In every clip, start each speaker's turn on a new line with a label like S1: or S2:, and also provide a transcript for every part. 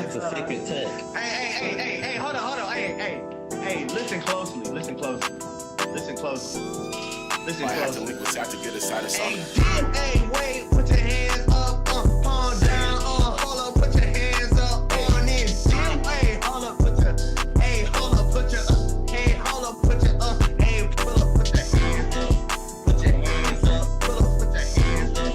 S1: It's a secret tech.
S2: Hey, hold on. Hey, listen closely. Listen closely.
S3: Might have to link with Tap to get a side of something.
S2: Hey, wait, put your hands up, palm down, hold up, put your hands up on this. Hey, hold up, put your, hey, hold up, put your, hey, hold up, put your, hey, pull up, put your hands up, put your hands up, pull up, put your hands up,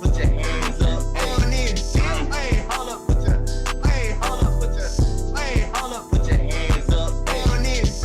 S2: put your hands up on this. Hey, hold up, put your, hey, hold up, put your, hey, hold up, put your hands up on this.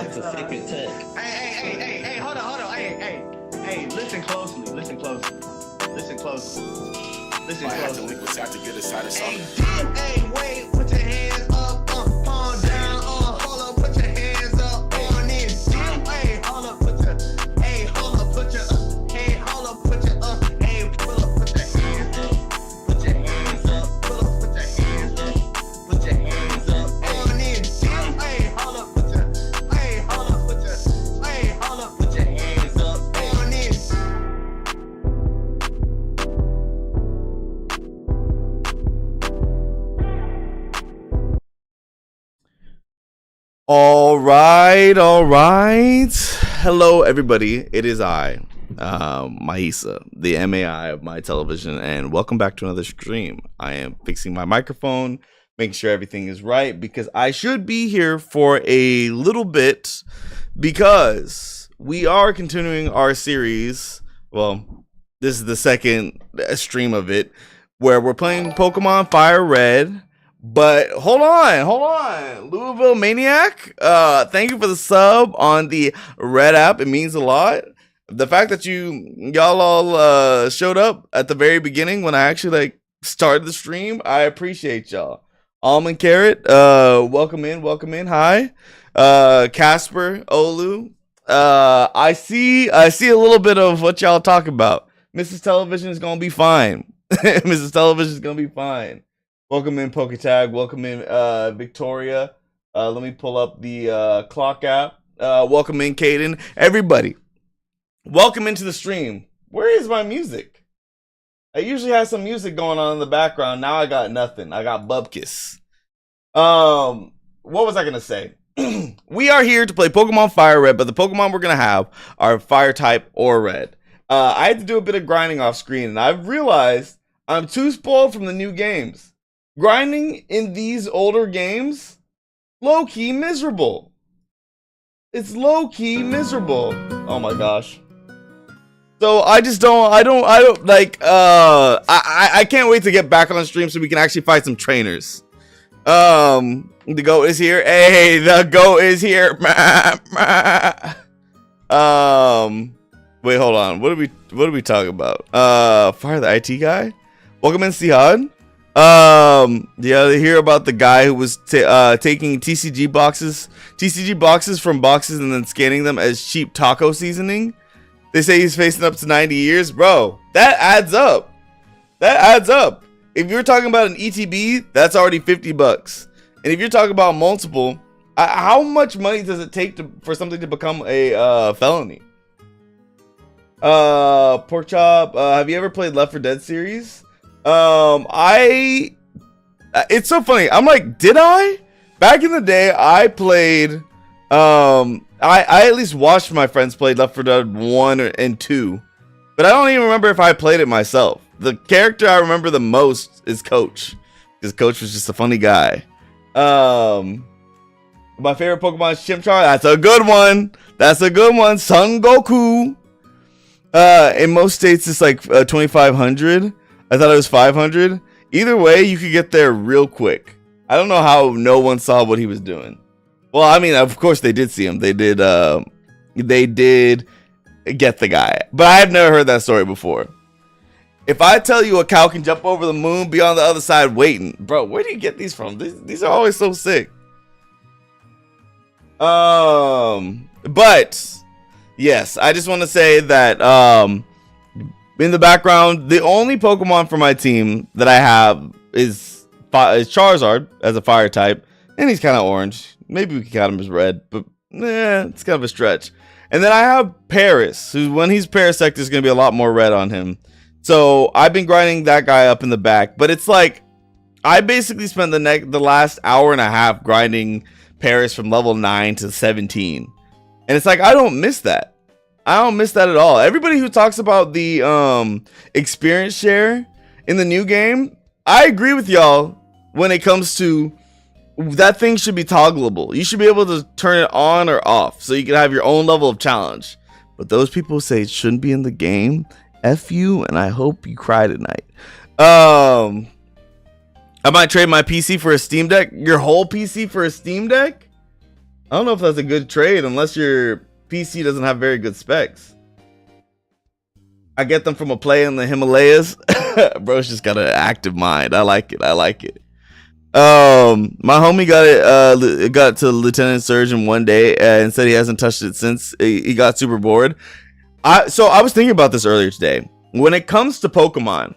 S1: It's a secret tech.
S2: Hey, hold on. Hey, listen closely.
S3: Might have to link with Tap to get a side of something.
S2: Hey, wait, put your hands up, palm down, hold up, put your hands up on this. Hey, hold up, put your, hey, hold up, put your, hey, hold up, put your, hey, pull up, put your hands up, put your hands up, pull up, put your hands up, put your hands up on this. Hey, hold up, put your, hey, hold up, put your, hey, hold up, put your hands up on this.
S4: All right. Hello, everybody. It is I, Mahisa, the MAI of my television, and welcome back to another stream. I am fixing my microphone, making sure everything is right, because I should be here for a little bit, because we are continuing our series. Well, this is the second stream of it, where we're playing Pokemon Fire Red. But hold on, Louisville Maniac. Thank you for the sub on the Red app. It means a lot. The fact that y'all all showed up at the very beginning when I actually started the stream, I appreciate y'all. Almond Carrot, welcome in. Hi, Casper, Olu. I see a little bit of what y'all talk about. Mrs. Television is gonna be fine. Mrs. Television is gonna be fine. Welcome in, Poketag. Welcome in, Victoria. Let me pull up the clock app. Welcome in, Caden. Everybody, welcome into the stream. Where is my music? I usually have some music going on in the background. Now I got nothing. I got Bubkiss. What was I gonna say? We are here to play Pokemon Fire Red, but the Pokemon we're gonna have are Fire type or Red. I had to do a bit of grinding off screen, and I've realized I'm too spoiled from the new games. Grinding in these older games, low-key miserable. It's low-key miserable. Oh my gosh. So I don't like, I can't wait to get back on stream so we can actually fight some trainers. The goat is here. Hey, the goat is here. Wait, hold on. What are we talking about? Fire the IT guy? Welcome in, Sihad. Yeah, they hear about the guy who was taking TCG boxes from boxes and then scanning them as cheap taco seasoning. They say he's facing up to 90 years. Bro, that adds up. That adds up. If you're talking about an ETB, that's already $50. And if you're talking about multiple, how much money does it take for something to become a felony? Pork chop, have you ever played Left 4 Dead series? It's so funny. I'm like, did I? Back in the day, I played, I at least watched my friends play Left 4 Dead 1 and 2, but I don't even remember if I played it myself. The character I remember the most is Coach, because Coach was just a funny guy. My favorite Pokemon is Chimchar. That's a good one. That's a good one. Son Goku. In most states, it's like 2,500. I thought it was 500. Either way, you could get there real quick. I don't know how no one saw what he was doing. Well, I mean, of course they did see him. They did get the guy. But I have never heard that story before. If I tell you a cow can jump over the moon, be on the other side waiting. Bro, where do you get these from? These are always so sick. But yes, I just want to say that in the background, the only Pokemon for my team that I have is Charizard as a fire type, and he's kind of orange. Maybe we can count him as red, but it's kind of a stretch. And then I have Paris, who when he's Parasect, there's going to be a lot more red on him. So I've been grinding that guy up in the back, but it's like I basically spent the last hour and a half grinding Paris from level 9 to 17. And it's like, I don't miss that. I don't miss that at all. Everybody who talks about the experience share in the new game, I agree with y'all when it comes to that thing should be toggleable. You should be able to turn it on or off so you can have your own level of challenge. But those people who say it shouldn't be in the game, F you, and I hope you cry tonight. I might trade my PC for a Steam Deck. Your whole PC for a Steam Deck? I don't know if that's a good trade unless your PC doesn't have very good specs. I get them from a play in the Himalayas. Bro's just got an active mind. I like it. I like it. My homie got to Lieutenant Surgeon one day and said he hasn't touched it since. He got super bored. So I was thinking about this earlier today. When it comes to Pokemon,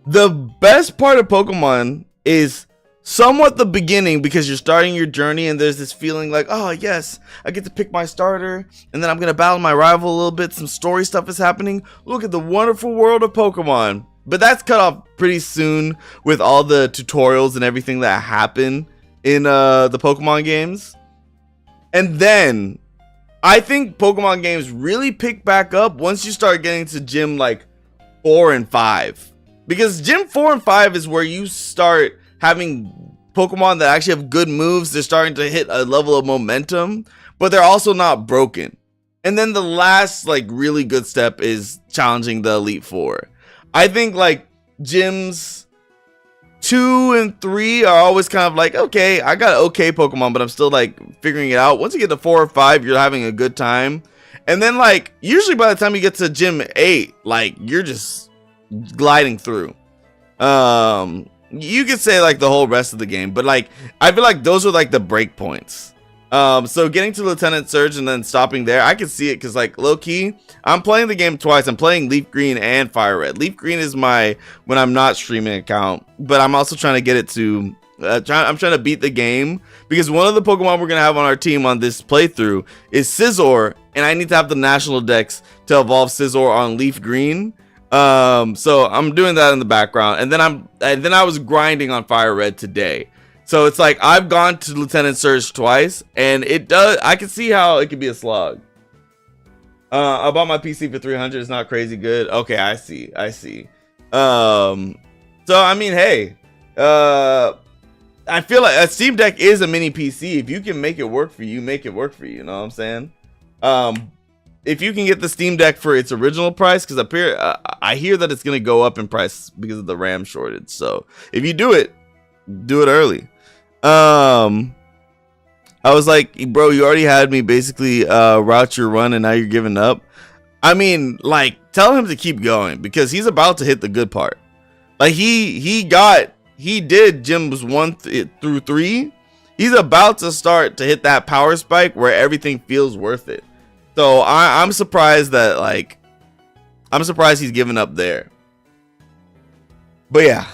S4: the best part of Pokemon is somewhat the beginning, because you're starting your journey and there's this feeling like, oh yes, I get to pick my starter and then I'm gonna battle my rival a little bit. Some story stuff is happening. Look at the wonderful world of Pokemon. But that's cut off pretty soon with all the tutorials and everything that happen in the Pokemon games. And then I think Pokemon games really pick back up once you start getting to Gym like 4 and 5. Because Gym 4 and 5 is where you start having Pokemon that actually have good moves. They're starting to hit a level of momentum, but they're also not broken. And then the last like really good step is challenging the Elite Four. I think like Gyms 2 and 3 are always kind of like, okay, I got okay Pokemon, but I'm still like figuring it out. Once you get to 4 or 5, you're having a good time. And then like usually by the time you get to Gym 8, like you're just gliding through. You could say like the whole rest of the game, but like I feel like those are like the break points. So getting to Lieutenant Surge and then stopping there, I can see it because like low key, I'm playing the game twice. I'm playing Leaf Green and Fire Red. Leaf Green is my when I'm not streaming account, but I'm also trying to get it to I'm trying to beat the game because one of the Pokemon we're gonna have on our team on this playthrough is Scizor, and I need to have the national dex to evolve Scizor on Leaf Green. So I'm doing that in the background, and then I was grinding on Fire Red today. So it's like I've gone to Lieutenant Surge twice, and I can see how it could be a slog. I bought my PC for 300. It's not crazy good. Okay, I see. So I mean, hey, I feel like a Steam Deck is a mini PC. If you can make it work for you, make it work for you. You know what I'm saying? If you can get the Steam Deck for its original price, because I hear that it's gonna go up in price because of the RAM shortage. So if you do it early. I was like, bro, you already had me basically route your run, and now you're giving up. I mean, like, tell him to keep going because he's about to hit the good part. Like he did gyms 1 through 3. He's about to start to hit that power spike where everything feels worth it. So I'm surprised that he's giving up there. But yeah,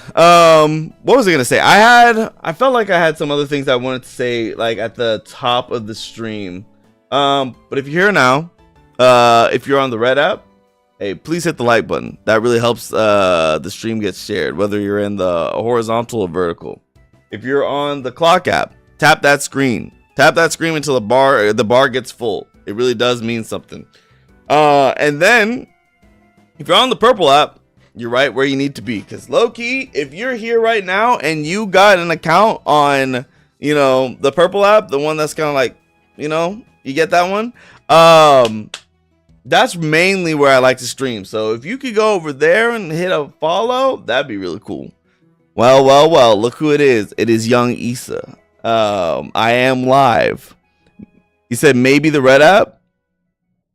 S4: what was I gonna say? I felt like I had some other things I wanted to say like at the top of the stream. But if you're here now, if you're on the Red app, hey, please hit the like button. That really helps the stream get shared, whether you're in the horizontal or vertical. If you're on the Clock app, tap that screen. Tap that screen until the bar gets full. It really does mean something. And then if you're on the Purple app, you're right where you need to be. Because low-key, if you're here right now and you got an account on, the Purple app, the one that's kind of like, you get that one. That's mainly where I like to stream. So if you could go over there and hit a follow, that'd be really cool. Well, look who it is. It is Young Issa. I am live. You said maybe the Red app?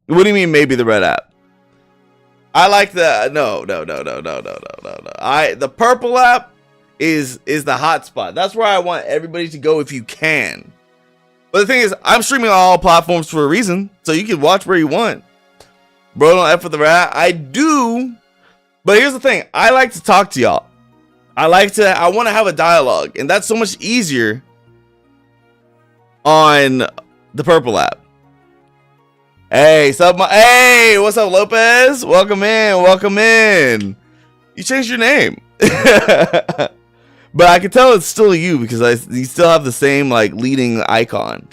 S4: What do you mean maybe the Red app? I like the no. The Purple app is the hot spot. That's where I want everybody to go if you can. But the thing is, I'm streaming on all platforms for a reason, so you can watch where you want. Bro, don't F with the rat. I do, but here's the thing. I like to talk to y'all. I want to have a dialogue, and that's so much easier on the Purple app. Hey, what's up, Lopez? Welcome in. You changed your name. But I can tell it's still you because you still have the same like leading icon.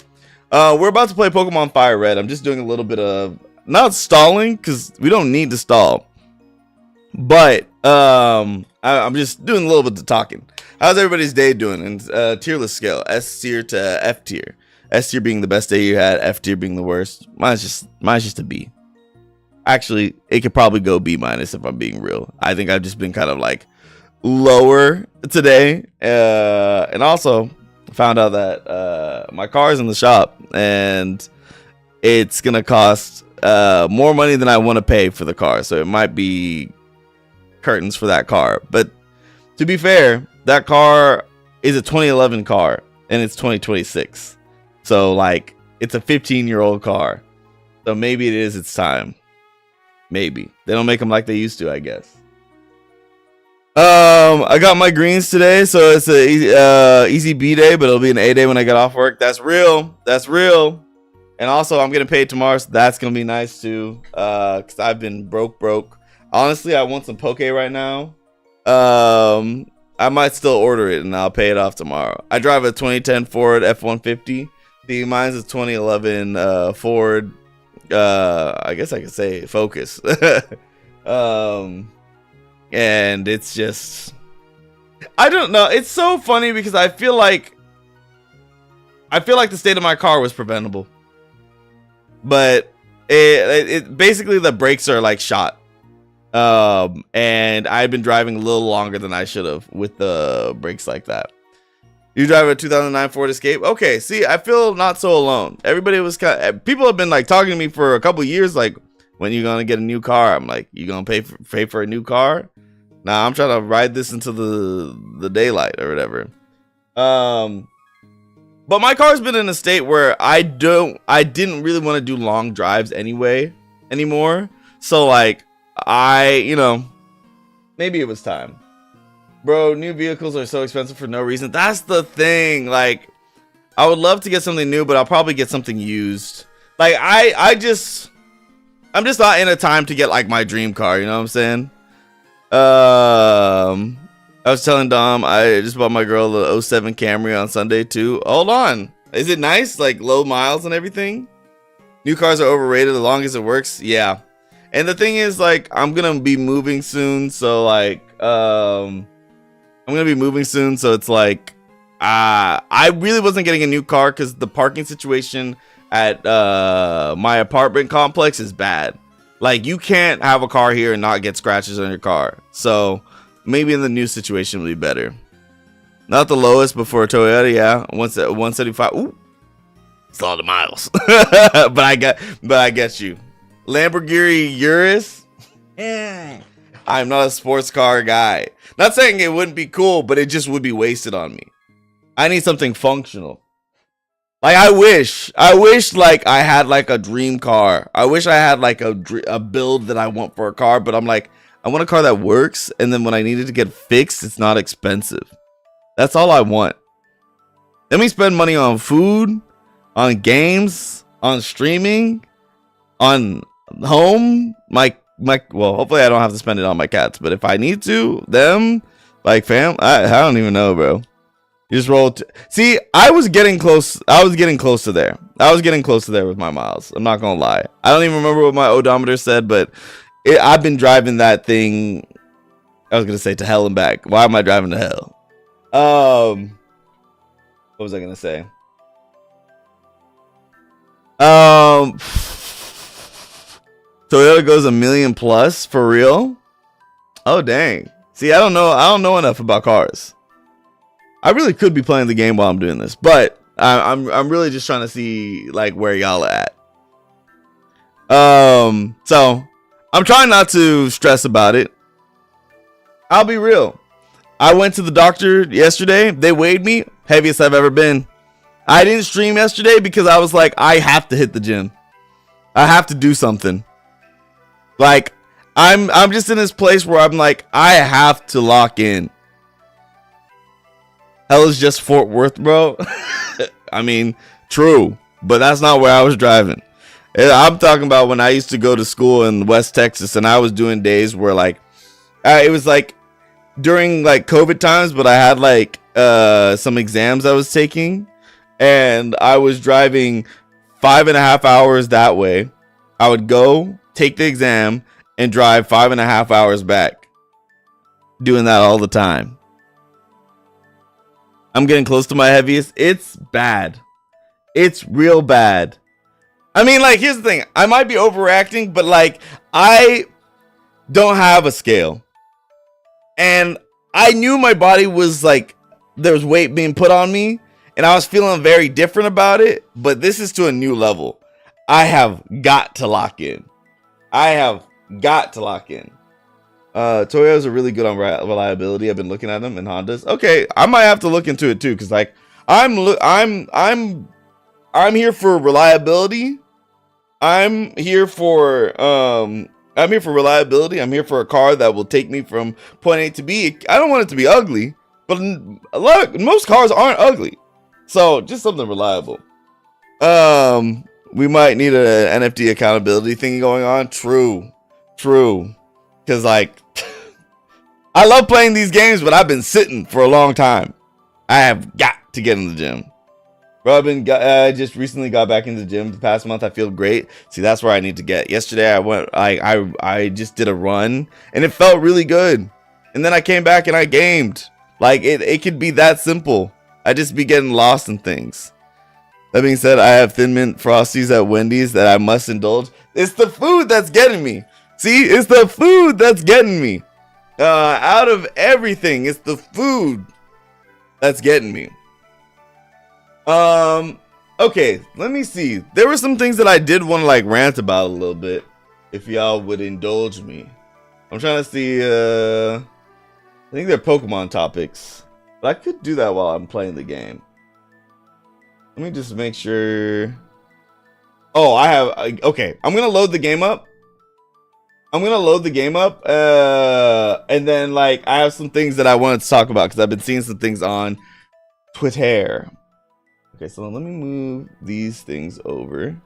S4: We're about to play Pokemon Fire Red. I'm just doing a little bit of not stalling because we don't need to stall. But I'm just doing a little bit of talking. How's everybody's day doing? And tier list scale, S tier to F tier. S tier being the best day you had, F tier being the worst. Mine's just a B. Actually, it could probably go B- if I'm being real. I think I've just been kind of like lower today. And also found out that my car's in the shop and it's gonna cost more money than I want to pay for the car. So it might be curtains for that car. But to be fair, that car is a 2011 car and it's 2026. So like it's a 15-year-old car. So maybe it is its time. Maybe. They don't make them like they used to, I guess. I got my greens today, so it's a easy B day, but it'll be an A day when I get off work. That's real. And also I'm getting paid tomorrow, so that's gonna be nice too. Cause I've been broke. Honestly, I want some poke right now. I might still order it and I'll pay it off tomorrow. I drive a 2010 Ford F-150. Mine's a 2011 Ford. I guess I could say Focus. And it's just, I don't know. It's so funny because I feel like the state of my car was preventable, but it basically the brakes are like shot. And I've been driving a little longer than I should have with the brakes like that. You drive a 2009 Ford Escape? Okay, see, I feel not so alone. Everybody was people have been like talking to me for a couple years, like, when you gonna get a new car? I'm like, you gonna pay for a new car? Nah, I'm trying to ride this into the daylight or whatever. But my car's been in a state where I didn't really want to do long drives anymore. So like maybe it was time. Bro, new vehicles are so expensive for no reason. That's the thing. Like, I would love to get something new, but I'll probably get something used. Like, I'm just not in a time to get like my dream car. You know what I'm saying? I was telling Dom I just bought my girl the 07 Camry on Sunday too. Hold on. Is it nice? Like low miles and everything? New cars are overrated as long as it works. Yeah. And the thing is, like, I'm gonna be moving soon, so like I'm gonna be moving soon, so it's like I really wasn't getting a new car because the parking situation at my apartment complex is bad. Like, you can't have a car here and not get scratches on your car. So maybe in the new situation will be better. Not the lowest, but for a Toyota, yeah, 175. Ooh, it's a lot of miles. but I get you. Lamborghini Urus. I'm not a sports car guy. Not saying it wouldn't be cool, but it just would be wasted on me. I need something functional. Like, I wish like I had like a dream car. I wish I had like a build that I want for a car, but I'm like, I want a car that works, and then when I need it to get fixed, it's not expensive. That's all I want. Let me spend money on food, on games, on streaming, on home. Well, hopefully I don't have to spend it on my cats, but if I need to, them, like fam, I don't even know, bro. You just roll. See, I was getting close to there. I was getting close to there with my miles. I'm not gonna lie. I don't even remember what my odometer said, but I've been driving that thing. I was gonna say to hell and back. Why am I driving to hell? What was I gonna say? Toyota goes $1 million plus for real. Oh dang. See, I don't know enough about cars. I really could be playing the game while I'm doing this, but I'm really just trying to see like where y'all are at. So I'm trying not to stress about it. I'll be real. I went to the doctor yesterday. They weighed me, heaviest I've ever been. I didn't stream yesterday because I was like, I have to hit the gym. I have to do something. Like, I'm just in this place where I'm like, I have to lock in. Hell is just Fort Worth, bro. I mean, true, but that's not where I was driving. I'm talking about when I used to go to school in West Texas, and I was doing days where like, it was like during like COVID times, but I had like some exams I was taking, and I was driving 5.5 hours that way. I would go take the exam and drive 5.5 hours back, doing that all the time. I'm getting close to my heaviest. It's bad. It's real bad. I mean, like, here's the thing. I might be overreacting, but like, I don't have a scale. And I knew my body was like, there was weight being put on me, and I was feeling very different about it. But this is to a new level. I have got to lock in. Toyotas are really good on reliability. I've been looking at them, and Hondas. Okay, I might have to look into it too, because like I'm here for reliability. I'm here for reliability. I'm here for a car that will take me from point A to B. I don't want it to be ugly, but most cars aren't ugly. So just something reliable. We might need an NFT accountability thing going on. True. Because like, I love playing these games, but I've been sitting for a long time. I have got to get in the gym. Bro, I just recently got back into the gym the past month. I feel great. See, that's where I need to get. Yesterday, I just did a run, and it felt really good. And then I came back and I gamed. Like, it could be that simple. I just be getting lost in things. That being said, I have Thin Mint Frosties at Wendy's that I must indulge. It's the food that's getting me. See, it's the food that's getting me. Out of everything, it's the food that's getting me. Okay, let me see. There were some things that I did want to like rant about a little bit, if y'all would indulge me. I'm trying to see, I think they're Pokemon topics, but I could do that while I'm playing the game. Let me just make sure. Oh, I have, okay, I'm gonna load the game up. And then like I have some things that I wanted to talk about because I've been seeing some things on Twitter. Okay, so let me move these things over.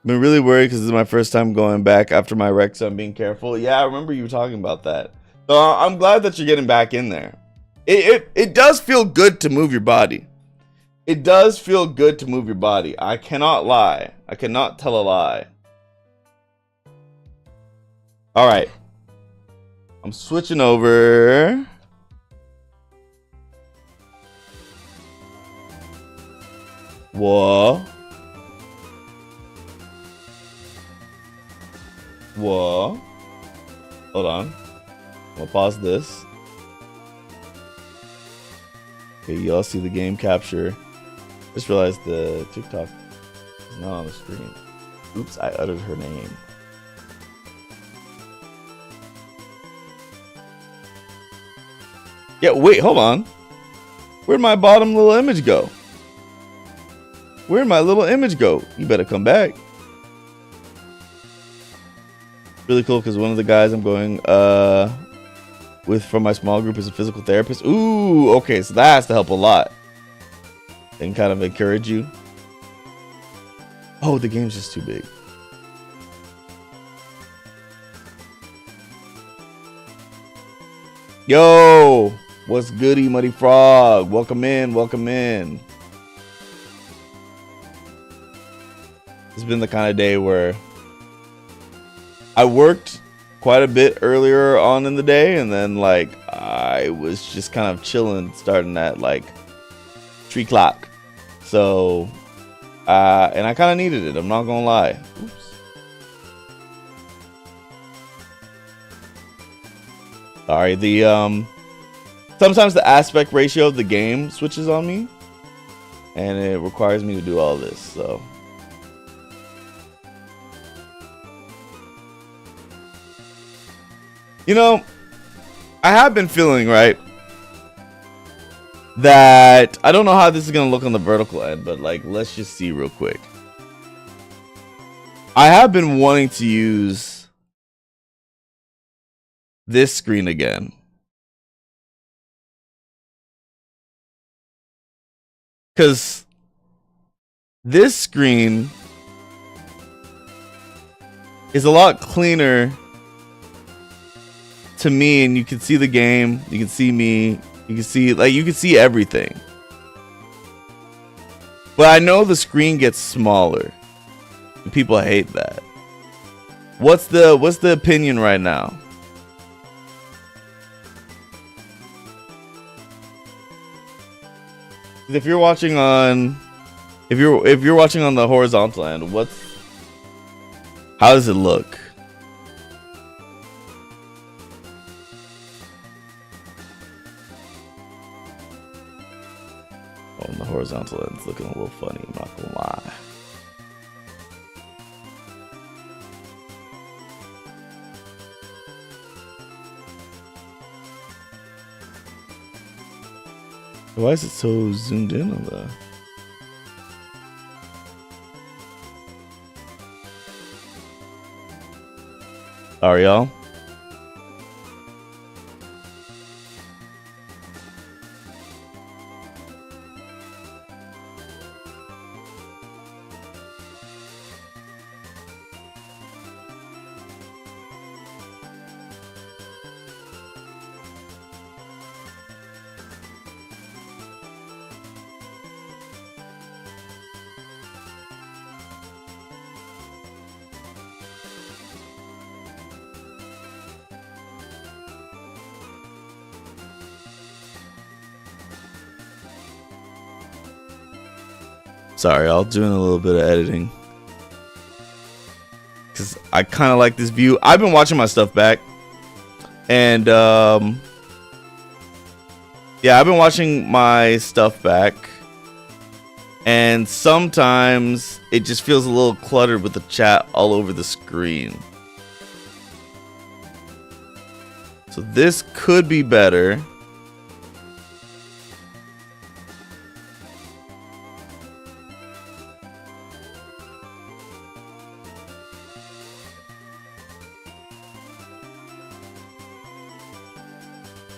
S4: Been really worried because this is my first time going back after my wreck, so I'm being careful. Yeah, I remember you talking about that. So I'm glad that you're getting back in there. It does feel good to move your body. It does feel good to move your body. I cannot lie. I cannot tell a lie. All right. I'm switching over. Whoa. Whoa. Hold on. I'm gonna pause this. Okay, y'all see the game capture. Just realized the TikTok is not on the screen. Oops, I uttered her name. Yeah, wait, hold on. Where'd my bottom little image go? Where'd my little image go? You better come back. Really cool because one of the guys I'm going with from my small group is a physical therapist. Ooh, okay, so that has to help a lot. And kind of encourage you. Oh, the game's just too big. Yo, what's goody, Muddy Frog? Welcome in, welcome in. It's been the kind of day where I worked quite a bit earlier on in the day, and then like I was just kind of chilling starting at like 3 o'clock. So and I kind of needed it, I'm not gonna lie. Oops. Sorry, the sometimes the aspect ratio of the game switches on me, and it requires me to do all this, so you know, I have been feeling, right, that I don't know how this is gonna look on the vertical end, but like let's just see real quick. I have been wanting to use this screen again, because this screen is a lot cleaner to me, and you can see the game, you can see me, you can see everything. But I know the screen gets smaller, and people hate that. What's the opinion right now? If you're watching on the horizontal end, how does it look? On the horizontal end, it's looking a little funny, I'm not gonna lie. Why is it so zoomed in on the... Sorry, y'all. Sorry, y'all, doing a little bit of editing because I kind of like this view. I've been watching my stuff back, and yeah, I've been watching my stuff back, and sometimes it just feels a little cluttered with the chat all over the screen. So this could be better.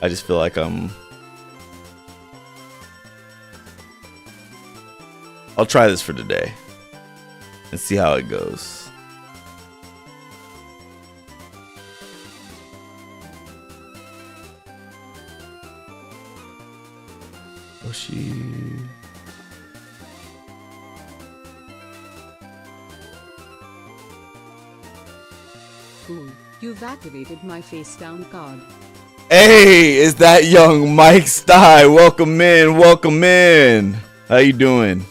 S4: I just feel like I'll try this for today. and see how it goes. Yoshi.
S5: Cool. You've activated my face down card.
S4: Hey, is that young Mike Sty? Welcome in, welcome in. How you doing?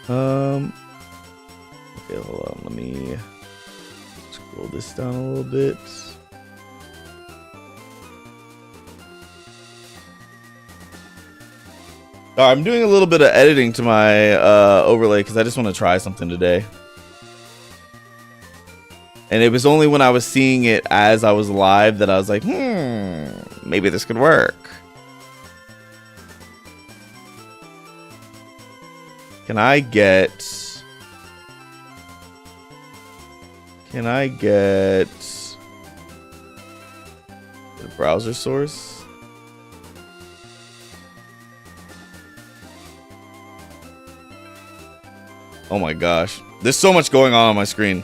S4: Okay, hold on. Let me scroll this down a little bit. All right, I'm doing a little bit of editing to my overlay because I just want to try something today. And it was only when I was seeing it as I was live that I was like, maybe this could work. Can I get the browser source? Oh my gosh. There's so much going on my screen.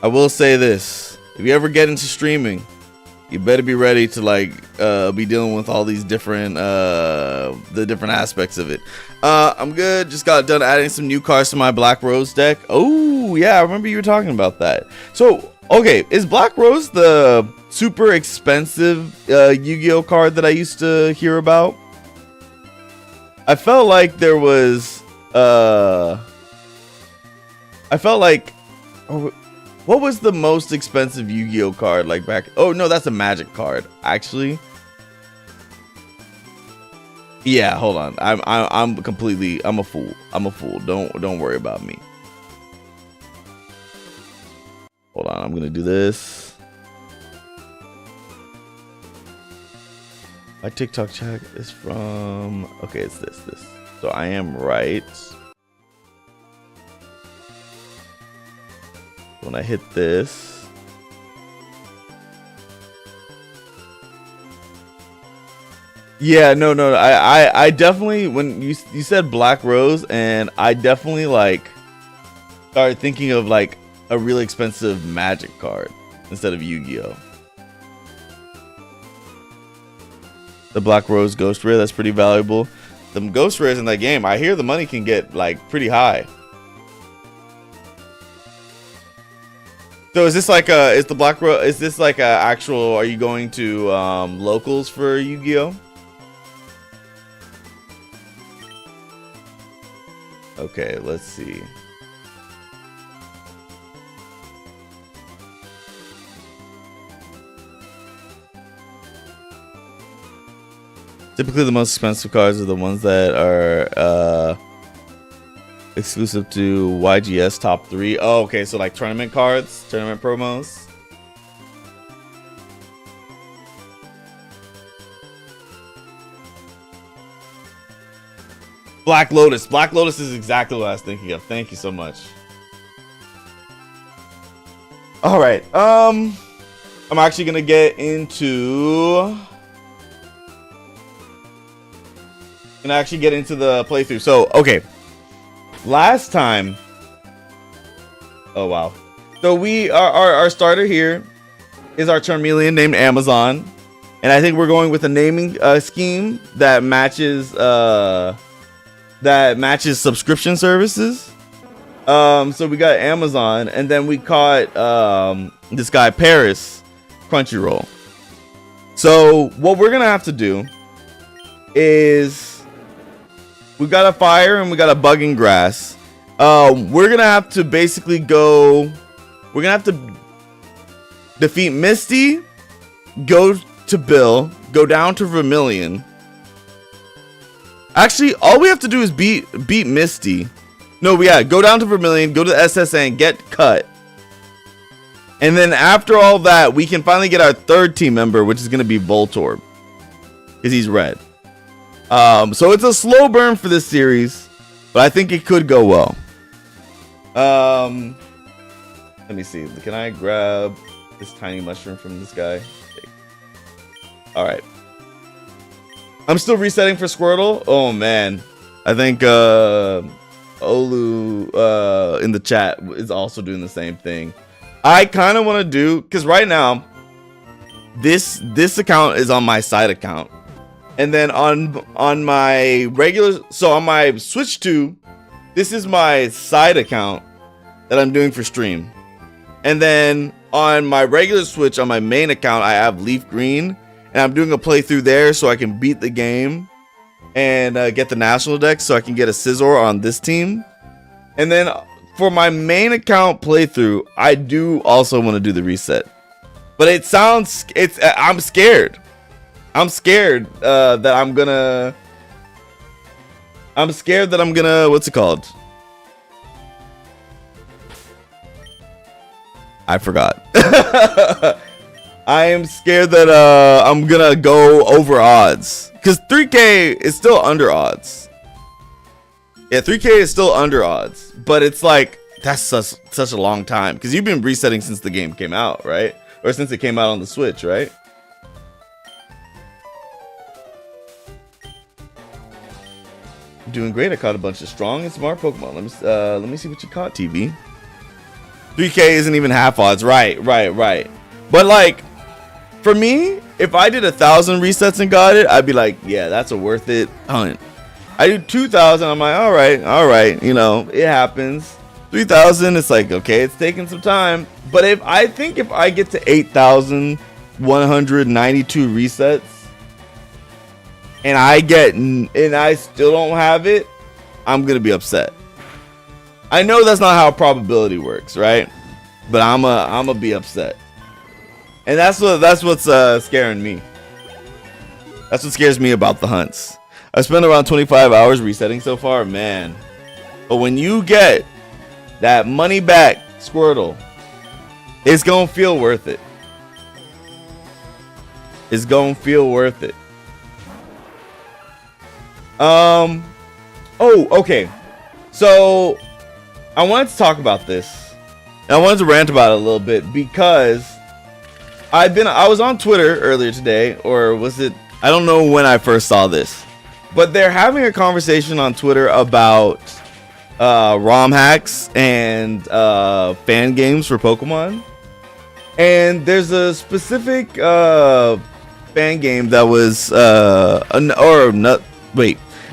S4: I will say this. If you ever get into streaming, you better be ready to like be dealing with all these different the different aspects of it. I'm good. Just got done adding some new cards to my Black Rose deck. Oh yeah, I remember you were talking about that. So okay, is Black Rose the super expensive Yu-Gi-Oh card that I used to hear about? I felt like there was I felt like what was the most expensive Yu-Gi-Oh card like back? Oh no, that's a Magic card actually. Yeah, hold on. I'm a fool. I'm a fool. Don't worry about me. Hold on, I'm gonna do this. My TikTok chat is from, okay, it's this. So I am right. When I hit this, yeah, no, I definitely, when you said Black Rose, and I definitely like started thinking of like a really expensive Magic card instead of Yu-Gi-Oh. The Black Rose Ghost Rare, that's pretty valuable. The Ghost Rares in that game, I hear the money can get like pretty high. So is this like is the Black Rose, is this like a actual, are you going to locals for Yu-Gi-Oh? Okay, let's see. Typically the most expensive cards are the ones that are exclusive to YGS top 3. Oh, okay, so like tournament cards, tournament promos. Black Lotus. Black Lotus is exactly what I was thinking of. Thank you so much. All right. I'm actually gonna get into. The playthrough. So okay. Last time. Oh wow. So we our starter here is our Charmeleon named Amazon, and I think we're going with a naming scheme that matches subscription services. So we got Amazon, and then we caught this guy Paris Crunchyroll. So what we're gonna have to do is we got a fire and we got a bugging grass. We're gonna have to basically go. We're gonna have to defeat Misty, go to Bill, go down to Vermilion. Actually, all we have to do is beat Misty. No, go down to Vermilion, go to SSN, get cut. And then after all that, we can finally get our third team member, which is gonna be Voltorb, because he's red. So it's a slow burn for this series, but I think it could go well. Let me see. Can I grab this tiny mushroom from this guy? All right. I'm still resetting for Squirtle. Oh man, I think Olu in the chat is also doing the same thing. I kind of want to do, because right now this account is on my side account, and then on my regular, so on my Switch 2, this is my side account that I'm doing for stream, and then on my regular Switch, on my main account, I have Leaf Green, and I'm doing a playthrough there so I can beat the game and get the national deck so I can get a Scizor on this team. And then for my main account playthrough, I do also want to do the reset. But I'm scared. I'm scared that I'm gonna what's it called? I forgot. I am scared that I'm gonna go over odds, because 3K is still under odds. Yeah, 3K is still under odds, but it's like that's such a long time, because you've been resetting since the game came out, right? Or since it came out on the Switch, right? Doing great. I caught a bunch of strong and smart Pokemon. Let me see what you caught, TV. 3K isn't even half odds. Right. But like, for me, if I did 1,000 resets and got it, I'd be like, yeah, that's a worth it hunt. I do 2,000. I'm like, all right. You know, it happens. 3,000. It's like, okay, it's taking some time. But if I get to 8,192 resets, and I still don't have it, I'm gonna be upset. I know that's not how probability works, right? But I'm a be upset, and that's what's scaring me. That's what scares me about the hunts. I spent around 25 hours resetting so far, man. But when you get that money back Squirtle, it's gonna feel worth it. It's gonna feel worth it. Oh, okay. So I wanted to talk about this, and I wanted to rant about it a little bit, because I was on Twitter earlier today, or was it, I don't know when I first saw this, but they're having a conversation on Twitter about ROM hacks and fan games for Pokemon. And there's a specific fan game that was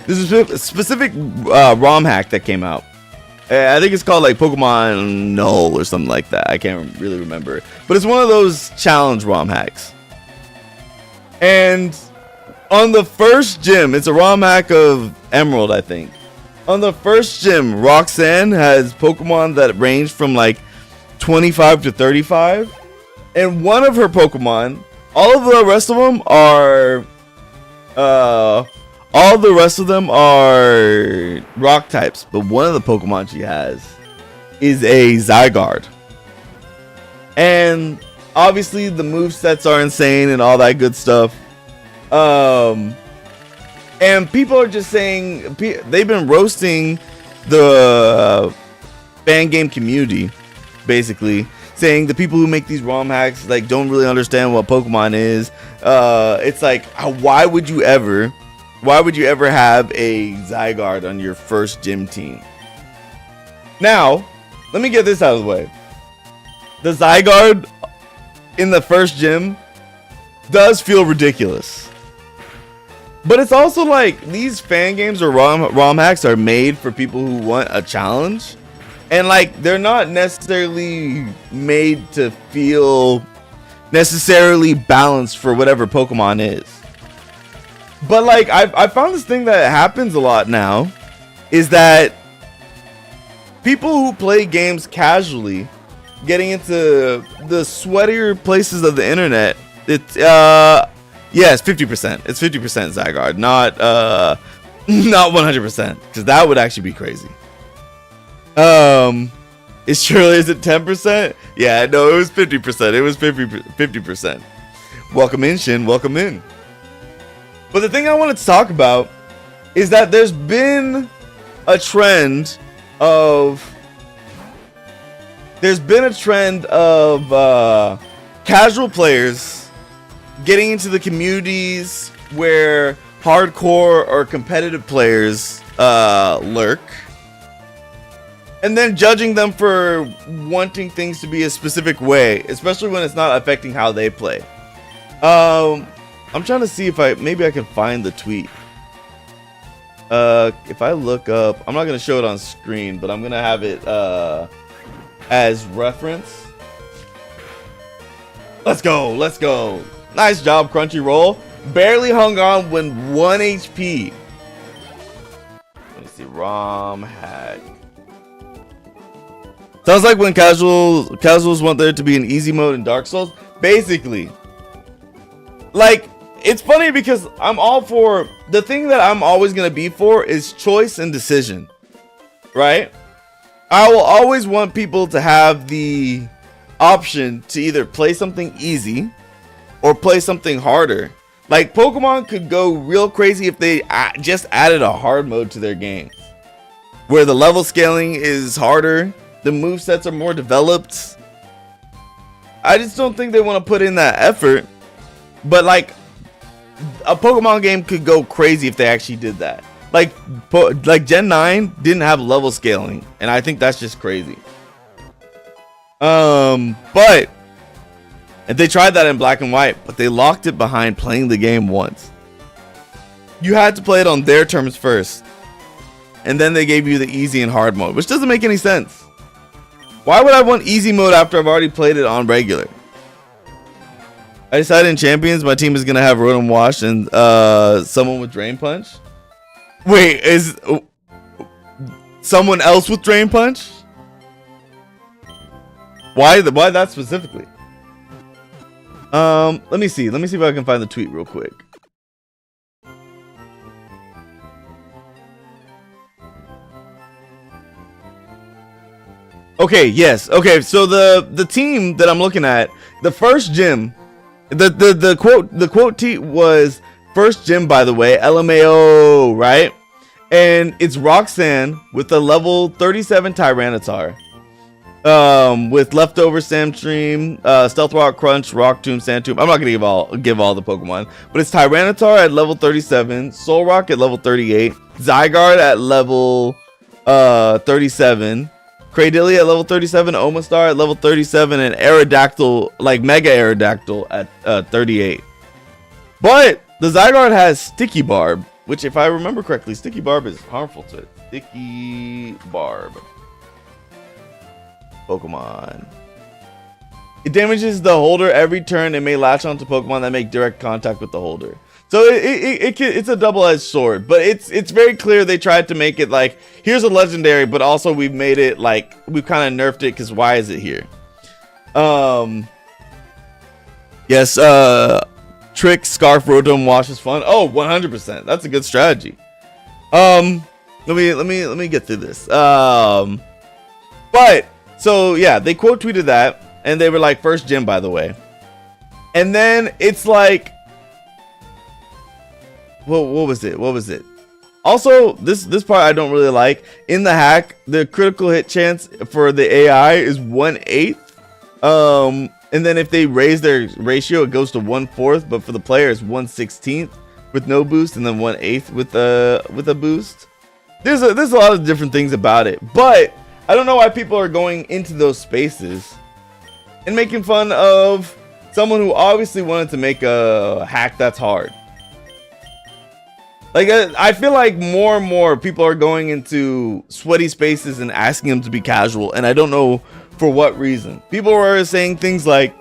S4: there's a specific ROM hack that came out. I think it's called like Pokemon Null or something like that. I can't really remember, but it's one of those challenge ROM hacks. And on the first gym, it's a ROM hack of Emerald, I think. On the first gym, Roxanne has Pokemon that range from like 25 to 35. And one of her Pokemon, all of the rest of them are rock types, but one of the Pokemon she has is a Zygarde. And obviously the movesets are insane and all that good stuff. And people are just saying, they've been roasting the fan game community, basically saying the people who make these ROM hacks like don't really understand what Pokemon is. It's like, why would you ever have a Zygarde on your first gym team? Now, let me get this out of the way. The Zygarde in the first gym does feel ridiculous. But it's also like, these fan games or ROM hacks are made for people who want a challenge. And like, they're not necessarily made to feel necessarily balanced for whatever Pokemon is. But like, I found this thing that happens a lot now, is that people who play games casually, getting into the sweatier places of the internet, it's yeah, it's 50%. It's 50% Zygarde, not 100%, because that would actually be crazy. Is it 10%? Yeah, no, it was 50%. It was 50%. Welcome in, Shin. Welcome in. But the thing I wanted to talk about is that there's been a trend of casual players getting into the communities where hardcore or competitive players lurk, and then judging them for wanting things to be a specific way, especially when it's not affecting how they play. I'm trying to see if maybe I can find the tweet. If I look up, I'm not gonna show it on screen, but I'm gonna have it as reference. Let's go. Nice job, Crunchyroll. Barely hung on when 1 HP. Let me see, ROM hack. Sounds like when casuals want there to be an easy mode in Dark Souls. Basically, like, it's funny because I'm all for, the thing that I'm always gonna be for is choice and decision, right? I will always want people to have the option to either play something easy or play something harder. Like, Pokemon could go real crazy if they just added a hard mode to their game, where the level scaling is harder, the movesets are more developed. I just don't think they want to put in that effort. But like, a Pokemon game could go crazy if they actually did that. Like Gen 9 didn't have level scaling, and I think that's just crazy. But and they tried that in Black and White, but they locked it behind playing the game once. You had to play it on their terms first, and then they gave you the easy and hard mode, which doesn't make any sense. Why would I want easy mode after I've already played it on regular? I decided in Champions my team is gonna have Rotom Wash and someone with Drain Punch. Wait, is someone else with Drain Punch? Why that specifically? Let me see if I can find the tweet real quick. Okay, yes. Okay, so the team that I'm looking at, the first gym, the quote tweet was first gym, by the way, LMAO, right? And it's Roxanne with a level 37 Tyranitar. With leftover Samstream, Stealth Rock, Crunch, Rock Tomb, Sand Tomb. I'm not gonna give all the Pokemon, but it's Tyranitar at level 37, Solrock at level 38, Zygarde at level 37, Cradily at level 37, Omastar at level 37, and Aerodactyl, like Mega Aerodactyl at 38. But the Zygarde has Sticky Barb, which, if I remember correctly, Sticky Barb is harmful to it. Sticky Barb. Pokemon. It damages the holder every turn and may latch onto Pokemon that make direct contact with the holder. So it's a double-edged sword, but it's very clear they tried to make it like, here's a legendary, but also we've made it like, we've kind of nerfed it because why is it here? Yes, Trick, Scarf, Rotom, Wash is fun. Oh, 100%. That's a good strategy. Let me get through this. But so yeah, they quote tweeted that, and they were like, first gym, by the way. And then it's like, what was it? Also, this part I don't really like. In the hack, the critical hit chance for the AI is 1/8. And then if they raise their ratio, it goes to 1/4. But for the player, it's 1/16 with no boost, and then 1/8 with a boost. There's a lot of different things about it, but I don't know why people are going into those spaces and making fun of someone who obviously wanted to make a hack that's hard. Like, I feel like more and more people are going into sweaty spaces and asking them to be casual, and I don't know for what reason. People are saying things like,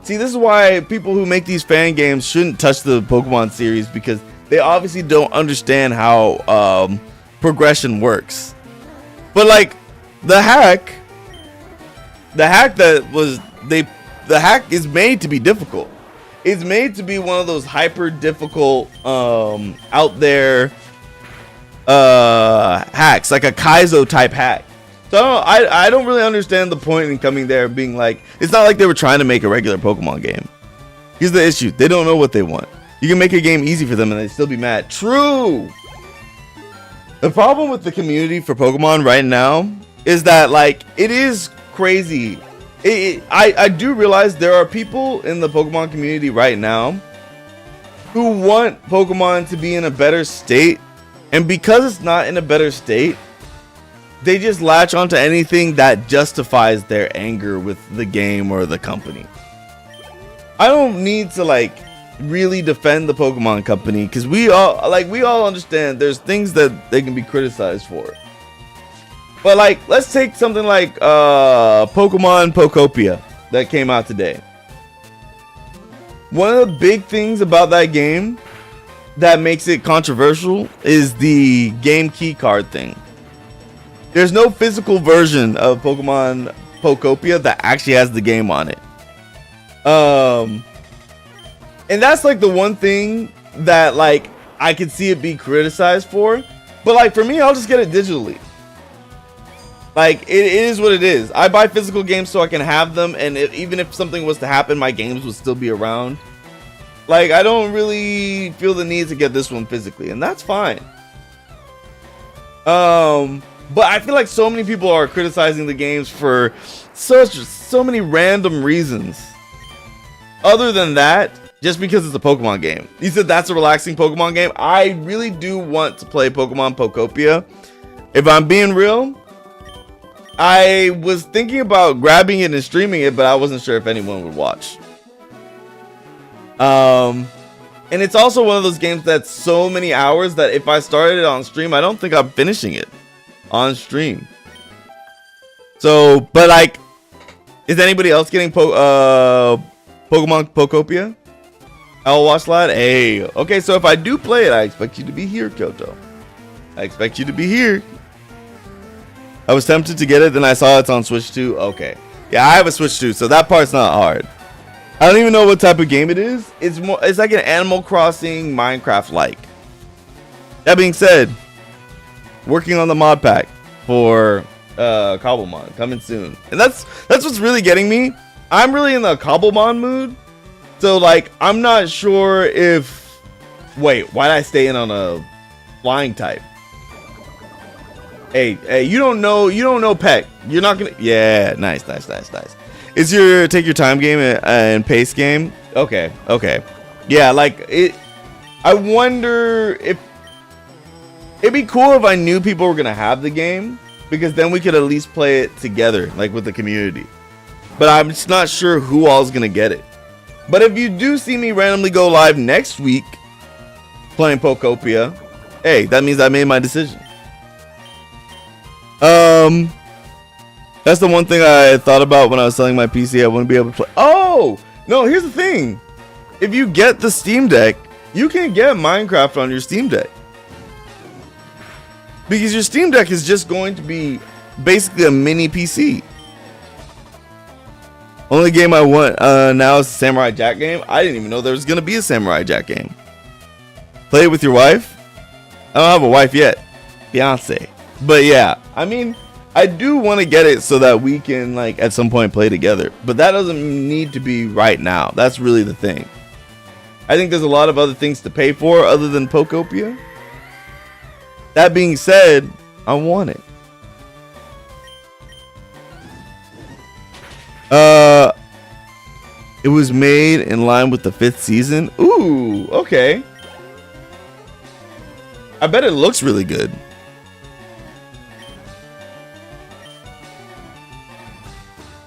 S4: see, this is why people who make these fan games shouldn't touch the Pokemon series, because they obviously don't understand how progression works. But like, the hack is made to be difficult. It's made to be one of those hyper difficult out there hacks, like a Kaizo type hack. So I don't really understand the point in coming there being like, it's not like they were trying to make a regular Pokemon game. Here's the issue: they don't know what they want. You can make a game easy for them and they'd still be mad. True. The problem with the community for Pokemon right now is that, like, it is crazy. I do realize there are people in the Pokemon community right now who want Pokemon to be in a better state, and because it's not in a better state, they just latch onto anything that justifies their anger with the game or the company. I don't need to like really defend the Pokemon company, because we all understand there's things that they can be criticized for. But like, let's take something like Pokemon Pokopia that came out today. One of the big things about that game that makes it controversial is the game key card thing. There's no physical version of Pokemon Pokopia that actually has the game on it. And that's like the one thing that like I could see it be criticized for. But like for me, I'll just get it digitally. Like it is what it is. I buy physical games so I can have them, and even if something was to happen, my games would still be around. Like I don't really feel the need to get this one physically, and that's fine. But I feel like so many people are criticizing the games for so many random reasons. Other than that, just because it's a Pokemon game. You said that's a relaxing Pokemon game. I really do want to play Pokemon Pokopia. If I'm being real, I was thinking about grabbing it and streaming it, but I wasn't sure if anyone would watch. And it's also one of those games that's so many hours that if I started it on stream, I don't think I'm finishing it on stream. So, but like, is anybody else getting Pokemon Pokopia? I'll watch that. Hey, okay, so if I do play it, I expect you to be here, Kyoto. I expect you to be here. I was tempted to get it, then I saw it's on Switch too. Okay. Yeah, I have a Switch too, so that part's not hard. I don't even know what type of game it is. It's like an Animal Crossing Minecraft-like. That being said, working on the mod pack for Cobblemon coming soon. And that's what's really getting me. I'm really in the Cobblemon mood. So like I'm not sure if why did I stay in on a flying type? Hey, you don't know Peck. You're not gonna. Yeah, nice. It's your take your time game and pace game. Okay. Yeah, like it. I wonder if it'd be cool if I knew people were gonna have the game, because then we could at least play it together, like with the community. But I'm just not sure who all's gonna get it. But if you do see me randomly go live next week playing Pokopia, hey, that means I made my decision. That's the one thing I thought about when I was selling my PC. I wouldn't be able to play. Oh, no, here's the thing. If you get the Steam Deck, you can get Minecraft on your Steam Deck. Because your Steam Deck is just going to be basically a mini PC. Only game I want now is the Samurai Jack game. I didn't even know there was going to be a Samurai Jack game. Play it with your wife? I don't have a wife yet. Fiance. But yeah, I mean, I do want to get it so that we can like at some point play together. But that doesn't need to be right now. That's really the thing. I think there's a lot of other things to pay for other than Pokopia. That being said, I want it. It was made in line with the 5th season. Ooh, okay. I bet it looks really good.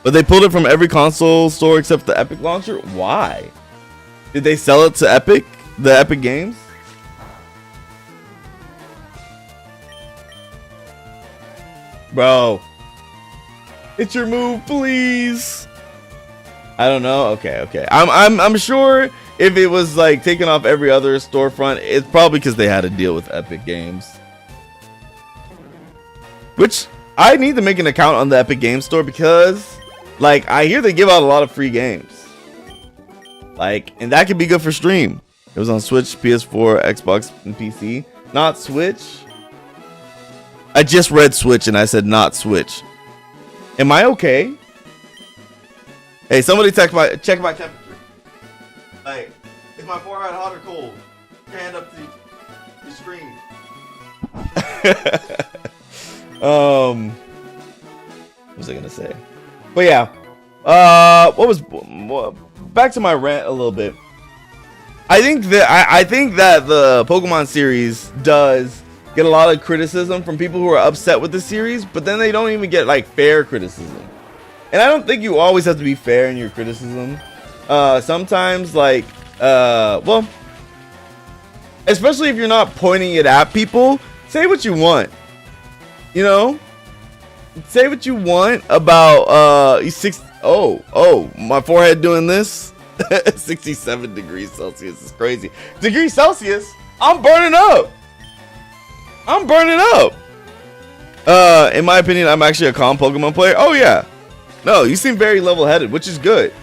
S4: But they pulled it from every console store except the Epic launcher. Why? Did they sell it to Epic? The Epic Games? Bro. It's your move, please. I don't know. Okay. I'm sure if it was like taken off every other storefront, it's probably because they had to deal with Epic Games. Which I need to make an account on the Epic Games Store, because like I hear they give out a lot of free games. Like, and that could be good for stream. It was on Switch, PS4, Xbox, and PC. Not Switch. I just read Switch and I said not Switch. Am I okay? Hey, somebody check my temperature. Like, is my forehead hot or cold? Hand up to the screen. What was I gonna say? But yeah, back to my rant a little bit. I think that the Pokemon series does get a lot of criticism from people who are upset with the series, but then they don't even get like fair criticism. And I don't think you always have to be fair in your criticism. Sometimes like well, especially if you're not pointing it at people, say what you want. You know? Say what you want about my forehead doing this. 67 degrees Celsius is crazy. Degrees Celsius? I'm burning up. In my opinion, I'm actually a calm Pokemon player. Oh yeah. No, you seem very level-headed, which is good.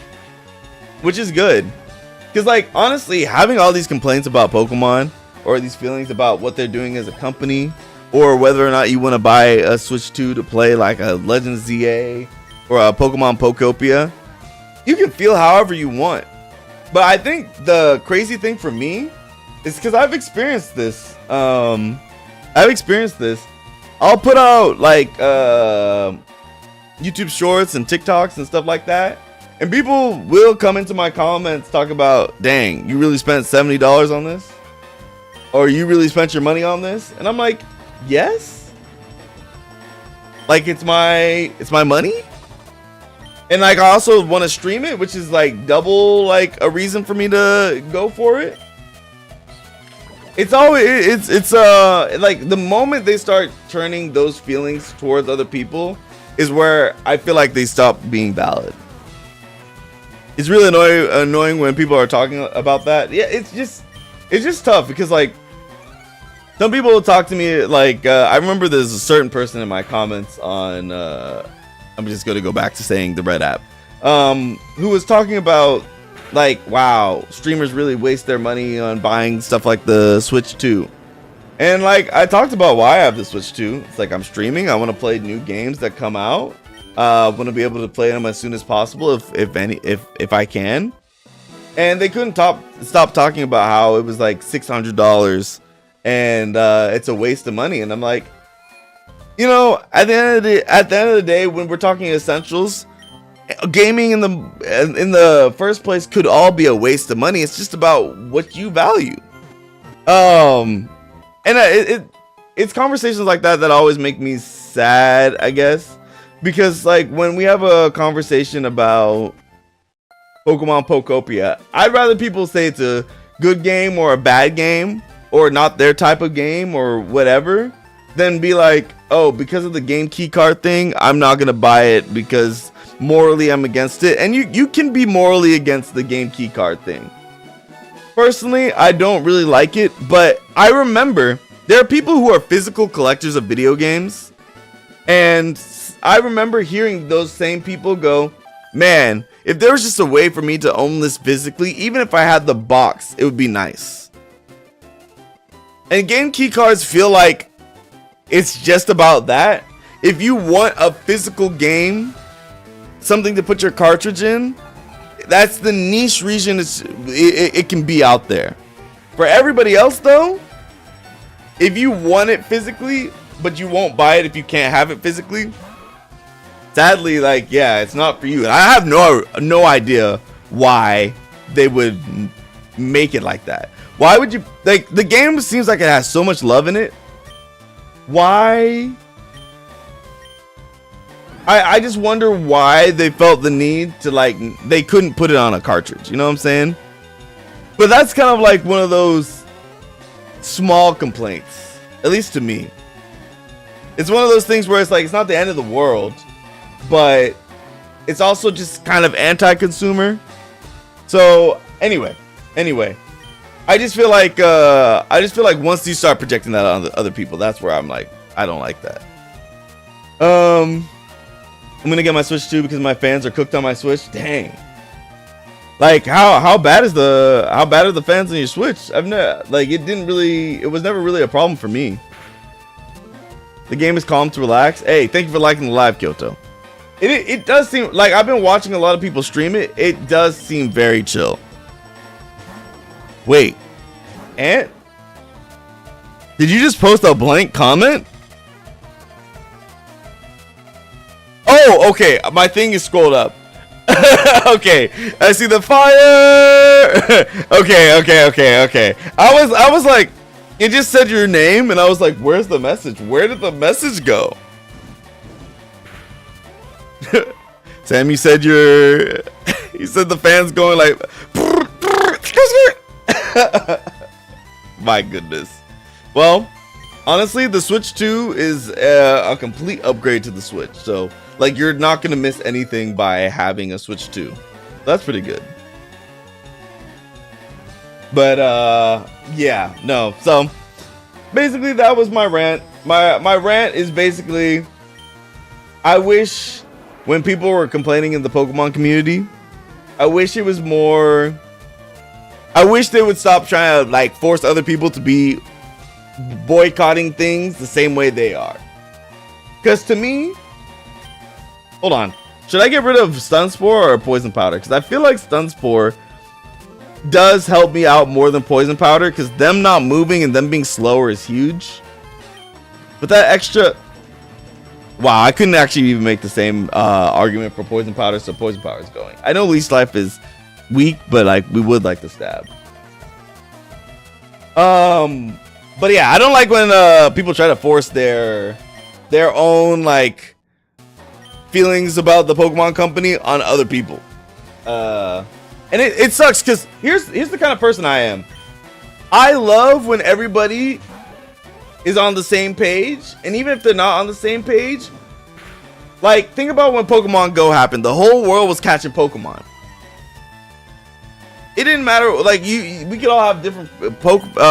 S4: Because like honestly, having all these complaints about Pokemon or these feelings about what they're doing as a company, or whether or not you want to buy a Switch 2 to play like a Legends ZA or a Pokemon Pokopia, you can feel however you want. But I think the crazy thing for me is because I've experienced this. I'll put out like YouTube shorts and TikToks and stuff like that, and people will come into my comments talk about, dang, you really spent $70 on this? Or you really spent your money on this? And I'm like, yes. Like it's my money. And like I also want to stream it, which is like double like a reason for me to go for it. It's always it's like the moment they start turning those feelings towards other people is where I feel like they stop being valid. It's really annoying when people are talking about that. Yeah, it's just tough because like some people will talk to me like I remember there's a certain person in my comments on I'm just going to go back to saying the Red app, who was talking about like, wow, streamers really waste their money on buying stuff like the Switch 2. And like I talked about why I have the Switch 2. It's like I'm streaming. I want to play new games that come out. I want to be able to play them as soon as possible if I can. And they couldn't stop talking about how it was like $600 and it's a waste of money. And I'm like, you know, at the end of the day, when we're talking essentials, gaming in the first place could all be a waste of money. It's just about what you value. And it's conversations like that always make me sad, I guess, because like when we have a conversation about Pokemon Pokopia, I'd rather people say it's a good game or a bad game or not their type of game or whatever, than be like, oh, because of the game key card thing, I'm not gonna buy it because morally I'm against it. And you can be morally against the game key card thing. Personally, I don't really like it, but I remember there are people who are physical collectors of video games, and I remember hearing those same people go, man, if there was just a way for me to own this physically, even if I had the box, it would be nice. And game key cards feel like it's just about that. If you want a physical game, something to put your cartridge in, that's the niche region it can be out there. For everybody else though, if you want it physically but you won't buy it if you can't have it physically, sadly, like, yeah, it's not for you. And I have no idea why they would make it like that. Why would you, like, the game seems like it has so much love in it. Why? I just wonder why they felt the need to, like, they couldn't put it on a cartridge, you know what I'm saying? But that's kind of like one of those small complaints, at least to me. It's one of those things where it's like, it's not the end of the world, but it's also just kind of anti-consumer. So anyway, I just feel like once you start projecting that on the other people, that's where I'm like, I don't like that. I'm gonna get my Switch 2 because my fans are cooked on my Switch. Dang. Like how bad are the fans on your Switch? I've never, like, it was never really a problem for me. The game is calm to relax. Hey, thank you for liking the live, Kyoto. It does seem like I've been watching a lot of people stream it. It does seem very chill. Wait, Ant? Did you just post a blank comment? Oh, okay. My thing is scrolled up. Okay, I see the fire. Okay. I was like, it just said your name, and I was like, where's the message? Where did the message go? Sam, you said you said the fans going like, my goodness. Well, honestly, the Switch 2 is a complete upgrade to the Switch. So, like, you're not going to miss anything by having a Switch 2. That's pretty good. But, yeah, no. So, basically, that was my rant. My rant is basically, I wish when people were complaining in the Pokemon community, I wish it was more... I wish they would stop trying to, like, force other people to be boycotting things the same way they are. Because to me, hold on, should I get rid of Stun Spore or Poison Powder? Because I feel like Stun Spore does help me out more than Poison Powder, because them not moving and them being slower is huge. But that extra, wow, I couldn't actually even make the same argument for Poison Powder, so Poison Powder is going. I know Leech Life is weak, but like we would like to stab. But yeah, I don't like when people try to force their own like feelings about the Pokemon Company on other people. And it sucks because here's the kind of person I am. I love when everybody is on the same page, and even if they're not on the same page, like think about when Pokemon Go happened. The whole world was catching Pokemon. It didn't matter, like we could all have different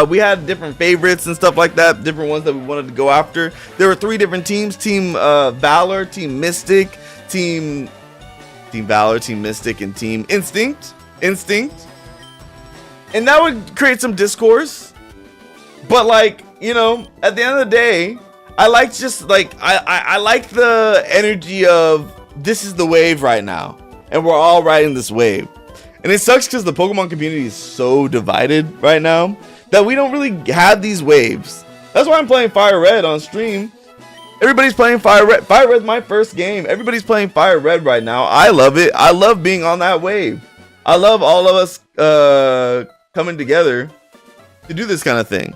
S4: we had different favorites and stuff like that, different ones that we wanted to go after. There were 3 different teams: Team Valor, Team Mystic, Team Valor, Team Mystic, and Team Instinct. And that would create some discourse. But like, you know, at the end of the day, I like just like I like the energy of this is the wave right now, and we're all riding this wave. And it sucks because the Pokemon community is so divided right now that we don't really have these waves. That's why I'm playing Fire Red on stream. Everybody's playing Fire Red. Fire Red's my first game. Everybody's playing Fire Red right now. I love it. I love being on that wave. I love all of us coming together to do this kind of thing.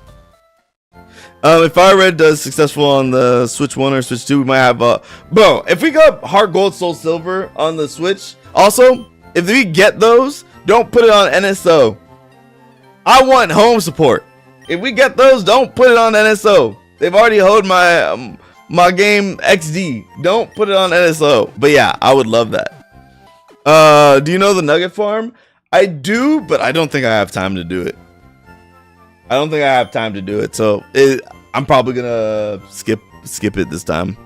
S4: If Fire Red does successful on the Switch 1 or Switch 2, we might have bro, if we got Heart Gold, Soul Silver on the Switch, also, if we get those, don't put it on NSO. I want home support. If we get those, don't put it on NSO. They've already hold my my game XD. Don't put it on NSO. But yeah, I would love that. Do you know the Nugget Farm? I do, but I don't think I have time to do it. I don't think I have time to do it. So I'm probably gonna skip it this time.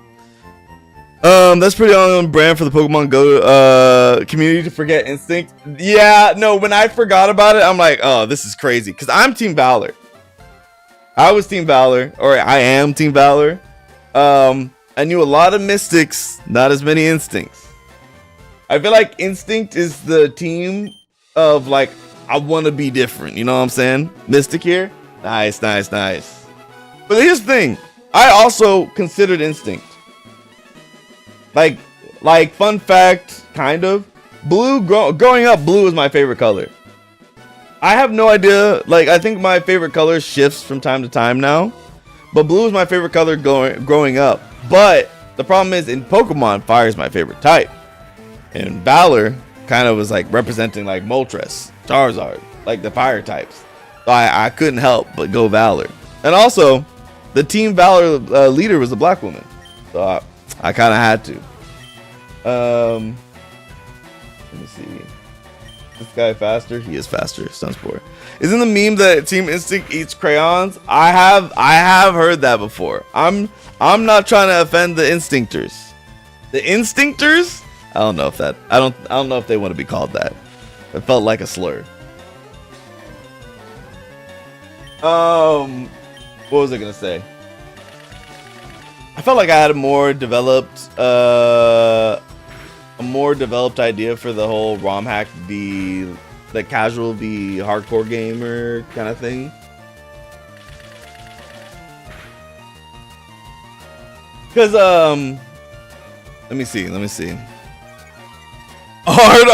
S4: That's pretty on brand for the Pokemon Go community to forget Instinct. Yeah, no, when I forgot about it, I'm like, oh, this is crazy. Because I'm Team Valor. I was Team Valor, or I am Team Valor. I knew a lot of Mystics, not as many Instincts. I feel like Instinct is the team of like, I want to be different. You know what I'm saying? Mystic here. Nice. But here's the thing. I also considered Instinct. Like fun fact, kind of. Blue, growing up, blue was my favorite color. I have no idea. Like, I think my favorite color shifts from time to time now. But blue is my favorite color growing up. But the problem is, in Pokemon, fire is my favorite type. And Valor kind of was like representing like Moltres, Charizard, like the fire types. So I couldn't help but go Valor. And also, the Team Valor leader was a black woman. So I kind of had to. Let me see. This guy faster? He is faster. Sunspore. Isn't the meme that Team Instinct eats crayons? I have heard that before. I'm not trying to offend the Instinctors. The Instinctors? I don't know if that. I don't know if they want to be called that. It felt like a slur. What was I gonna say? I felt like I had a more developed idea for the whole ROM hack v the casual v hardcore gamer kind of thing. Because let me see. Hard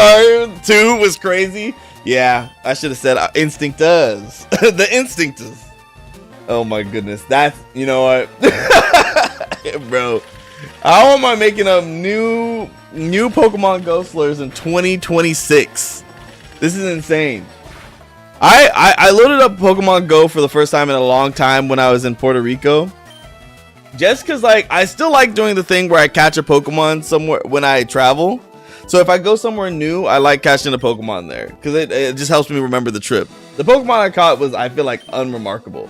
S4: R2 was crazy. Yeah, I should have said Instinct does. The Instinct is. Oh my goodness. That's, you know what? Bro. How am I making up new Pokemon Go slurs in 2026? This is insane. I loaded up Pokemon Go for the first time in a long time when I was in Puerto Rico. Just because, like, I still like doing the thing where I catch a Pokemon somewhere when I travel. So if I go somewhere new, I like catching a Pokemon there because it just helps me remember the trip. The Pokemon I caught was, I feel like, unremarkable.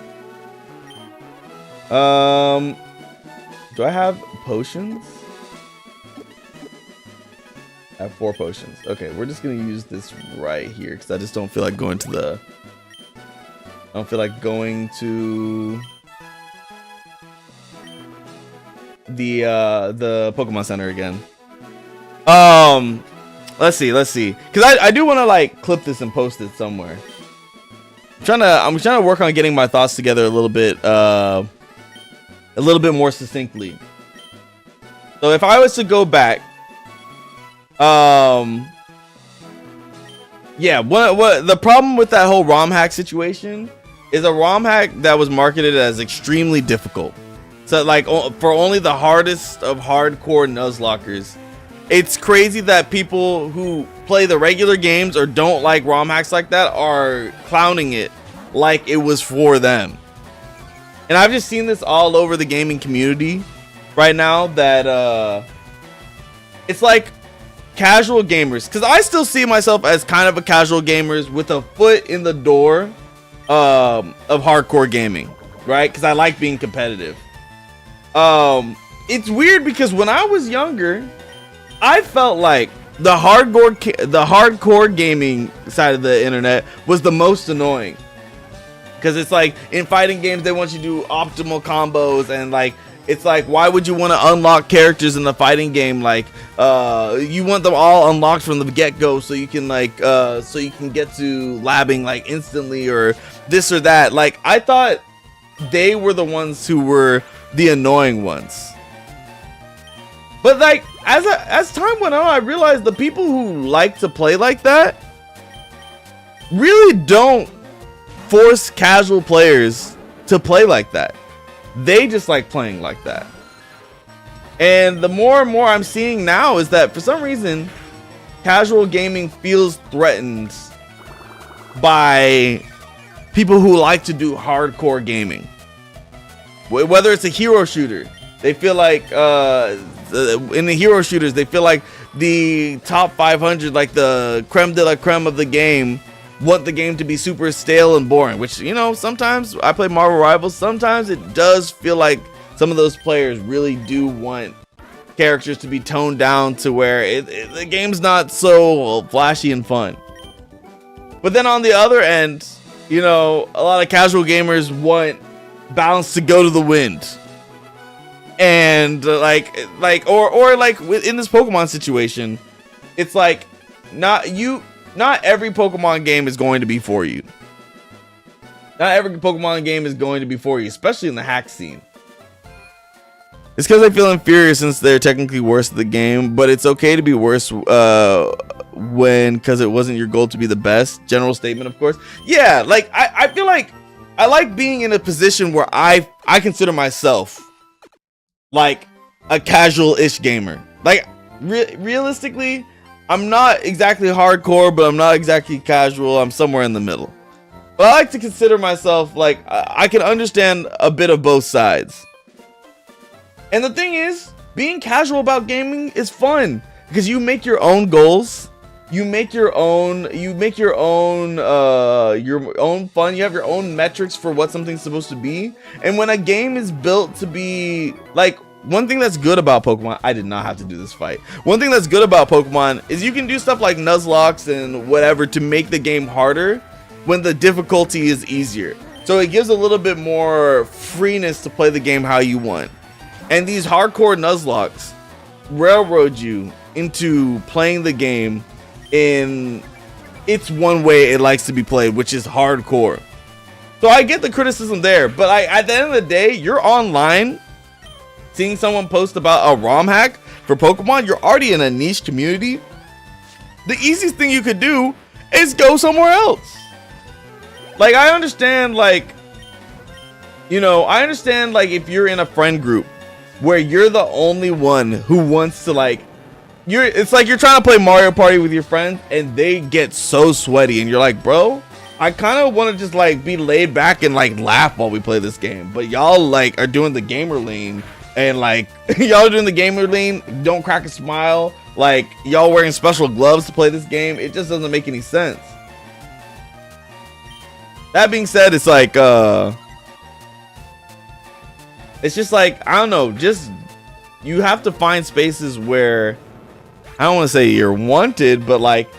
S4: Do I have potions? I have 4 potions. Okay, we're just gonna use this right here because I just don't feel like going to the. I don't feel like going to the Pokemon Center again. Let's see, because I do want to like clip this and post it somewhere. I'm trying to work on getting my thoughts together a little bit more succinctly. So if I was to go back, yeah, what the problem with that whole ROM hack situation is a ROM hack that was marketed as extremely difficult. So like for only the hardest of hardcore Nuzlockers. It's crazy that people who play the regular games or don't like ROM hacks like that are clowning it like it was for them. And I've just seen this all over the gaming community right now that it's like casual gamers, because I still see myself as kind of a casual gamers with a foot in the door of hardcore gaming, right? Because I like being competitive. It's weird because when I was younger, I felt like the hardcore gaming side of the internet was the most annoying. Because it's like in fighting games, they want you to do optimal combos, and like it's like, why would you want to unlock characters in the fighting game? Like you want them all unlocked from the get-go so you can like so you can get to labbing like instantly or this or that. Like I thought they were the ones who were the annoying ones. But like as time went on, I realized the people who like to play like that really don't force casual players to play like that. They just like playing like that. And the more and more I'm seeing now is that for some reason casual gaming feels threatened by people who like to do hardcore gaming. Whether it's a hero shooter, they feel like in the hero shooters, they feel like the top 500, like the creme de la creme of the game, want the game to be super stale and boring. Which, you know, sometimes I play Marvel Rivals. Sometimes it does feel like some of those players really do want characters to be toned down to where the game's not so flashy and fun. But then on the other end, you know, a lot of casual gamers want balance to go to the wind. And like in this Pokemon situation, it's like not every Pokemon game is going to be for you. Not every Pokemon game is going to be for you, especially in the hack scene. It's because they feel inferior since they're technically worse at the game, but it's okay to be worse because it wasn't your goal to be the best. General statement, of course. Yeah, like I feel like I like being in a position where I consider myself like a casual-ish gamer. Like realistically, I'm not exactly hardcore, but I'm not exactly casual. I'm somewhere in the middle. But I like to consider myself like I can understand a bit of both sides. And the thing is, being casual about gaming is fun because you make your own goals. You make your own fun. You have your own metrics for what something's supposed to be. And when a game is built to be like, one thing that's good about Pokemon, I did not have to do this fight. One thing that's good about Pokemon is you can do stuff like Nuzlocke and whatever to make the game harder when the difficulty is easier. So it gives a little bit more freeness to play the game how you want. And these hardcore Nuzlocke railroad you into playing the game in its one way it likes to be played, which is hardcore. So I get the criticism there, but at the end of the day, you're online seeing someone post about a ROM hack for Pokemon. You're already in a niche community. the easiest thing you could do is go somewhere else. Like, I understand, like, you know, I understand, like, if you're in a friend group where you're the only one who wants to, like, it's like you're trying to play Mario Party with your friends and they get so sweaty and you're like, bro, I kind of want to just, like, be laid back and, like, laugh while we play this game. But y'all, like, are doing the gamer lean and, like, y'all are doing the gamer lean, don't crack a smile. Like, y'all wearing special gloves to play this game. It just doesn't make any sense. That being said, it's like, it's just like, I don't know, just, you have to find spaces where, I don't want to say you're wanted, but like,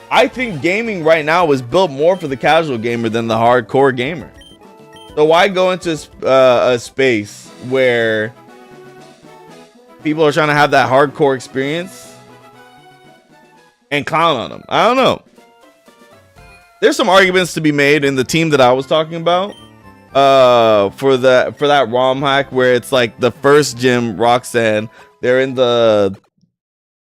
S4: I think gaming right now is built more for the casual gamer than the hardcore gamer. So why go into a space where people are trying to have that hardcore experience and clown on them? I don't know. There's some arguments to be made in the team that I was talking about for that ROM hack where it's like the first gym, Roxanne, they're in the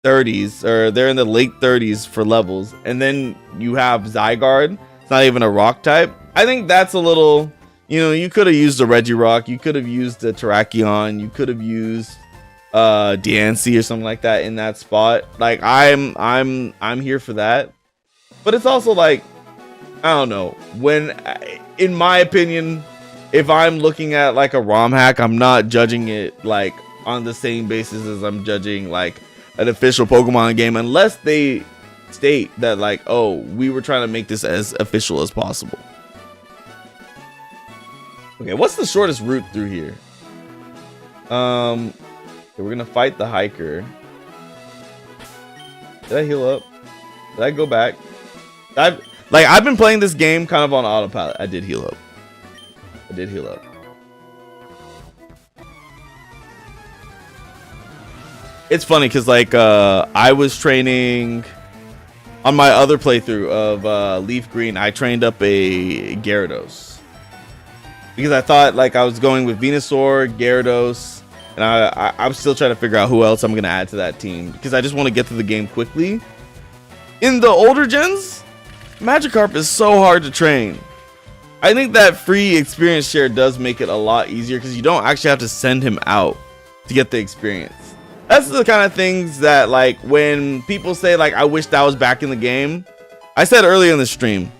S4: 30s, or they're in the late 30s for levels, and then you have Zygarde. It's not even a rock type. I think that's a little, you know, you could have used a Regirock, you could have used a Terrakion, you could have used Diancie or something like that in that spot. Like, I'm here for that. But it's also like, I don't know, when, in my opinion, if I'm looking at like a ROM hack, I'm not judging it like on the same basis as I'm judging like an official Pokemon game, unless they state that like, oh, we were trying to make this as official as possible. Okay, what's the shortest route through here? Okay, we're gonna fight the hiker. Did I heal up? Did I go back? I've been playing this game kind of on autopilot. I did heal up. It's funny because like I was training on my other playthrough of Leaf Green. I trained up a Gyarados because I thought like I was going with Venusaur, Gyarados, and I'm still trying to figure out who else I'm gonna add to that team because I just want to get through the game quickly. In the older gens, Magikarp is so hard to train. I think that free experience share does make it a lot easier because you don't actually have to send him out to get the experience. That's the kind of things that, like, when people say like, I wish that was back in the game, I said earlier in the stream,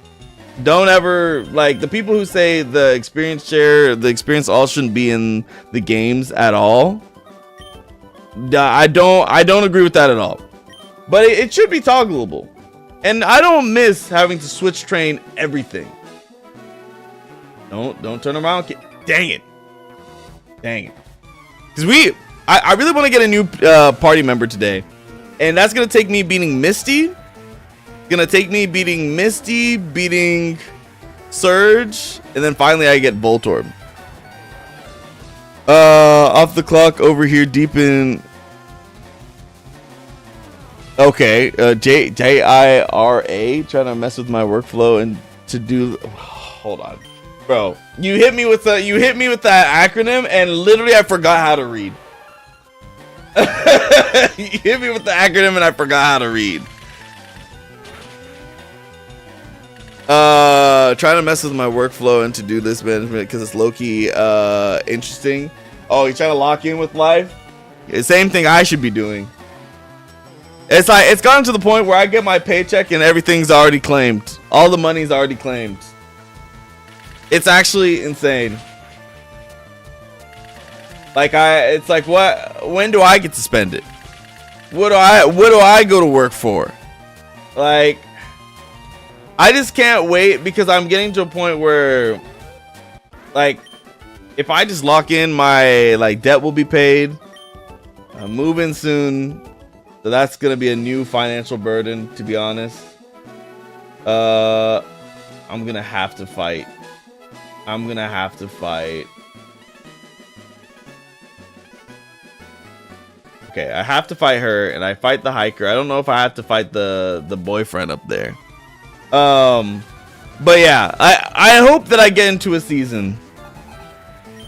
S4: don't ever, like, the people who say the experience share, the experience all shouldn't be in the games at all, I don't agree with that at all. But it should be toggleable. And I don't miss having to switch train everything. Don't turn around. Dang it. Because I really want to get a new party member today. And that's going to take me beating Misty. Gonna take me beating Misty, beating Surge, and then finally I get Voltorb. Off the clock over here deep in... Okay, J-I-R-A, trying to mess with my workflow and to do... Hold on. Bro, you hit me with that acronym and literally I forgot how to read. You hit me with the acronym and I forgot how to read. Trying to mess with my workflow and to-do list management because it's low-key interesting. Oh, you're trying to lock in with life? The same thing I should be doing. It's like it's gotten to the point where I get my paycheck and everything's already claimed. All the money's already claimed. It's actually insane. Like it's like when do I get to spend it? What do I go to work for? Like I just can't wait because I'm getting to a point where like if I just lock in, my like debt will be paid. I'm moving soon. So that's gonna be a new financial burden, to be honest. I'm gonna have to fight. Okay, I have to fight her, and I fight the hiker. I don't know if I have to fight the boyfriend up there. But yeah, I hope that I get into a season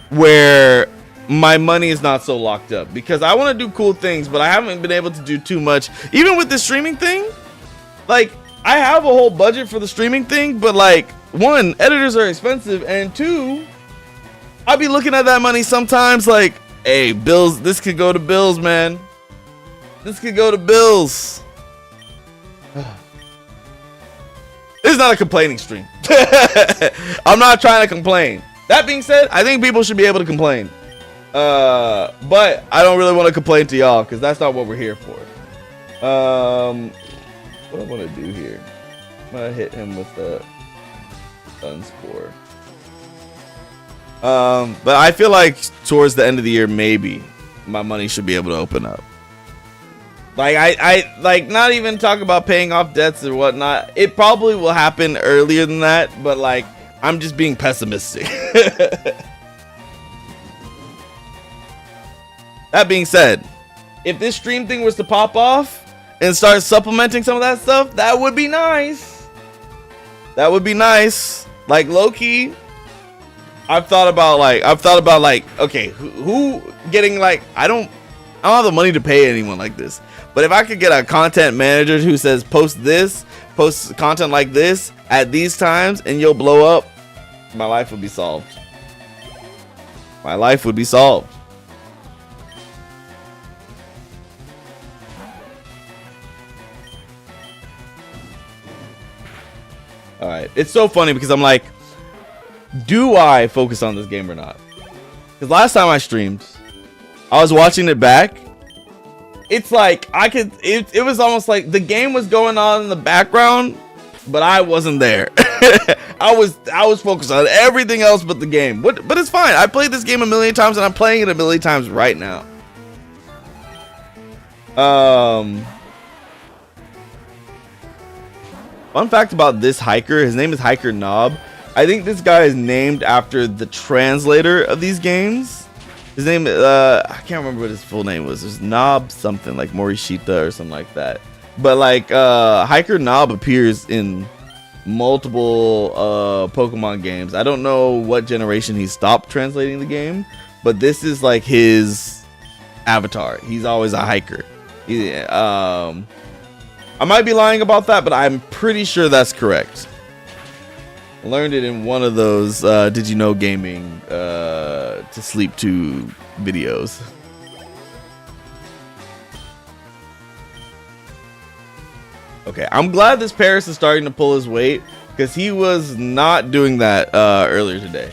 S4: where my money is not so locked up because I want to do cool things, but I haven't been able to do too much. Even with the streaming thing, like, I have a whole budget for the streaming thing, but like, one, editors are expensive, and two, I'll be looking at that money sometimes like, hey, bills, this could go to bills, man. This could go to bills. This is not a complaining stream. I'm not trying to complain. That being said, I think people should be able to complain. But I don't really want to complain to y'all because that's not what we're here for. What I want to do here, I'm gonna hit him with the Sunspore. But I feel like towards the end of the year, maybe my money should be able to open up. Like I like not even talk about paying off debts or whatnot. It probably will happen earlier than that, but like I'm just being pessimistic. That being said, if this stream thing was to pop off and start supplementing some of that stuff, that would be nice. That would be nice. Like low key, I've thought about like okay, who getting like I don't have the money to pay anyone like this. But if I could get a content manager who says post content like this at these times and you'll blow up, my life would be solved. My life would be solved. All right, it's so funny because I'm like, do I focus on this game or not? Because last time I streamed, I was watching it back. It's like it was almost like the game was going on in the background, but I wasn't there. I was focused on everything else but the game. But it's fine. I played this game a million times and I'm playing it a million times right now. Fun fact about this hiker, his name is Hiker Knob. I think this guy is named after the translator of these games. His name, I can't remember what his full name was. There's Knob something, like Morishita or something like that. But like, Hiker Knob appears in multiple Pokemon games. I don't know what generation he stopped translating the game, but this is like his avatar. He's always a hiker. I might be lying about that, but I'm pretty sure that's correct. I learned it in one of those Did You Know Gaming to Sleep To videos. Okay, I'm glad this Paris is starting to pull his weight because he was not doing that earlier today.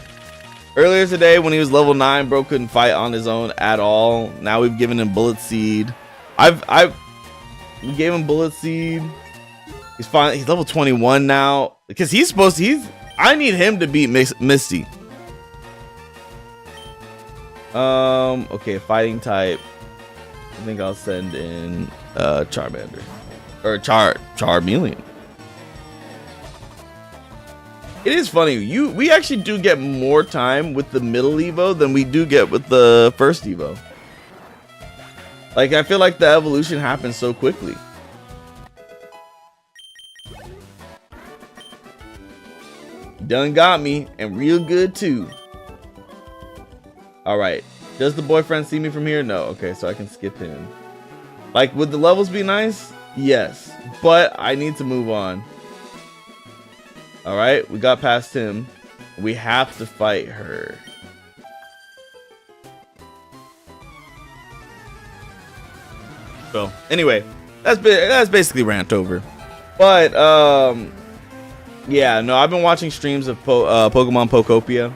S4: Earlier today when he was level 9, bro couldn't fight on his own at all. Now we've given him Bullet Seed. We gave him Bullet Seed. He's fine. He's level 21 now because I need him to beat Misty. Okay, fighting type. I think I'll send in Charmander or Charmeleon. It is funny. We actually do get more time with the middle Evo than we do get with the first Evo. Like, I feel like the evolution happens so quickly. Done got me, and real good too. Alright. Does the boyfriend see me from here? No. Okay, so I can skip him. Like, would the levels be nice? Yes. But I need to move on. Alright, we got past him. We have to fight her. So anyway, that's basically rant over. But yeah, no, I've been watching streams of Pokemon Pokopia,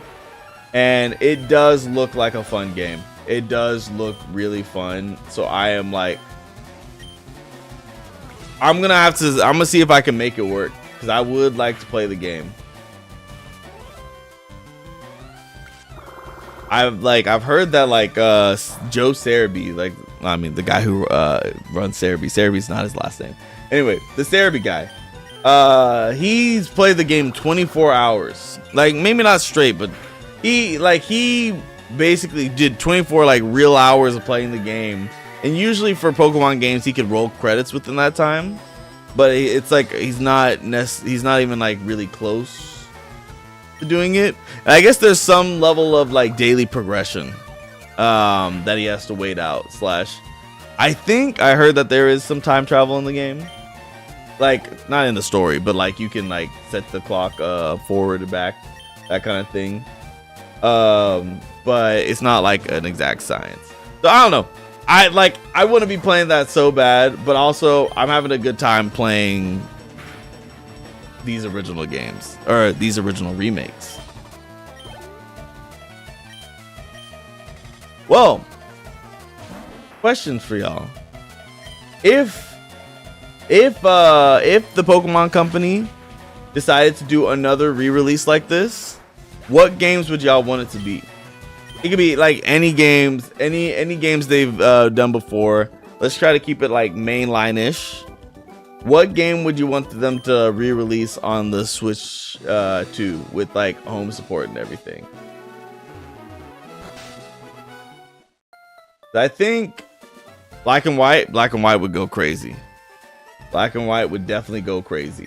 S4: and it does look like a fun game. It does look really fun. So I am like, I'm gonna see if I can make it work because I would like to play the game. I've heard that like Joe Cerebi, like I mean the guy who runs Cerebi's not his last name. Anyway, the Cerebi guy, he's played the game 24 hours. Like maybe not straight, but he basically did 24 like real hours of playing the game. And usually for Pokemon games, he could roll credits within that time. But it's like he's not even like really close to doing it. And I guess there's some level of like daily progression that he has to wait out. I think I heard that there is some time travel in the game. like not in the story, but like you can like set the clock forward and back, that kind of thing. But it's not like an exact science. So I don't know. I want to be playing that so bad, but also I'm having a good time playing these original games or these original remakes. Well, questions for y'all. If the Pokemon Company decided to do another re-release like this, what games would y'all want it to be? It could be like any games, any games they've done before. Let's try to keep it like mainline-ish. What game would you want them to re-release on the Switch 2 with like home support and everything? I think Black and White would go crazy. Black and White would definitely go crazy.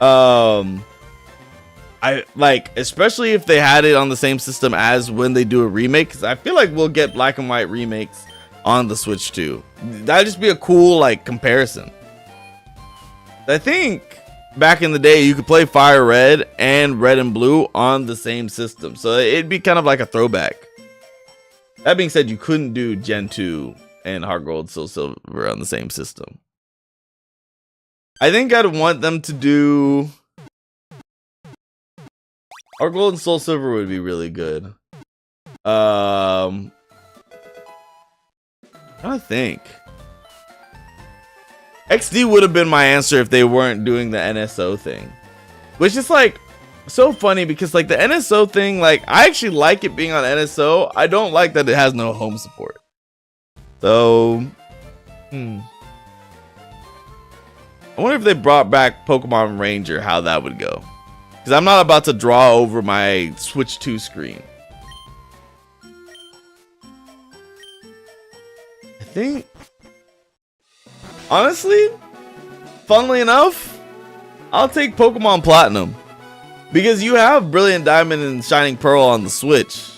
S4: I like, especially if they had it on the same system as when they do a remake, because I feel like we'll get Black and White remakes on the Switch too. That'd just be a cool like comparison. I think back in the day you could play Fire Red and Red and Blue on the same system, so it'd be kind of like a throwback. That being said, you couldn't do Gen 2 and Heart Gold Soul Silver on the same system. I think I'd want them to do Heart Gold and Soul Silver would be really good. I think XD would have been my answer if they weren't doing the NSO thing, which is like so funny because like the NSO thing, like I actually like it being on NSO. I don't like that it has no home support. So I wonder if they brought back Pokemon Ranger, how that would go, because I'm not about to draw over my Switch 2 screen. I think honestly, funnily enough, I'll take Pokemon Platinum, because you have Brilliant Diamond and Shining Pearl on the Switch,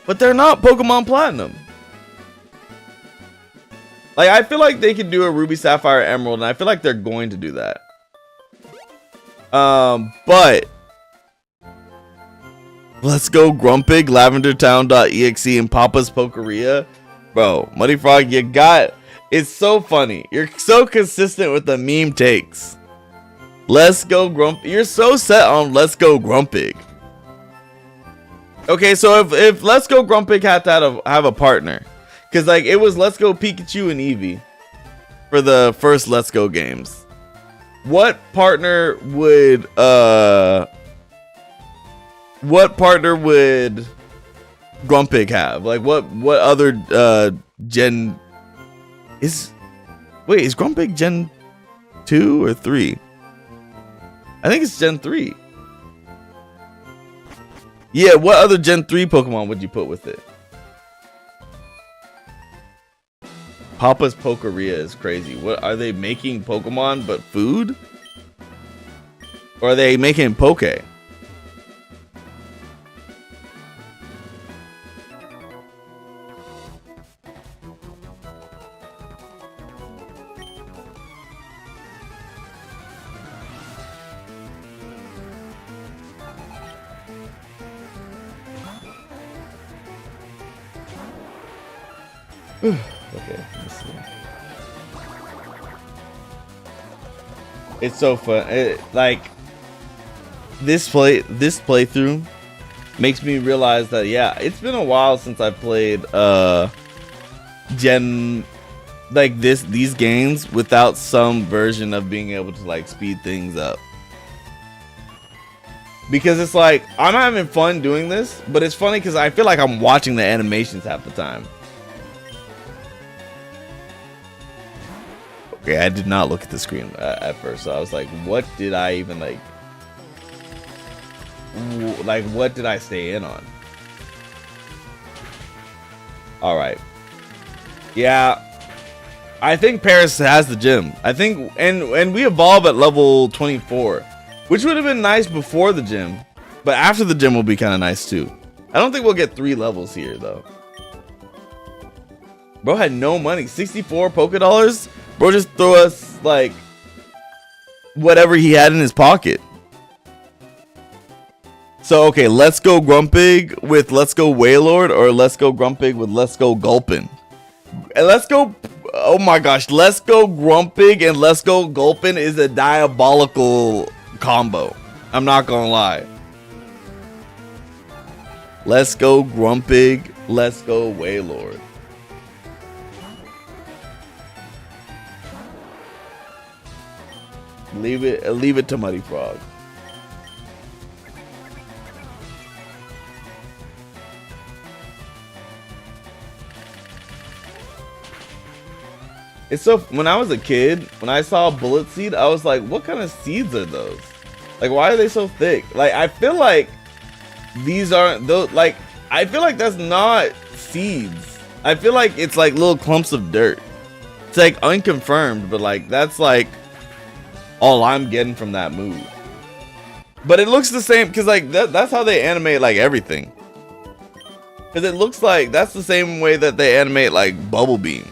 S4: but they're not Pokemon Platinum. Like, I feel like they could do a Ruby, Sapphire, Emerald, and I feel like they're going to do that. But let's go Grumpig, LavenderTown.exe, and Papa's Pokeria. Bro, Muddy Frog, you got... It's so funny. You're so consistent with the meme takes. Let's go Grump. You're so set on Let's Go Grumpig. Okay, so if Let's Go Grumpig had to have a partner, because like it was Let's Go Pikachu and Eevee for the first Let's Go games, what partner would Grumpig have? Like what other gen is Grumpig Gen 2 or 3? I think it's Gen 3. Yeah, what other Gen 3 Pokemon would you put with it? Papa's Pokeria is crazy. What are they making? Pokemon but food? Or are they making Poke? Okay, let's see. It's so fun. Like this playthrough makes me realize that yeah, it's been a while since I played gen like these games without some version of being able to like speed things up. Because it's like I'm having fun doing this, but it's funny because I feel like I'm watching the animations half the time. Okay, I did not look at the screen at first, so I was like, what did I even like what did I stay in on? All right. Yeah, I think Paris has the gym. I think, and we evolve at level 24, which would have been nice before the gym, but after the gym will be kind of nice too. I don't think we'll get 3 levels here though. Bro had no money, 64 Poké Dollars. Bro just threw us like whatever he had in his pocket. So okay, let's go Grumpig with let's go Wailord, or let's go Grumpig with let's go Gulpin. And let's go, oh my gosh, let's go Grumpig and let's go Gulpin is a diabolical combo. I'm not gonna lie. Let's go Grumpig, let's go Wailord. Leave it to Muddy Frog. It's so, when I was a kid, when I saw Bullet Seed, I was like, what kind of seeds are those? Like, why are they so thick? Like, I feel like these aren't those, like, I feel like that's not seeds. I feel like it's like little clumps of dirt. It's like unconfirmed, but like, that's like all I'm getting from that move. But it looks the same, because like, that's how they animate like everything. Because it looks like that's the same way that they animate like Bubble Beam.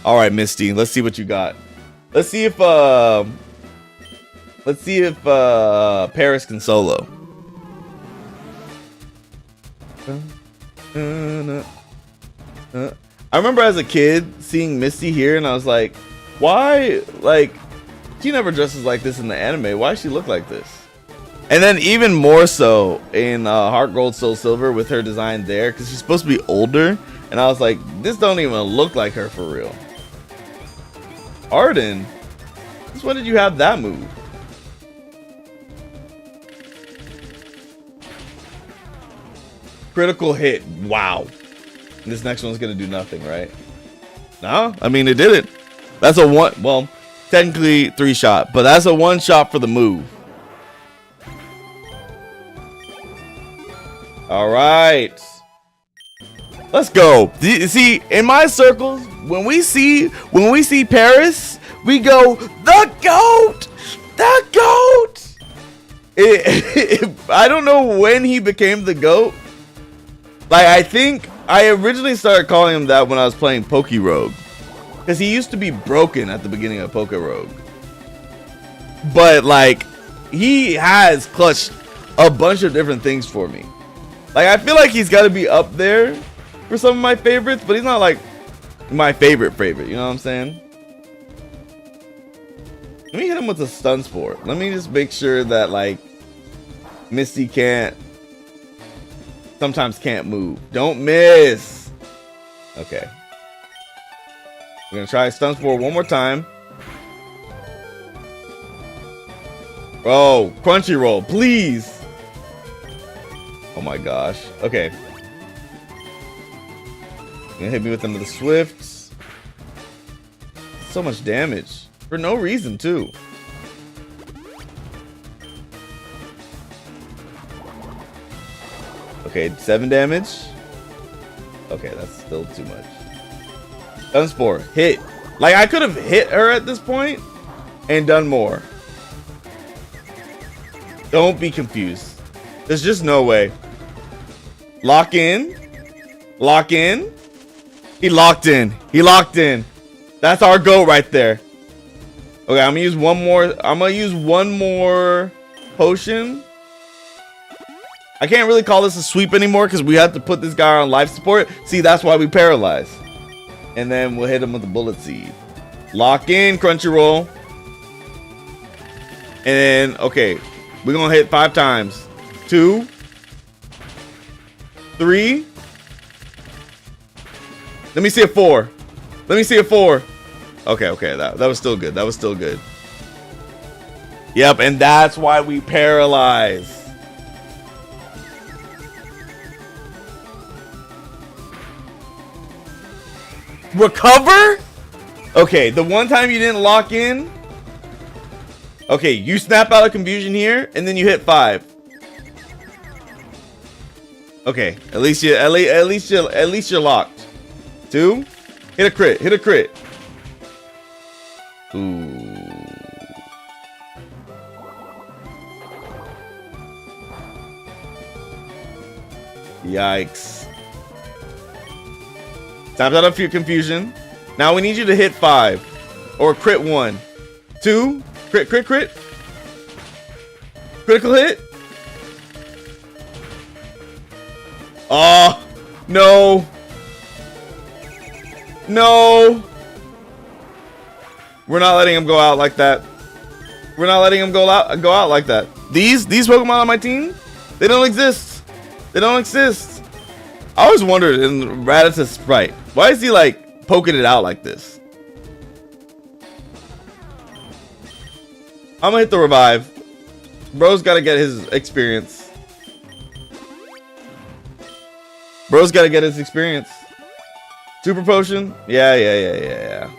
S4: All right, Misty, let's see what you got. Let's see if Paris can solo. I remember as a kid seeing Misty here, and I was like, why? Like, she never dresses like this in the anime. Why does she look like this? And then even more so in Heart Gold Soul Silver with her design there, because she's supposed to be older, and I was like, this don't even look like her for real. Arden, since when did you have that move? Critical hit. Wow. This next one's gonna do nothing, right? No, I mean it didn't. That's a one. Well, technically 3-shot, but that's a 1-shot for the move. All right, let's go. See, in my circles, when we see Paris, we go the goat, the goat. I don't know when he became the goat. Like, I think I originally started calling him that when I was playing Pokerogue, because he used to be broken at the beginning of Pokerogue. But like, he has clutched a bunch of different things for me. Like, I feel like he's got to be up there for some of my favorites, but he's not like my favorite, you know what I'm saying? Let me hit him with a Stun Spore. Let me just make sure that like Misty sometimes can't move. Don't miss. Okay. We're gonna try Stun Spore one more time. Oh, Crunchyroll, please. Oh my gosh. Okay. Gonna hit me with another Swifts. So much damage for no reason too. Okay, 7 damage. Okay, that's still too much. Stun Spore, hit. Like, I could have hit her at this point and done more. Don't be confused. There's just no way. Lock in. Lock in. He locked in. He locked in. That's our go right there. Okay, I'm gonna use one more. I'm gonna use one more potion. I can't really call this a sweep anymore because we have to put this guy on life support. See, that's why we paralyze. And then we'll hit him with the Bullet Seed. Lock in, Crunchyroll. And then, okay, we're gonna hit 5 times. 2, 3. Let me see a 4. Let me see a 4. Okay, that was still good. That was still good. Yep, and that's why we paralyze. Recover? Okay, the one time you didn't lock in. Okay, you snap out of confusion here, and then you hit 5. Okay, at least you're locked. 2, hit a crit, hit a crit. Ooh. Yikes. Tapped out of your confusion. Now we need you to hit 5 or crit 1. 2, crit. Critical hit. Oh, no. No. We're not letting him go out like that. We're not letting him go out like that. These Pokemon on my team, they don't exist. They don't exist. I always wondered in Rattata's sprite, why is he like poking it out like this? I'm gonna hit the revive. Bro's gotta get his experience. Bro's gotta get his experience. Super potion? Yeah.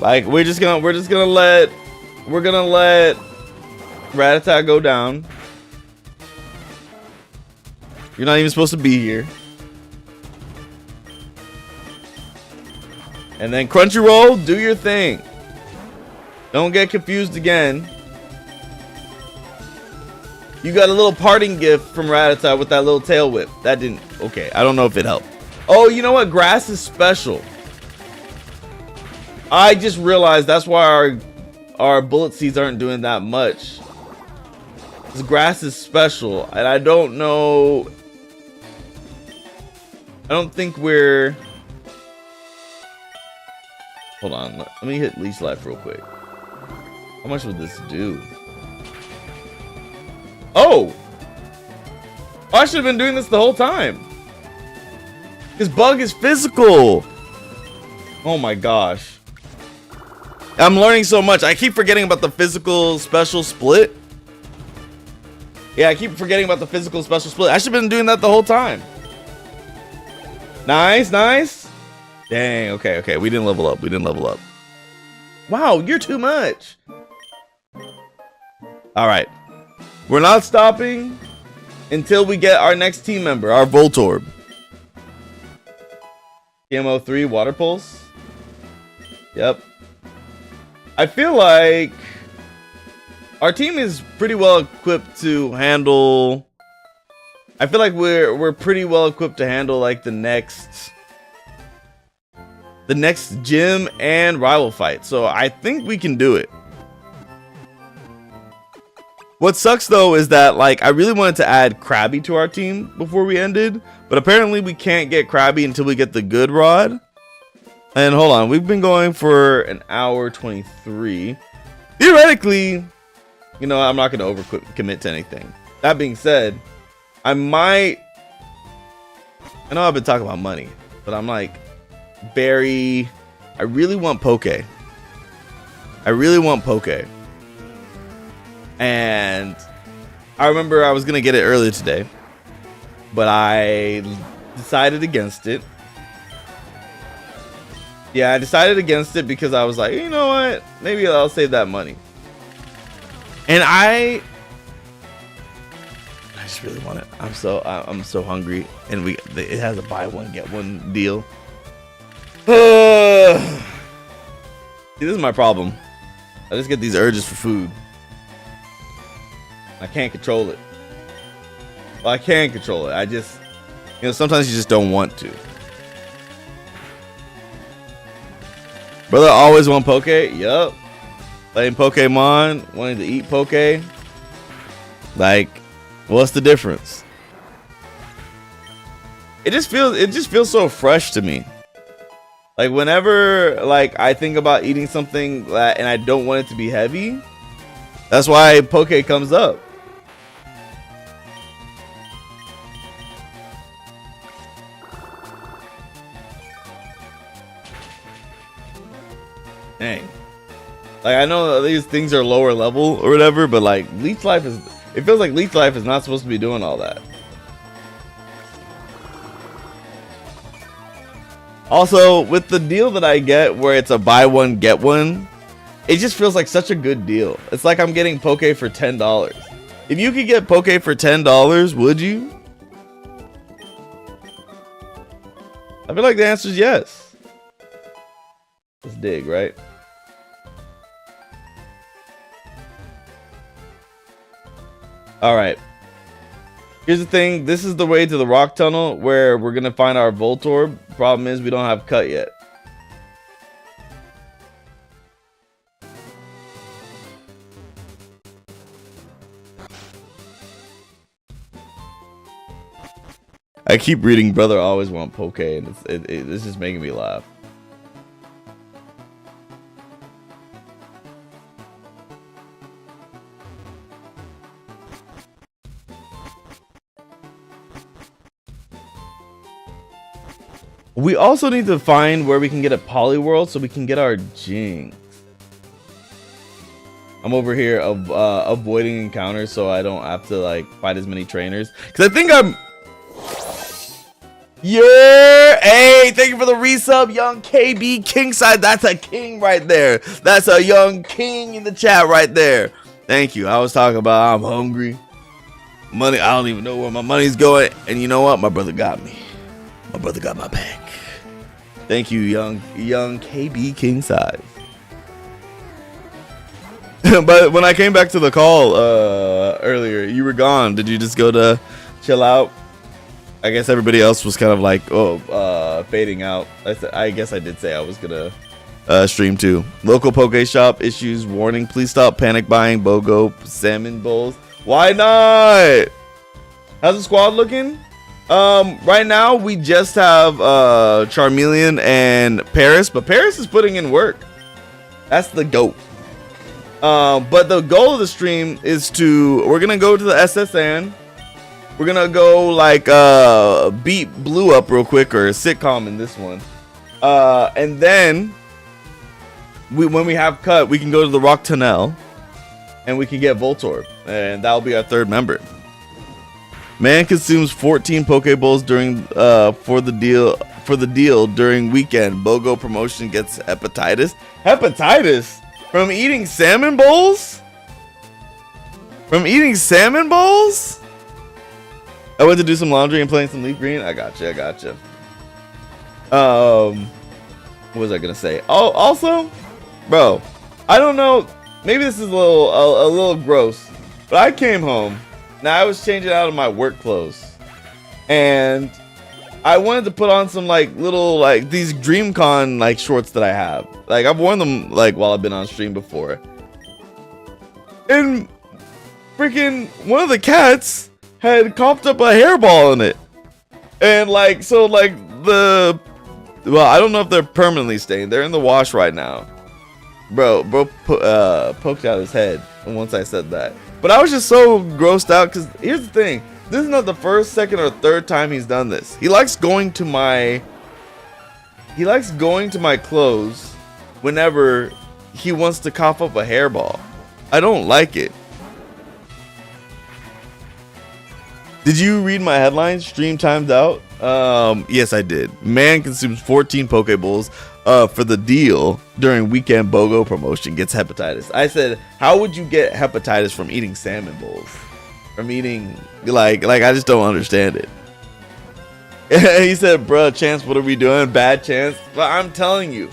S4: Like we're gonna let Rattata go down. You're not even supposed to be here. And then Crunchyroll, do your thing. Don't get confused again. You got a little parting gift from Rattata with that little tail whip. That didn't, okay, I don't know if it helped. Oh, you know what? Grass is special. I just realized that's why our bullet seeds aren't doing that much. This grass is special, and I don't know. I don't think we're. Hold on, let me hit Leech Life real quick. How much would this do? Oh! I should have been doing this the whole time. This bug is physical. Oh my gosh. I'm learning so much. I keep forgetting about the physical special split. Yeah, I keep forgetting about the physical special split. I should have been doing that the whole time. Nice. Dang, okay. We didn't level up. Wow, you're too much. All right. We're not stopping until we get our next team member, our Voltorb. TMO3 Water Pulse. Yep. I feel like our team is pretty well equipped to handle. I feel like we're pretty well equipped to handle like the next gym and rival fight. So I think we can do it. What sucks though is that like I really wanted to add Krabby to our team before we ended, but apparently we can't get Krabby until we get the good rod. And hold on, we've been going for an hour 23. Theoretically, you know, I'm not going to commit to anything. That being said, I know I've been talking about money, but I'm like, Barry, I really want Poke. And I remember I was going to get it earlier today, but I decided against it. Yeah, I decided against it because I was like, you know what? Maybe I'll save that money. And I just really want it. I'm so hungry, and it has a buy one get one deal. See, this is my problem. I just get these urges for food. I can't control it. Well, I can control it. I just, you know, sometimes you just don't want to. Brother always want Poke. Yup. Playing Pokemon, wanting to eat Poke. Like, what's the difference? It just feels so fresh to me. Like whenever like I think about eating something and I don't want it to be heavy, that's why Poke comes up. Dang. Like I know these things are lower level or whatever, but like Leech Life is, it feels like Leech Life is not supposed to be doing all that. Also, with the deal that I get where it's a buy one get one, it just feels like such a good deal. It's like I'm getting Poke for $10. If you could get Poke for $10, would you? I feel like the answer is yes. Let's dig, right? All right. Here's the thing. This is the way to the rock tunnel where we're gonna find our Voltorb. Problem is we don't have cut yet. I keep reading brother always want poke and it's just making me laugh. We also need to find where we can get a Poliwhirl so we can get our Jinx. I'm over here avoiding encounters so I don't have to like fight as many trainers. Cause I think I'm. Yeah, hey, thank you for the resub, young KB Kingside. That's a king right there. That's a young king in the chat right there. Thank you. I was talking about I'm hungry. Money, I don't even know where my money's going. And you know what? My brother got me. My brother got my back. Thank you, young KB Kingside. But when I came back to the call earlier, you were gone. Did you just go to chill out? I guess everybody else was kind of like, fading out. I guess I did say I was gonna stream too. Local poke shop issues warning. Please stop panic buying BOGO salmon bowls. Why not? How's the squad looking? Right now we just have Charmeleon and Paris, but Paris is putting in work. That's the GOAT. But the goal of the stream is we're gonna go to the SSN. We're gonna go like beat Blue up real quick, or a sitcom in this one, and then when we have cut, we can go to the Rock Tunnel, and we can get Voltorb, and that'll be our third member. Man consumes 14 Pokeballs during for the deal during weekend. BOGO promotion gets hepatitis. Hepatitis from eating salmon bowls? From eating salmon bowls? I went to do some laundry and playing some Leaf Green. I gotcha. What was I gonna say? Oh, also, bro, I don't know. Maybe this is a little gross, but I came home. Now I was changing out of my work clothes, and I wanted to put on some like little these DreamCon shorts that I have. Like I've worn them while I've been on stream before, and freaking one of the cats had coughed up a hairball in it, and well, I don't know if they're permanently stained. They're in the wash right now. Bro poked out his head once I said that. But I was just so grossed out because here's the thing. This is not the first, second, or third time he's done this. He likes going to my clothes whenever he wants to cough up a hairball. I don't like it. Did you read my headline? Stream timed out? Yes, I did. Man consumes 14 Pokeballs for the deal during weekend BOGO promotion gets hepatitis. I said, how would you get hepatitis from eating salmon bowls? From eating, like I just don't understand it. He said, bruh, Chance, what are we doing? Bad Chance. But I'm telling you,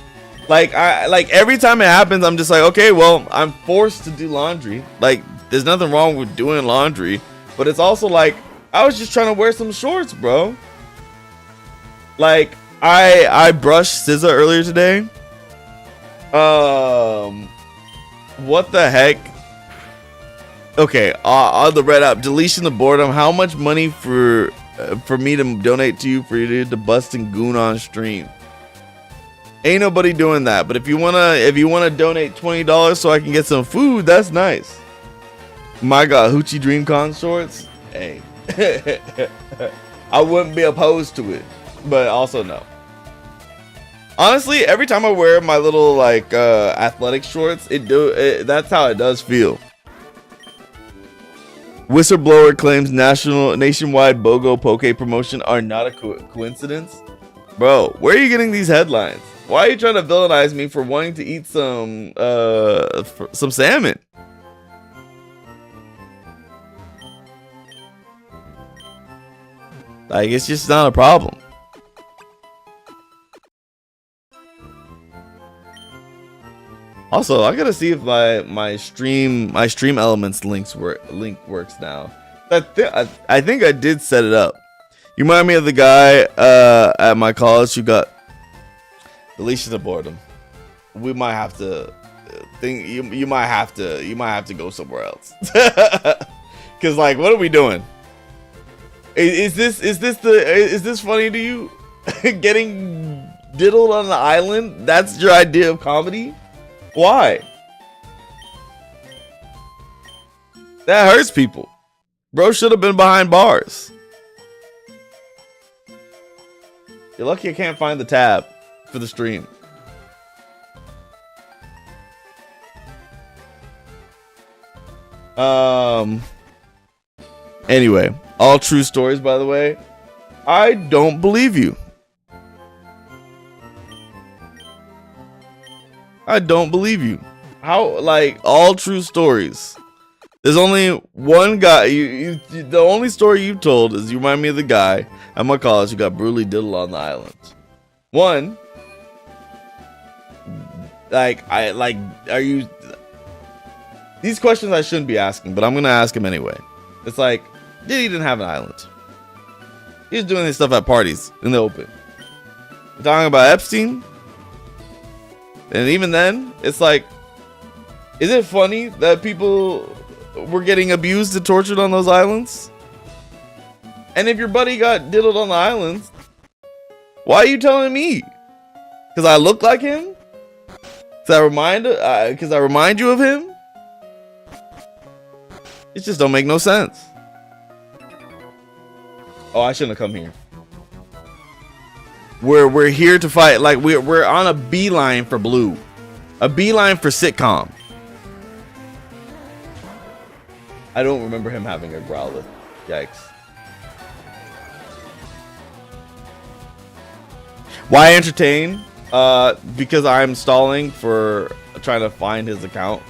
S4: every time it happens, I'm just like, okay, well, I'm forced to do laundry. Like, there's nothing wrong with doing laundry, but it's also like, I was just trying to wear some shorts, bro. Like, I brushed SZA earlier today. What the heck? Okay, on the red app, deletion the boredom. How much money for me to donate to you for you to bust and goon on stream? Ain't nobody doing that. But if you wanna donate $20 so I can get some food, that's nice. My God, Hoochie DreamCon shorts. Hey. I wouldn't be opposed to it, but also no. Honestly, every time I wear my little athletic shorts, that's how it does feel. Whistleblower claims nationwide BOGO Poke promotion are not a coincidence. Bro, where are you getting these headlines? Why are you trying to villainize me for wanting to eat some salmon? Like, it's just not a problem. Also, I gotta see if my stream elements link works now. I think I did set it up. You remind me of the guy at my college who got the leash of boredom. We might have to think. You might have to go somewhere else. Cause like, what are we doing? Is this funny to you? Getting diddled on the island? That's your idea of comedy? Why? That hurts people. Bro should have been behind bars. You're lucky I can't find the tab for the stream. Anyway, all true stories, by the way. I don't believe you. I don't believe you. How, like, all true stories. There's only one guy. The only story you told is you remind me of the guy at my college who got brutally diddled on the island. One, are you? These questions I shouldn't be asking, but I'm gonna ask him anyway. It's like, he didn't have an island. He was doing this stuff at parties in the open. We're talking about Epstein, and even then, it's like, is it funny that people were getting abused and tortured on those islands? And if your buddy got diddled on the islands, why are you telling me? Because I look like him? Because I remind you of him? It just don't make no sense. Oh, I shouldn't have come here. We're here to fight. Like, we're on a beeline for Blue, a beeline for sitcom. I don't remember him having a growler. Yikes. Why entertain? Because I'm stalling for trying to find his account.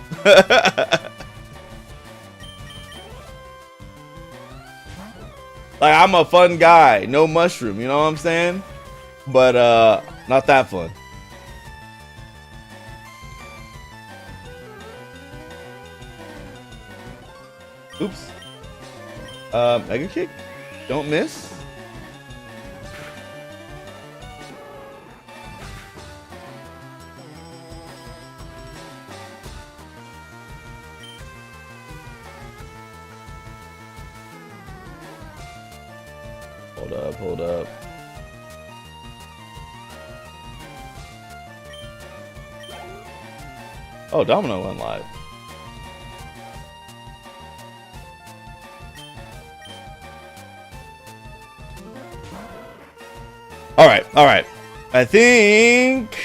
S4: Like, I'm a fun guy, no mushroom, you know what I'm saying? But not that fun. Oops. Mega kick? Don't miss. Hold up. Oh, Domino went live. All right. I think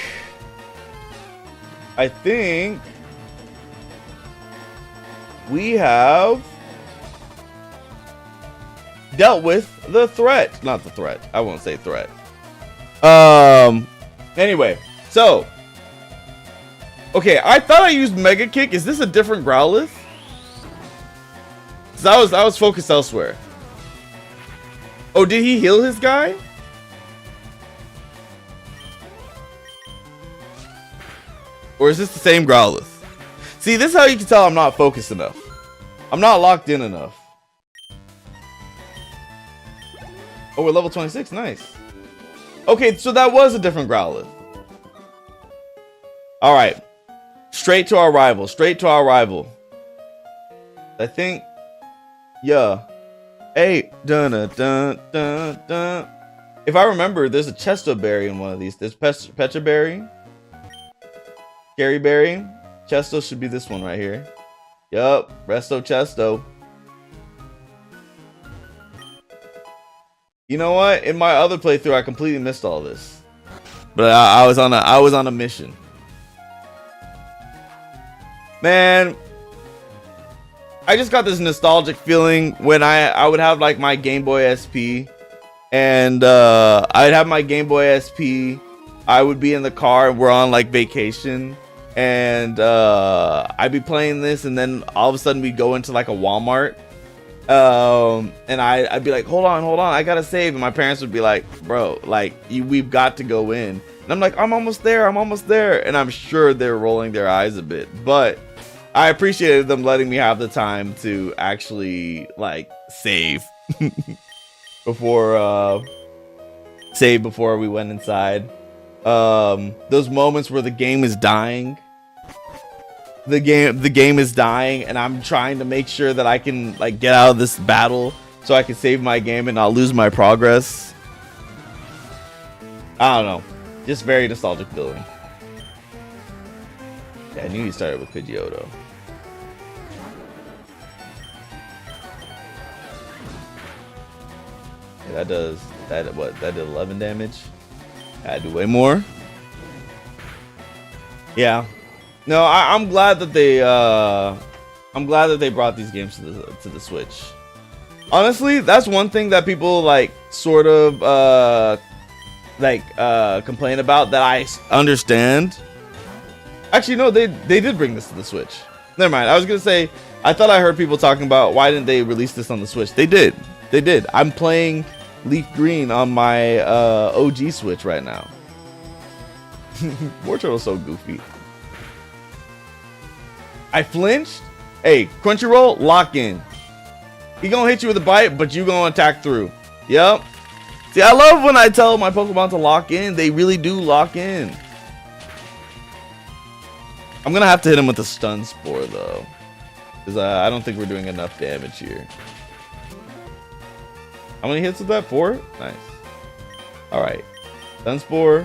S4: we have dealt with the threat. Not the threat. I won't say threat. Anyway, so okay, I thought I used Mega Kick. Is this a different Growlithe? Cause I was focused elsewhere. Oh, did he heal his guy? Or is this the same Growlithe? See, this is how you can tell I'm not focused enough. I'm not locked in enough. Oh, we're level 26. Nice. Okay, so that was a different Growlithe. All right. Straight to our rival. I think. Yeah. Hey. Dun dun dun dun dun. If I remember, there's a Chesto Berry in one of these. There's Pecha Berry. Scary Berry. Chesto should be this one right here. Yup. Resto Chesto. You know what? In my other playthrough, I completely missed all this. But I was on a mission. Man, I just got this nostalgic feeling when I would have like my Game Boy SP, and I'd have my Game Boy SP. I would be in the car and we're on like vacation, and I'd be playing this, and then all of a sudden we'd go into like a Walmart. And I'd be like, hold on, I gotta save, and my parents would be like, bro, like, we've got to go in, and I'm like, I'm almost there, and I'm sure they're rolling their eyes a bit, but I appreciated them letting me have the time to actually like save before we went inside. Those moments where the game is dying. The game is dying, and I'm trying to make sure that I can like get out of this battle so I can save my game and not lose my progress. I don't know, just very nostalgic feeling. Yeah, I knew you started with Pidgeotto. Yeah, that does that. What that did 11 damage. I do way more. Yeah. No, I'm glad that they brought these games to the Switch. Honestly, that's one thing that people like sort of complain about that I understand. Actually, no, they did bring this to the Switch. Never mind. I was gonna say I thought I heard people talking about why didn't they release this on the Switch. They did. I'm playing Leaf Green on my OG Switch right now. Wartortle's so goofy. I flinched. Hey, Crunchyroll, lock in. He gonna hit you with a bite, but you gonna attack through. Yep. See, I love when I tell my Pokemon to lock in. They really do lock in. I'm gonna have to hit him with a Stun Spore though, because I don't think we're doing enough damage here. How many hits with that? 4? Nice. All right, Stun Spore.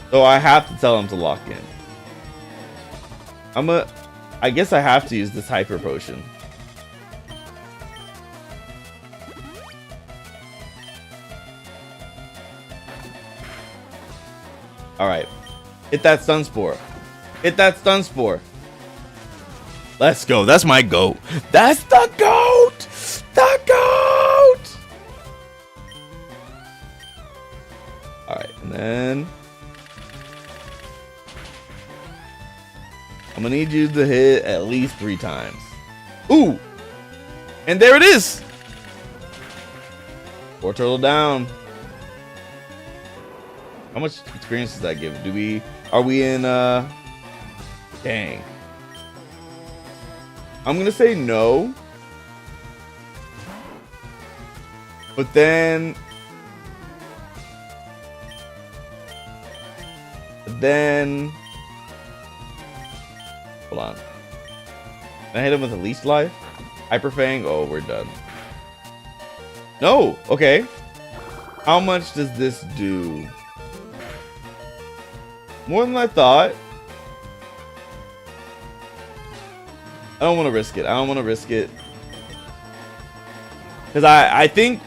S4: So I have to tell him to lock in. I guess I have to use this Hyper Potion. All right, hit that Stun Spore. Hit that Stun Spore. Let's go. That's my goat. That's the goat. The goat. All right, and then I'm gonna need you to hit at least 3 times. Ooh, and there it is. Wartortle down. How much experience does that give? Are we in dang. I'm gonna say no. But then hold on. Can I hit him with the least life? Hyper Fang? Oh, we're done. No, okay. How much does this do? More than I thought. I don't want to risk it. Because I think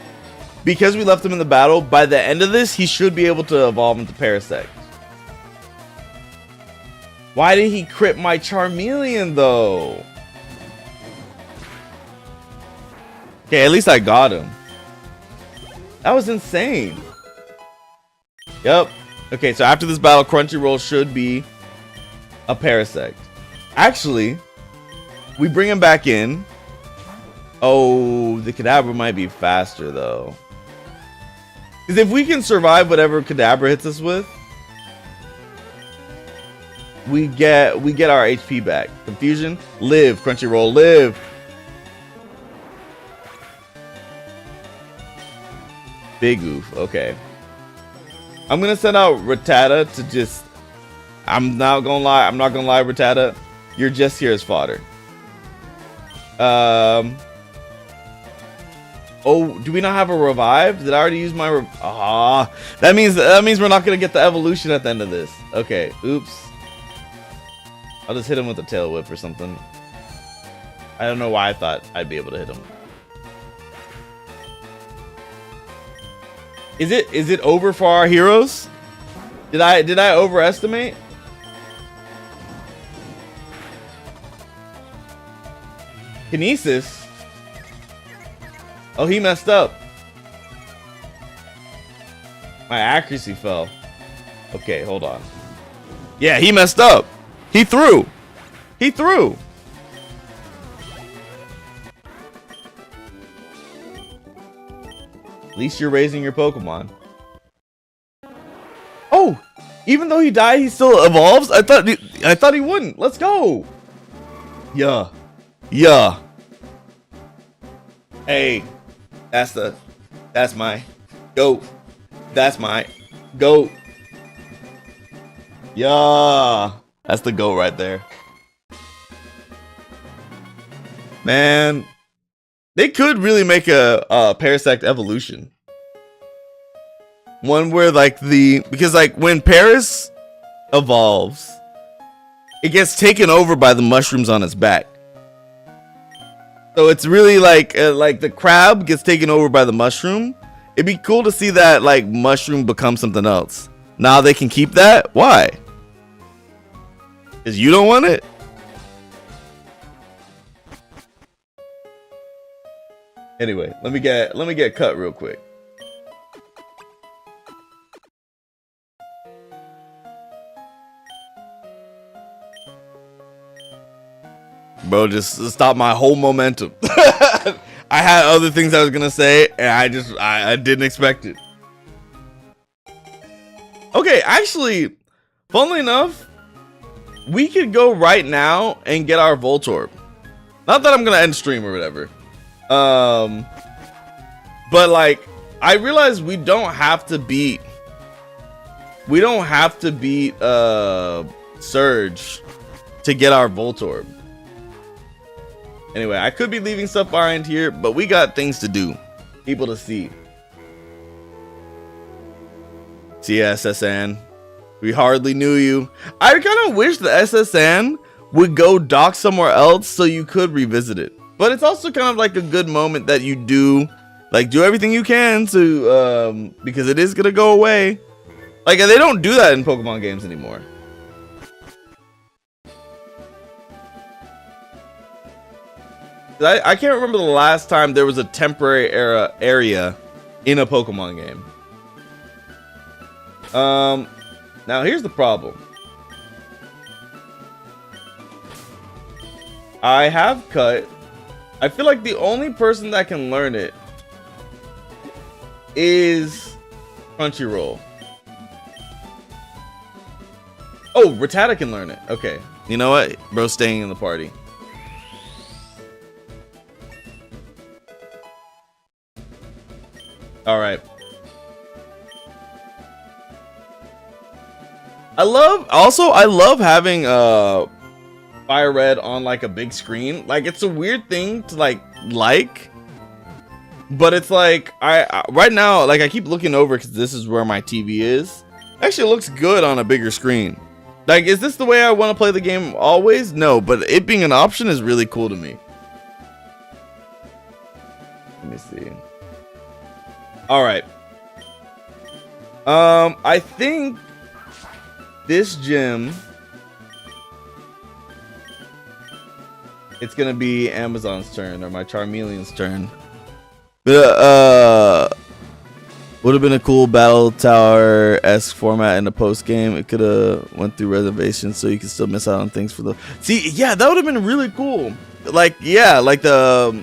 S4: because we left him in the battle, by the end of this, he should be able to evolve into Parasect. Why did he crit my Charmeleon though? Okay, at least I got him. That was insane. Yep. Okay, so after this battle, Crunchyroll should be a Parasect. Actually, we bring him back in. Oh, the Kadabra might be faster though. Because if we can survive whatever Kadabra hits us with, we get our HP back. Confusion, live. Crunchyroll, live. Big oof. Okay. I'm gonna send out Rattata to just. I'm not gonna lie, Rattata. You're just here as fodder. Oh, do we not have a revive? Did I already use my that means we're not gonna get the evolution at the end of this. Okay, oops. I'll just hit him with a tail whip or something. I don't know why I thought I'd be able to hit him. Is it over for our heroes? Did I overestimate? Kinesis? Oh, he messed up. My accuracy fell. Okay, hold on. Yeah, he messed up. He threw. At least you're raising your Pokemon. Oh, even though he died, he still evolves? I thought I thought he wouldn't. Let's go. Yeah. Yeah. Hey. That's my goat. That's my goat. Yeah. That's the goat right there. Man. They could really make a Parasect evolution. One where like because like when Paris evolves, it gets taken over by the mushrooms on its back. So it's really like the crab gets taken over by the mushroom. It'd be cool to see that like mushroom become something else. Now they can keep that? Why? Because you don't want it? Anyway, let me get cut real quick. Bro, just stop my whole momentum. I had other things I was gonna say, and I didn't expect it. Okay, actually, funnily enough, we could go right now and get our Voltorb. Not that I'm gonna end stream or whatever. But like, I realize we don't have to beat Surge to get our Voltorb. Anyway, I could be leaving stuff behind here, but we got things to do. People to see. See ya, SSN. We hardly knew you. I kind of wish the SSN would go dock somewhere else so you could revisit it. But it's also kind of like a good moment that you do everything you can to, because it is gonna go away. Like, they don't do that in Pokemon games anymore. I can't remember the last time there was a temporary area in a Pokemon game. Now here's the problem. I have cut. I feel like the only person that can learn it is Crunchyroll. Oh, Rattata can learn it. Okay. You know what? Bro's staying in the party. All right. I love having Fire Red on like a big screen. Like, it's a weird thing to like, but it's like I right now, like, I keep looking over because this is where my TV is. Actually, it looks good on a bigger screen. Like, is this the way I want to play the game always? No, but it being an option is really cool to me. Let me see. All right. I think this gym, it's gonna be Amazon's turn, or my Charmeleon's turn. But would have been a cool battle tower-esque format in the post game. It could have went through reservations, so you could still miss out on things for the. See, yeah, that would have been really cool. Like, yeah, like the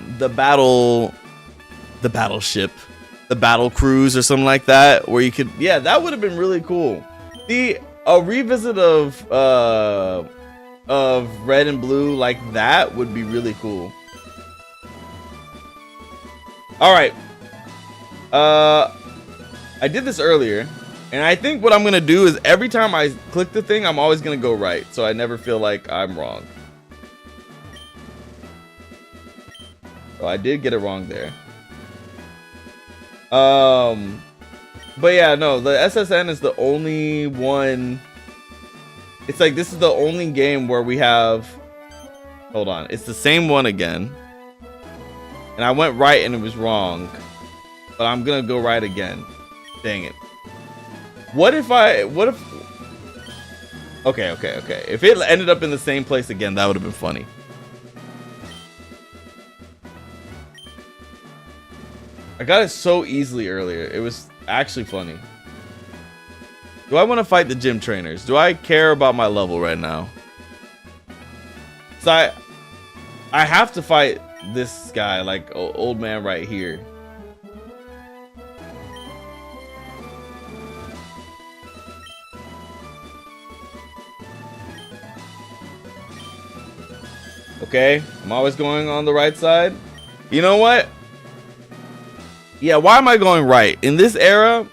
S4: battleship, the battle cruise or something like that, where you could, yeah, that would have been really cool. A revisit of Red and Blue like that would be really cool. All right. I did this earlier, and I think what I'm gonna do is every time I click the thing, I'm always gonna go right, so I never feel like I'm wrong. So I did get it wrong there. But yeah, no, the SSN is the only one. It's like, this is the only game where we have, hold on, it's the same one again, and I went right and it was wrong, but I'm gonna go right again. Dang it. What if okay, if it ended up in the same place again, that would have been funny. I got it so easily earlier. It was actually funny. Do I want to fight the gym trainers? Do I care about my level right now? So I have to fight this guy, like old man right here. Okay, I'm always going on the right side. You know what? Yeah, why am I going right? In this era,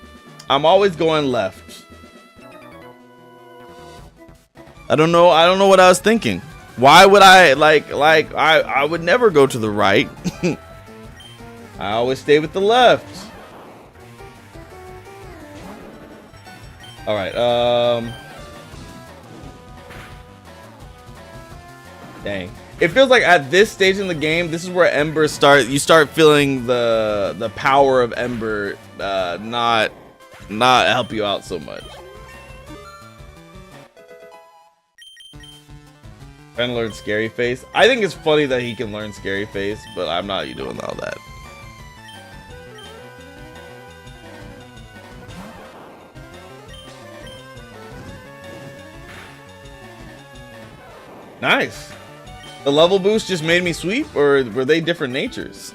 S4: I'm always going left. I don't know what I was thinking. Why would I I would never go to the right. I always stay with the left. All right, dang. It feels like at this stage in the game, this is where Ember you start feeling the power of Ember not help you out so much. Trying to learn Scary Face. I think it's funny that he can learn Scary Face, but I'm not doing all that. Nice. The level boost just made me sweep, or were they different natures?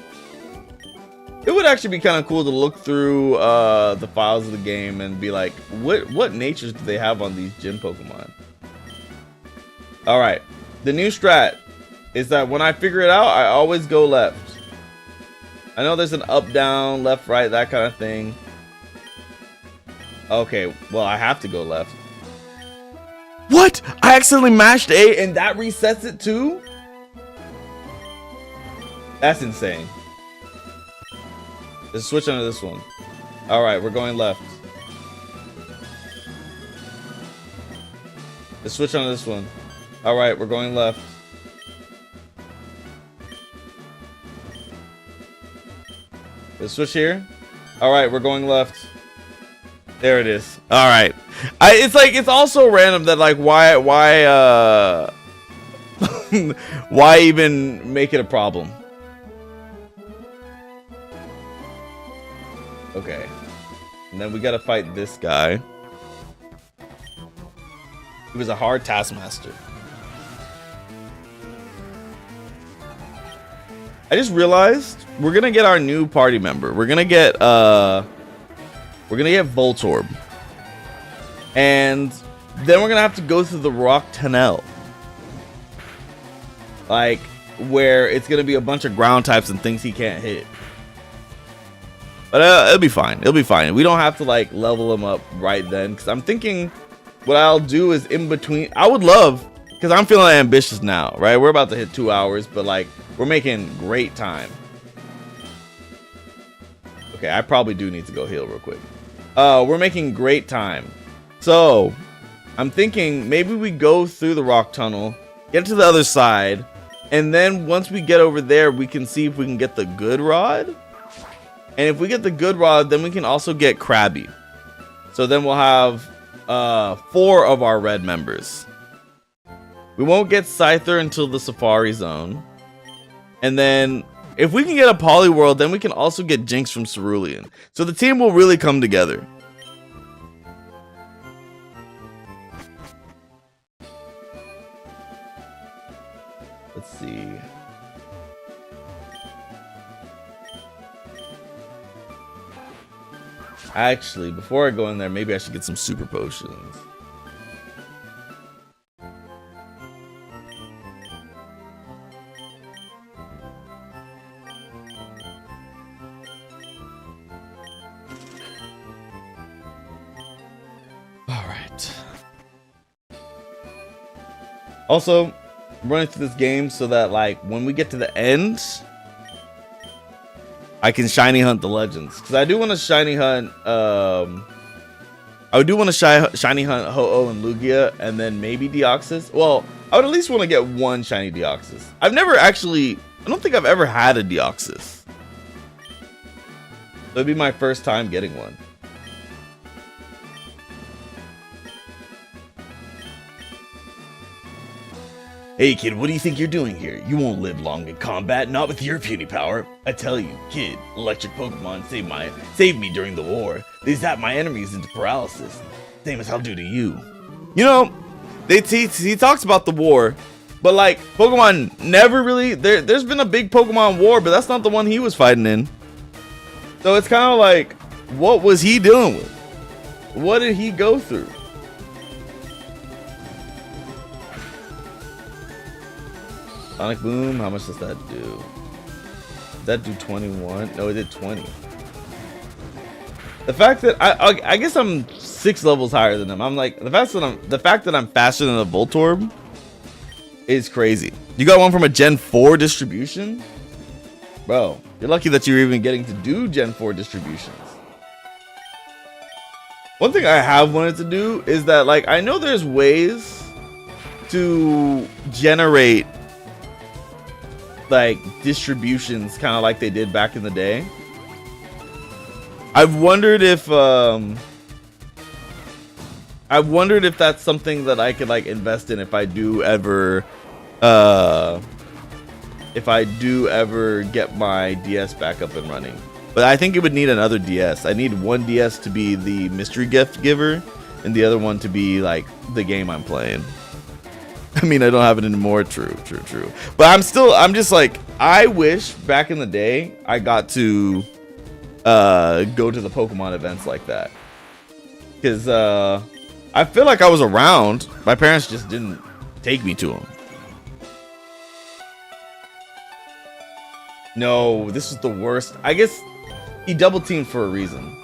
S4: It would actually be kind of cool to look through the files of the game and be like, what natures do they have on these gym Pokemon? All right. The new strat is that when I figure it out, I always go left. I know there's an up, down, left, right, that kind of thing. Okay, well, I have to go left. What? I accidentally mashed A and that resets it too? That's insane. Let's switch onto this one. All right, we're going left. Let's switch onto this one. All right, we're going left. Let's switch here. All right, we're going left. There it is. All right. It's like, it's also random that like why why even make it a problem? Okay. And then we got to fight this guy. He was a hard taskmaster. I just realized we're gonna get our new party member. We're gonna get Voltorb. And then we're gonna have to go through the rock tunnel. Like where it's gonna be a bunch of ground types and things he can't hit. But it'll be fine. It'll be fine. We don't have to like level him up right then. Because I'm thinking what I'll do is in between. I would love, because I'm feeling ambitious now, right? We're about to hit 2 hours, but like we're making great time. Okay, I probably do need to go heal real quick. We're making great time. So I'm thinking maybe we go through the rock tunnel, get to the other side, and then once we get over there, we can see if we can get the good rod. And if we get the good rod, then we can also get Krabby. So then we'll have 4 of our red members. We won't get Scyther until the Safari Zone. And then if we can get a Poliwhirl, then we can also get Jinx from Cerulean. So the team will really come together. Let's see. Actually, before I go in there, maybe I should get some super potions. Also, I'm running through this game so that like when we get to the end, I can shiny hunt the legends. Because I do want to shiny hunt shiny hunt Ho-Oh and Lugia, and then maybe Deoxys. Well, I would at least want to get one shiny Deoxys. I don't think I've ever had a Deoxys. So it'd be my first time getting one. Hey kid, what do you think you're doing here? You won't live long in combat, not with your puny power. I tell you, kid, electric Pokemon saved me during the war. They zapped my enemies into paralysis. Same as I'll do to you. You know, he talks about the war, but like Pokemon never really there's been a big Pokemon war, but that's not the one he was fighting in. So it's kind of like, what was he dealing with? What did he go through? Sonic Boom, how much does that do? Did that do 21? No, it did 20. The fact that I guess I'm 6 levels higher than them. I'm like the fact that I'm faster than a Voltorb is crazy. You got one from a Gen 4 distribution? Bro, you're lucky that you're even getting to do Gen 4 distributions. One thing I have wanted to do is that, like, I know there's ways to generate like distributions kind of like they did back in the day. I've wondered if that's something that I could like invest in if I do ever get my DS back up and running. But I think it would need another DS. I need one DS to be the mystery gift giver and the other one to be like the game I'm playing. I mean, I don't have it anymore. True. But I'm just like, I wish back in the day I got to go to the Pokemon events like that. Because I feel like I was around. My parents just didn't take me to them. No, this is the worst. I guess he double teamed for a reason.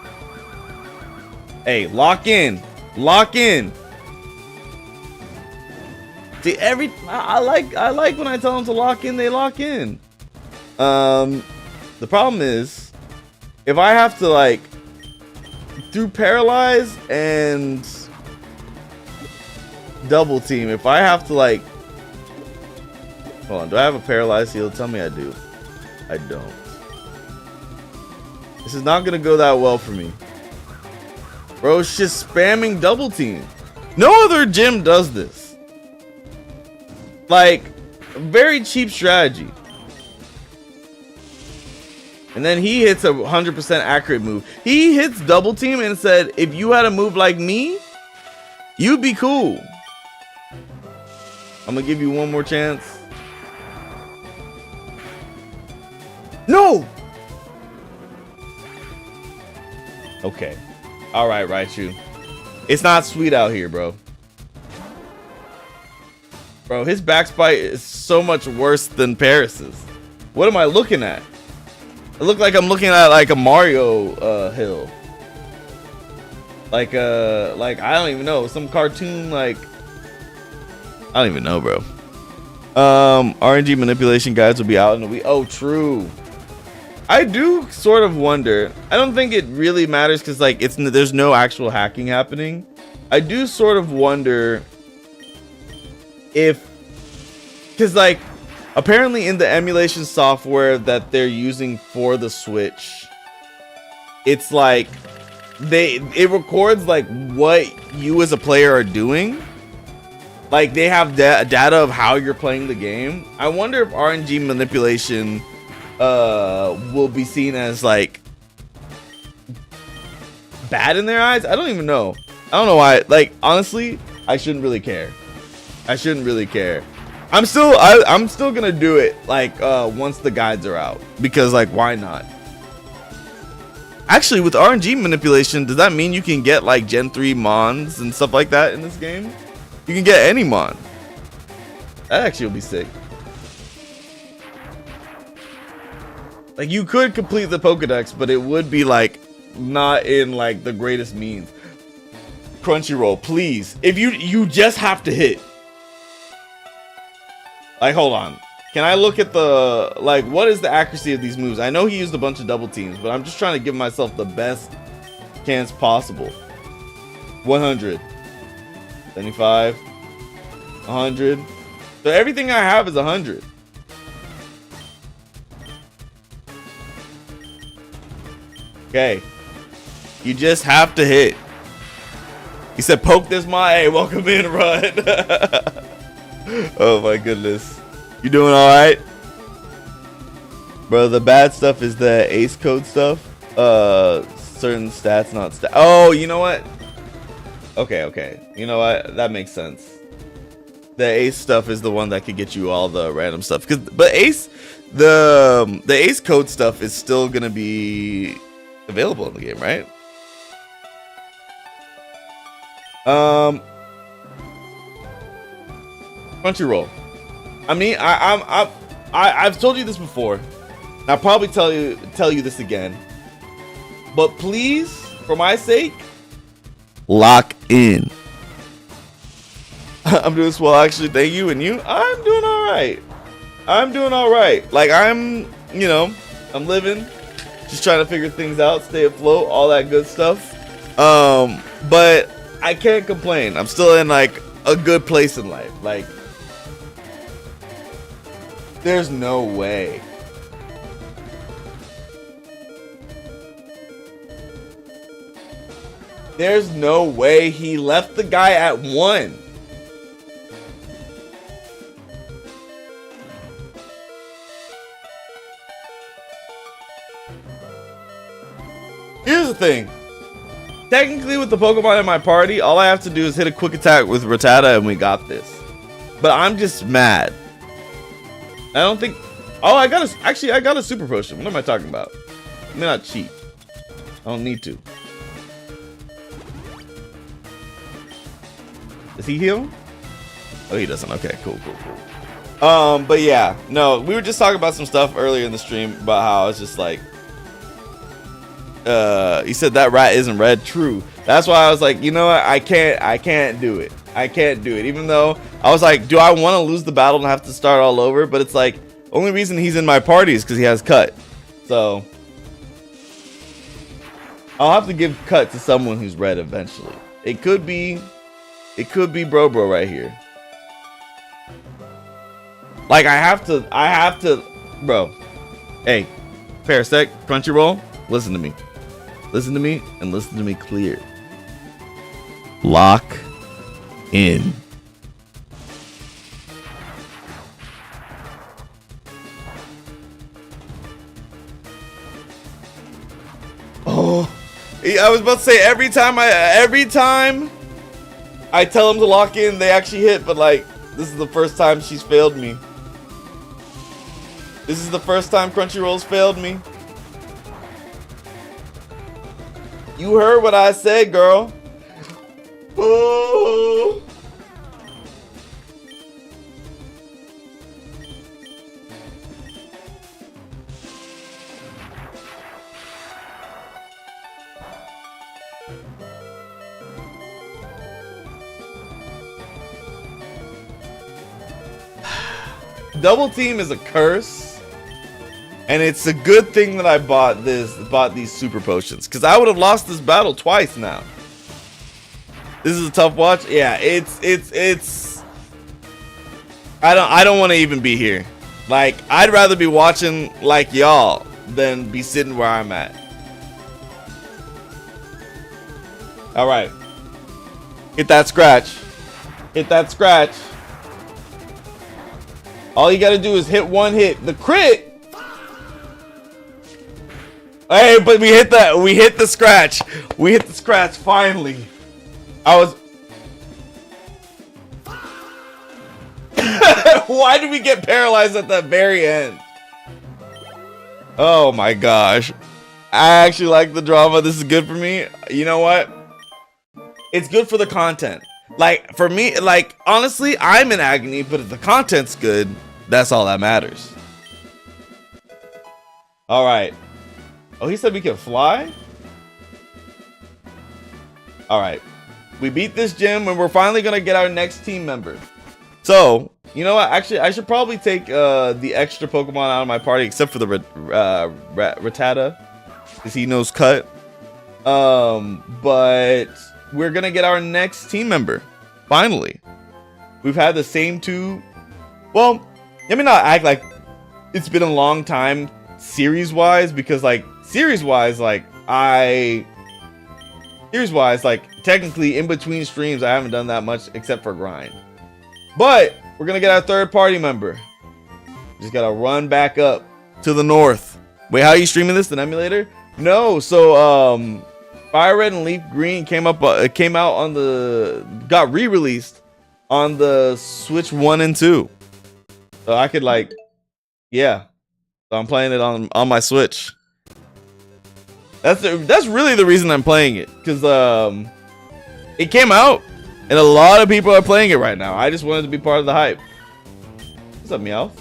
S4: Hey, lock in. Lock in. See, I like when I tell them to lock in, they lock in. The problem is, if I have to like through paralyze and double team, if I have to like, hold on, do I have a paralyzed heal? Tell me I do. I don't. This is not gonna go that well for me. Bro, it's just spamming double team. No other gym does this. Like, very cheap strategy. And then he hits a 100% accurate move. He hits double team and said, if you had a move like me, you'd be cool. I'm gonna give you one more chance. No! Okay. Alright, Raichu. It's not sweet out here, bro. Bro, his backspite is so much worse than Paris's. What am I looking at? It look like I'm looking at like a Mario hill. Like I don't even know, some cartoon like I don't even know, bro. RNG manipulation guides will be out in a week. Oh, true. I do sort of wonder. I don't think it really matters because like there's no actual hacking happening. I do sort of wonder if, because like apparently in the emulation software that they're using for the Switch, it's like it records like what you as a player are doing. Like they have data of how you're playing the game. I wonder if RNG manipulation will be seen as like bad in their eyes. I don't even know. I don't know why. Like honestly, I shouldn't really care. I shouldn't really care. I'm still gonna do it like once the guides are out, because like why not? Actually, with RNG manipulation, does that mean you can get like Gen 3 Mons and stuff like that in this game? You can get any Mon. That actually will be sick. Like you could complete the Pokedex, but it would be like not in like the greatest means. Crunchyroll, please. If you just have to hit. Like, hold on. Can I look at the, like, what is the accuracy of these moves? I know he used a bunch of double teams, but I'm just trying to give myself the best chance possible. 100. 75. 100. So everything I have is 100. Okay. You just have to hit. He said, poke this my, hey, welcome in, Run. Oh my goodness. You doing alright? Bro, the bad stuff is the ace code stuff. Certain stats, not stats. Oh, you know what? Okay. You know what? That makes sense. The ace stuff is the one that could get you all the random stuff. But ace, the ace code stuff is still gonna be available in the game, right? Crunchyroll. I mean, I've told you this before. And I'll probably tell you this again. But please, for my sake, lock in. I'm doing well, actually. Thank you. And you? I'm doing all right. I'm doing all right. Like, I'm living, just trying to figure things out, stay afloat, all that good stuff. But I can't complain. I'm still in like a good place in life. Like, there's no way. There's no way he left the guy at 1. Here's the thing. Technically, with the Pokemon in my party, all I have to do is hit a quick attack with Rattata and we got this. But I'm just mad. I don't think... Oh, I got a Super Potion. What am I talking about? Let me not cheat. I don't need to. Does he heal? Oh, he doesn't. Okay, cool. But yeah. No, we were just talking about some stuff earlier in the stream about how it's just like... he said that rat isn't red. True. That's why I was like, you know what? I can't do it. I can't do it. Even though I was like, do I want to lose the battle and have to start all over? But it's like, only reason he's in my party is because he has cut. So I'll have to give cut to someone who's red eventually. It could be Bro right here. Like, I have to, bro. Hey, Parasect, Crunchyroll, listen to me. Listen to me and listen to me clear. Lock in. Oh, I was about to say every time I tell them to lock in, they actually hit, but like, this is the first time she's failed me. This is the first time Crunchyroll's failed me. You heard what I said, girl. Oh. Double team is a curse, and it's a good thing that I bought these super potions, because I would have lost this battle twice now. This is a tough watch. Yeah, it's I don't want to even be here. Like, I'd rather be watching like y'all than be sitting where I'm at. All right, hit that scratch. Hit that scratch. All you gotta do is hit one hit. The crit. Hey, but we hit that. We hit the scratch. We hit the scratch finally. I was. Why did we get paralyzed at the very end? Oh my gosh. I actually like the drama. This is good for me. You know what? It's good for the content. Like, for me, like, honestly, I'm in agony, but if the content's good, that's all that matters. All right. Oh, he said we can fly? All right. We beat this gym, and we're finally going to get our next team member. So, you know what? Actually, I should probably take the extra Pokemon out of my party, except for the Rattata, because he knows cut. But we're going to get our next team member. Finally. We've had the same two. Well, let me not act like it's been a long time series-wise, because, like, series-wise, like, technically, in between streams, I haven't done that much except for grind. But we're going to get our third party member. Just got to run back up to the north. Wait, how are you streaming this? An emulator? No. So, Fire Red and Leaf Green got re-released on the Switch 1 and 2. So I could, like, yeah. So I'm playing it on my Switch. That's really the reason I'm playing it, because it came out and a lot of people are playing it right now. I just wanted to be part of the hype. What's up, Meowth?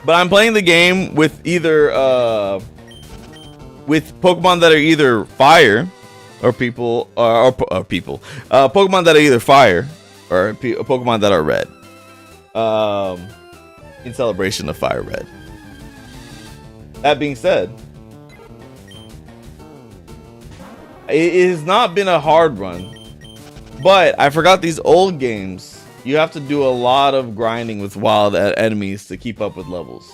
S4: But I'm playing the game with either with Pokemon that are either fire or people or people. Pokemon that are either fire or Pokemon that are red. In celebration of Fire Red. That being said, it has not been a hard run, but I forgot these old games. You have to do a lot of grinding with wild enemies to keep up with levels.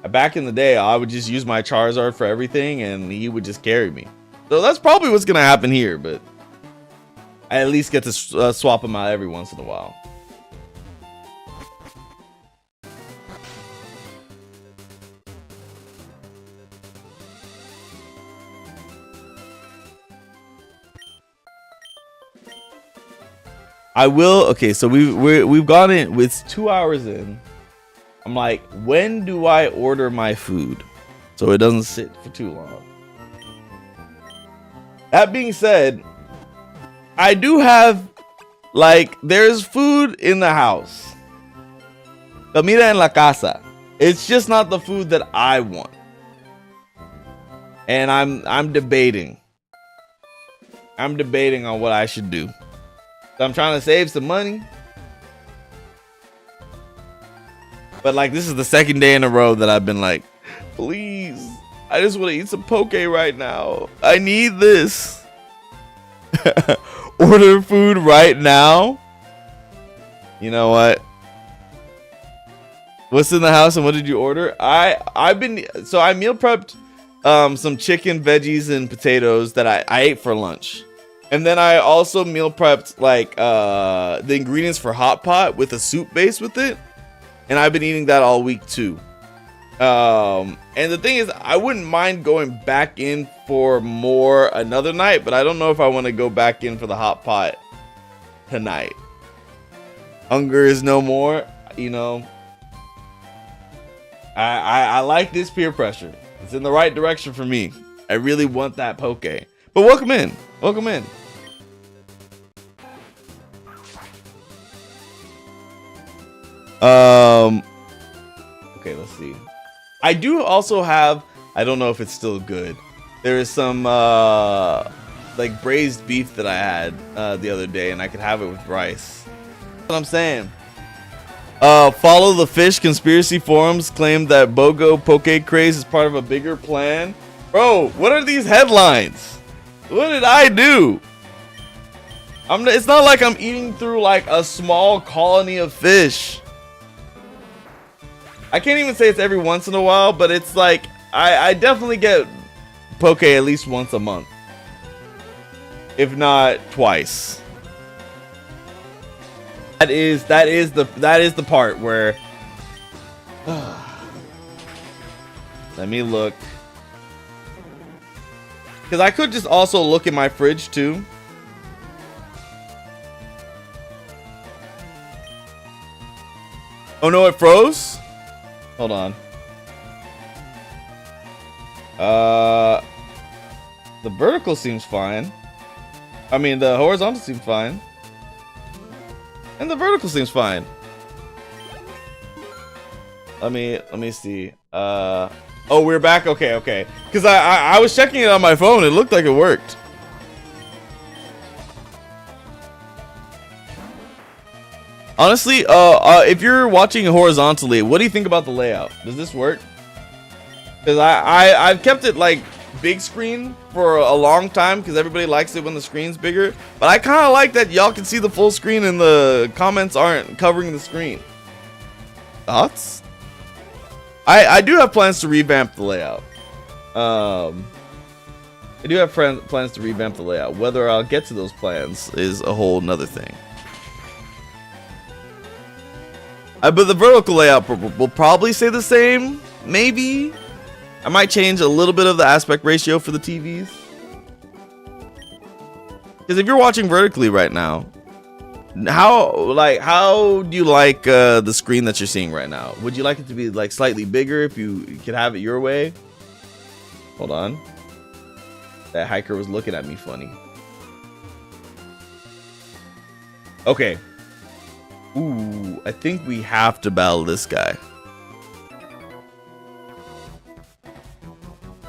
S4: Back in the day, I would just use my Charizard for everything, and he would just carry me. So that's probably what's gonna happen here, but I at least get to swap him out every once in a while. I will. Okay, so we've gone in with 2 hours in. I'm like, when do I order my food so it doesn't sit for too long? That being said, I do have, like, there's food in the house. Comida en la casa. It's just not the food that I want. And I'm debating. I'm debating on what I should do. I'm trying to save some money. But like, this is the second day in a row that I've been like, please, I just want to eat some poke right now. I need this. Order food right now. You know what? What's in the house and what did you order? I meal prepped some chicken, veggies, and potatoes that I ate for lunch. And then I also meal prepped like the ingredients for hot pot with a soup base with it. And I've been eating that all week too. And the thing is, I wouldn't mind going back in for more another night, but I don't know if I want to go back in for the hot pot tonight. Hunger is no more, you know. I like this peer pressure. It's in the right direction for me. I really want that poke. But welcome in. Welcome in. Okay, let's see. I do also have, I don't know if it's still good. There is some like braised beef that I had the other day, and I could have it with rice. That's what I'm saying. Follow the fish conspiracy forums claim that BOGO Poke Craze is part of a bigger plan. Bro, what are these headlines? What did I do? It's not like I'm eating through like a small colony of fish. I can't even say it's every once in a while, but it's like I definitely get poke at least once a month, if not twice. That is the part where let me look, because I could just also look in my fridge too. Oh no, it froze. Hold on. The vertical seems fine. I mean, the horizontal seems fine. And the vertical seems fine. Let me see. Oh, we're back. Okay. Because I was checking it on my phone. It looked like it worked. Honestly, if you're watching horizontally, what do you think about the layout? Does this work? Because I've kept it like big screen for a long time because everybody likes it when the screen's bigger. But I kind of like that y'all can see the full screen and the comments aren't covering the screen. Thoughts? I do have plans to revamp the layout. I do have plans to revamp the layout. Whether I'll get to those plans is a whole nother thing. But the vertical layout will probably stay the same. Maybe. I might change a little bit of the aspect ratio for the TVs. Because if you're watching vertically right now, how do you like the screen that you're seeing right now? Would you like it to be like slightly bigger if you could have it your way? Hold on. That hiker was looking at me funny. Okay. Ooh, I think we have to battle this guy.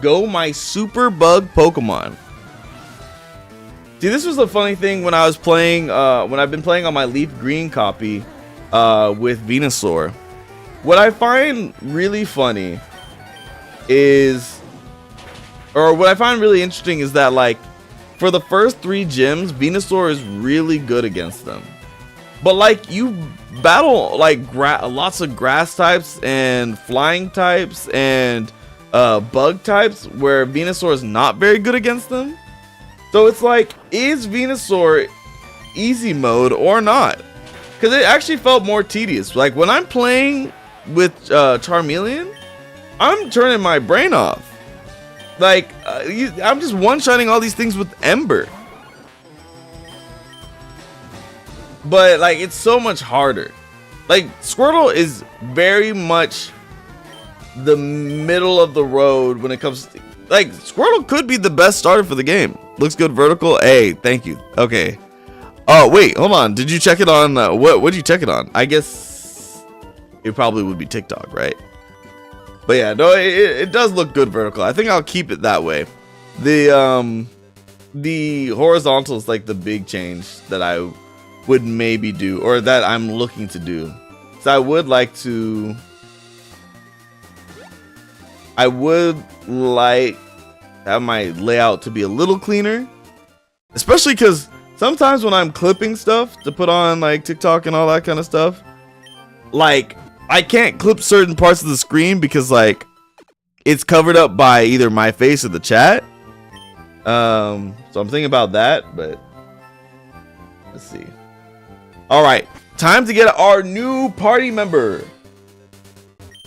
S4: Go my super bug Pokemon. See, this was a funny thing when I was playing, when I've been playing on my Leaf Green copy with Venusaur. What I find really funny is, or what I find really interesting is that, like, for the first 3 gyms, Venusaur is really good against them. But, like, you battle, like, lots of grass types and flying types and bug types where Venusaur is not very good against them. So it's like, is Venusaur easy mode or not? Because it actually felt more tedious. Like, when I'm playing with Charmeleon, I'm turning my brain off. Like, I'm just one-shotting all these things with Ember. But, like, it's so much harder. Like, Squirtle is very much the middle of the road when it comes to, like, Squirtle could be the best starter for the game. Looks good vertical. Hey, thank you. Okay. Oh, wait, hold on. Did you check it on, what did you check it on? I guess it probably would be TikTok, right? But yeah, no, it does look good vertical. I think I'll keep it that way. The horizontal is like the big change that I would maybe do, or that I'm looking to do. So I would like to have my layout to be a little cleaner, especially because sometimes when I'm clipping stuff to put on like TikTok and all that kind of stuff, like I can't clip certain parts of the screen because like it's covered up by either my face or the chat. So I'm thinking about that, but let's see. All right, time to get our new party member.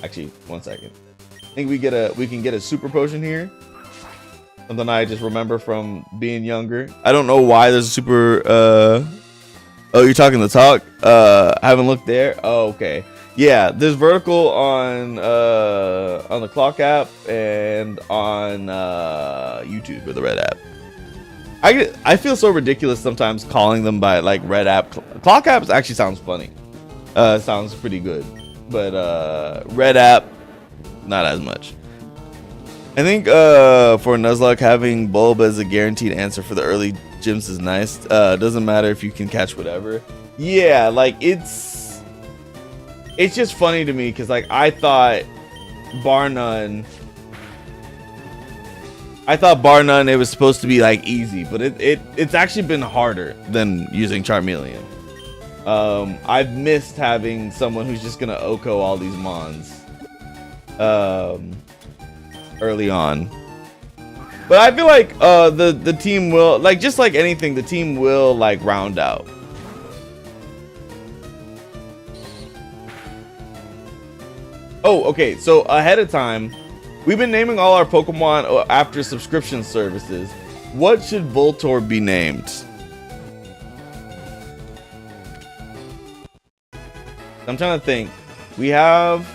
S4: Actually, 1 second. I think we can get a super potion here. Something I just remember from being younger. I don't know why there's a super. Oh, you're talking the talk. I haven't looked there. Oh, okay. Yeah, there's vertical on the Clock app and on YouTube with the Red app. I feel so ridiculous sometimes calling them by like Red app. Clock app actually sounds funny. Sounds pretty good, but Red app not as much. I think for Nuzlocke, having Bulb as a guaranteed answer for the early gyms is nice. Doesn't matter if you can catch whatever. Yeah, like it's just funny to me because like I thought bar none it was supposed to be like easy, but it's actually been harder than using Charmeleon. I've missed having someone who's just gonna Oko all these mons early on. But I feel like the team will, like, just like anything, the team will like round out. Oh, okay, so ahead of time, we've been naming all our Pokemon after subscription services. What should Voltorb be named? I'm trying to think. We have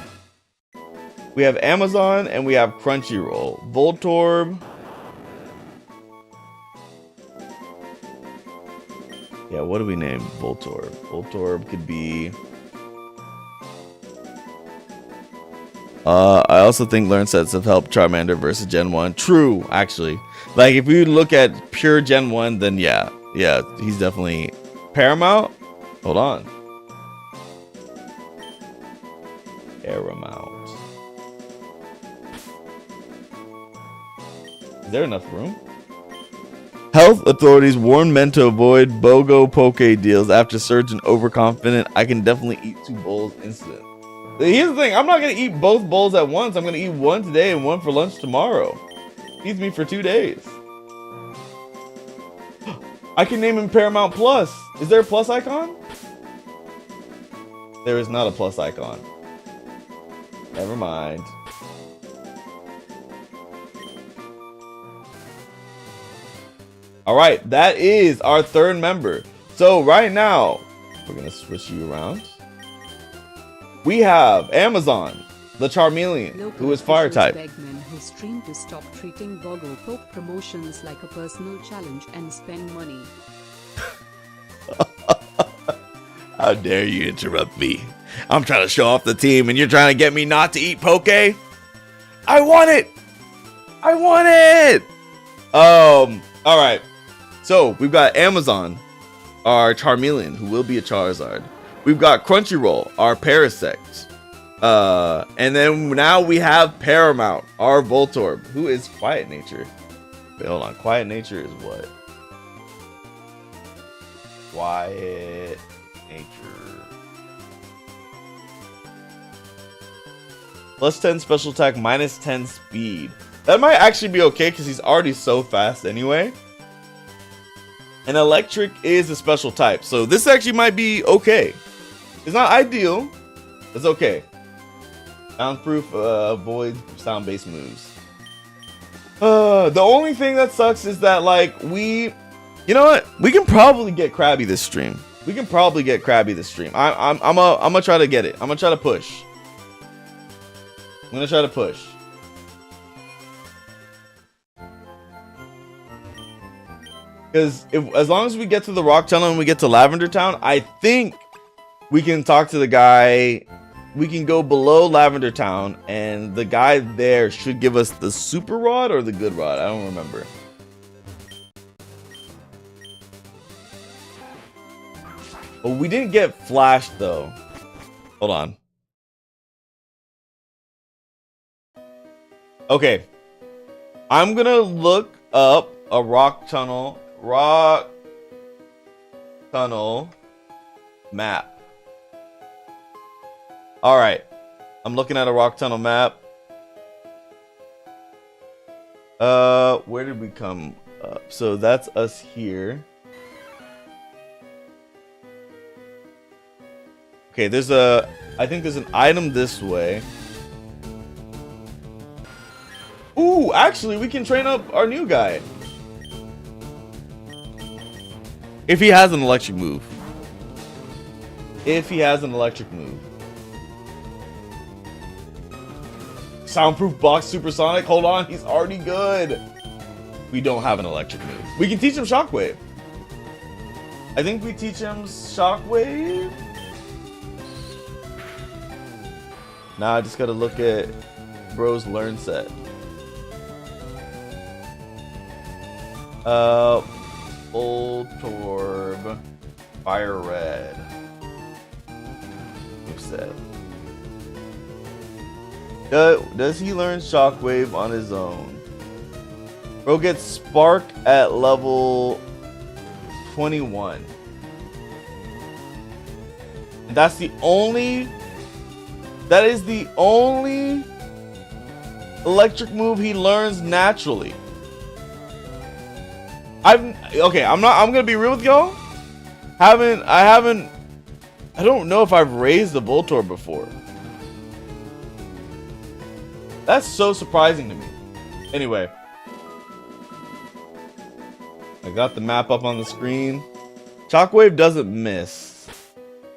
S4: Amazon and we have Crunchyroll. Voltorb. Yeah, what do we name Voltorb? Voltorb could be. I also think learn sets have helped Charmander versus Gen 1. True, actually. Like if we look at pure Gen 1, then yeah, he's definitely Paramount. Hold on. Paramount. Is there enough room? Health authorities warn men to avoid BOGO Poke deals after Surgeon overconfident. I can definitely eat 2 bowls instant. Here's the thing, I'm not gonna eat both bowls at once. I'm gonna eat one today and one for lunch tomorrow. Feeds me for 2 days. I can name him Paramount Plus. Is there a plus icon? There is not a plus icon. Never mind. All right, that is our 3rd member. So right now, we're gonna switch you around. We have Amazon, the Charmeleon, who is fire type.
S5: Begmen who stream to stop treating BOGO Poke promotions like a personal challenge and spend money.
S4: How How dare you interrupt me? I'm trying to show off the team and you're trying to get me not to eat poke? I want it! I want it! Alright. So, we've got Amazon, our Charmeleon, who will be a Charizard. We've got Crunchyroll, our Parasect. And then now we have Paramount, our Voltorb, who is Quiet Nature. Wait, hold on. Quiet Nature is what? Quiet Nature. Plus 10 special attack, minus 10 speed. That might actually be okay because he's already so fast anyway. And electric is a special type. So this actually might be okay. It's not ideal. It's okay. Soundproof, avoid sound-based moves. The only thing that sucks is that, like, you know what? We can probably get Krabby this stream. I'm gonna try to get it. I'm gonna try to push. Because as long as we get to the Rock Tunnel and we get to Lavender Town, I think we can talk to the guy. We can go below Lavender Town, and the guy there should give us the Super Rod or the Good Rod. I don't remember. But we didn't get Flash, though. Hold on. Okay. I'm going to look up a Rock Tunnel map. All right, I'm looking at a Rock Tunnel map. Where did we come up? So that's us here. Okay, I think there's an item this way. Ooh, actually, we can train up our new guy. If he has an electric move. Soundproof box supersonic. Hold on, he's already good. We don't have an electric move. We can teach him Shockwave. I think we teach him Shockwave. Now I just gotta look at Bro's learn set. Voltorb, Fire Red. Move set. Does he learn Shockwave on his own? Bro gets Spark at level 21. And that is the only electric move he learns naturally. I'm gonna be real with y'all. I don't know if I've raised the Voltorb before. That's so surprising to me. Anyway, I got the map up on the screen. Shockwave doesn't miss.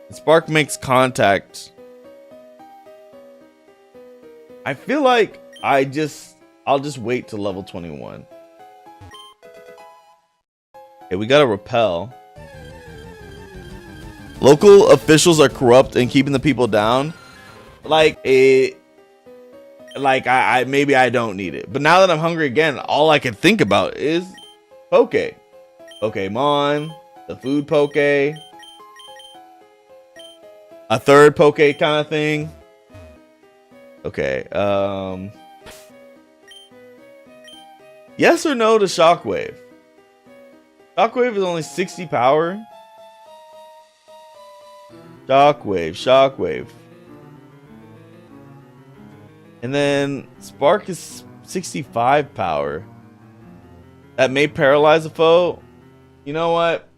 S4: Spark makes contact. I feel like I'll just wait till level 21. Okay, we got a repel. Local officials are corrupt and keeping the people down. Maybe I don't need it. But now that I'm hungry again, all I can think about is Poke. Pokemon, the food Poke. A third Poke kind of thing. Okay, yes or no to Shockwave? Shockwave is only 60 power. Shockwave. And then Spark is 65 power. That may paralyze a foe. You know what?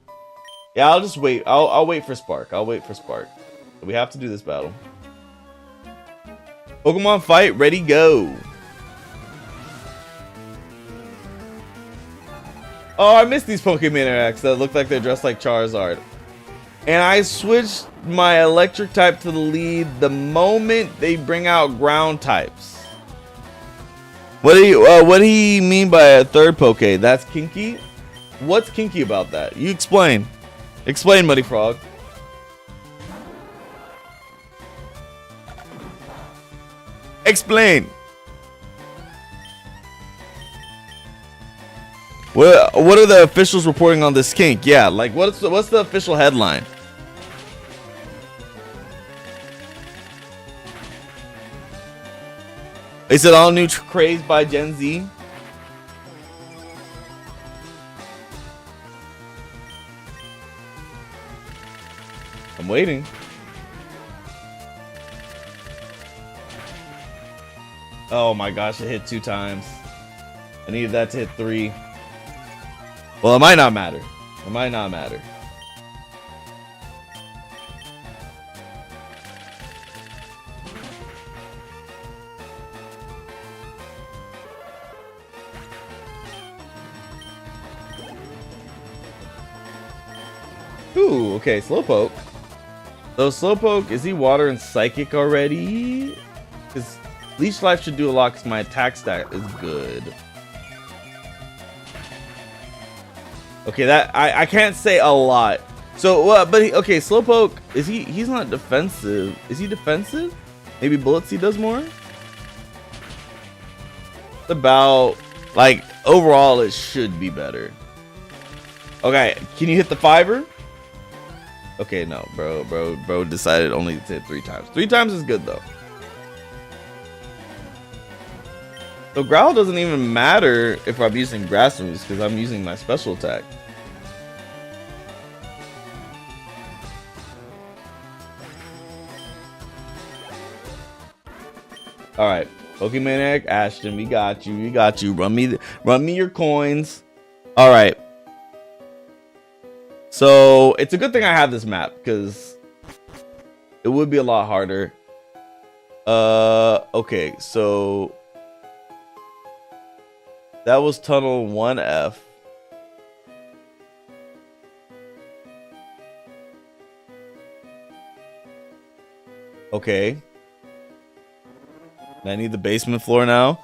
S4: Yeah, I'll just wait. I'll wait for Spark. We have to do this battle. Pokemon fight, ready, go. Oh, I missed these Pokemon that look like they're dressed like Charizard. And I switched my electric type to the lead the moment they bring out ground types. What do you mean by a third Poke? That's kinky? What's kinky about that? You explain. Explain, Muddy Frog. Explain. What are the officials reporting on this kink? Yeah, like what's the official headline? Is it all new craze by Gen Z? I'm waiting. Oh my gosh, it hit 2 times. I needed that to hit 3. Well, it might not matter. It might not matter. Ooh, okay, Slowpoke. So Slowpoke, is he water and psychic already? Because Leech Life should do a lot because my attack stat is good. Okay, that I can't say a lot. So but okay, Slowpoke, is he's not defensive. Is he defensive? Maybe Bullet Seed does more? It's about like overall it should be better. Okay, can you hit the fiber? Okay, no, bro decided only to hit 3 times. 3 times is good though. So Growl doesn't even matter if I'm using Grass Moves because I'm using my special attack. All right, Pokemaniac Ashton, we got you. We got you. Run me your coins. All right. So it's a good thing I have this map because it would be a lot harder. Okay, so that was tunnel 1F. Okay. I need the basement floor now.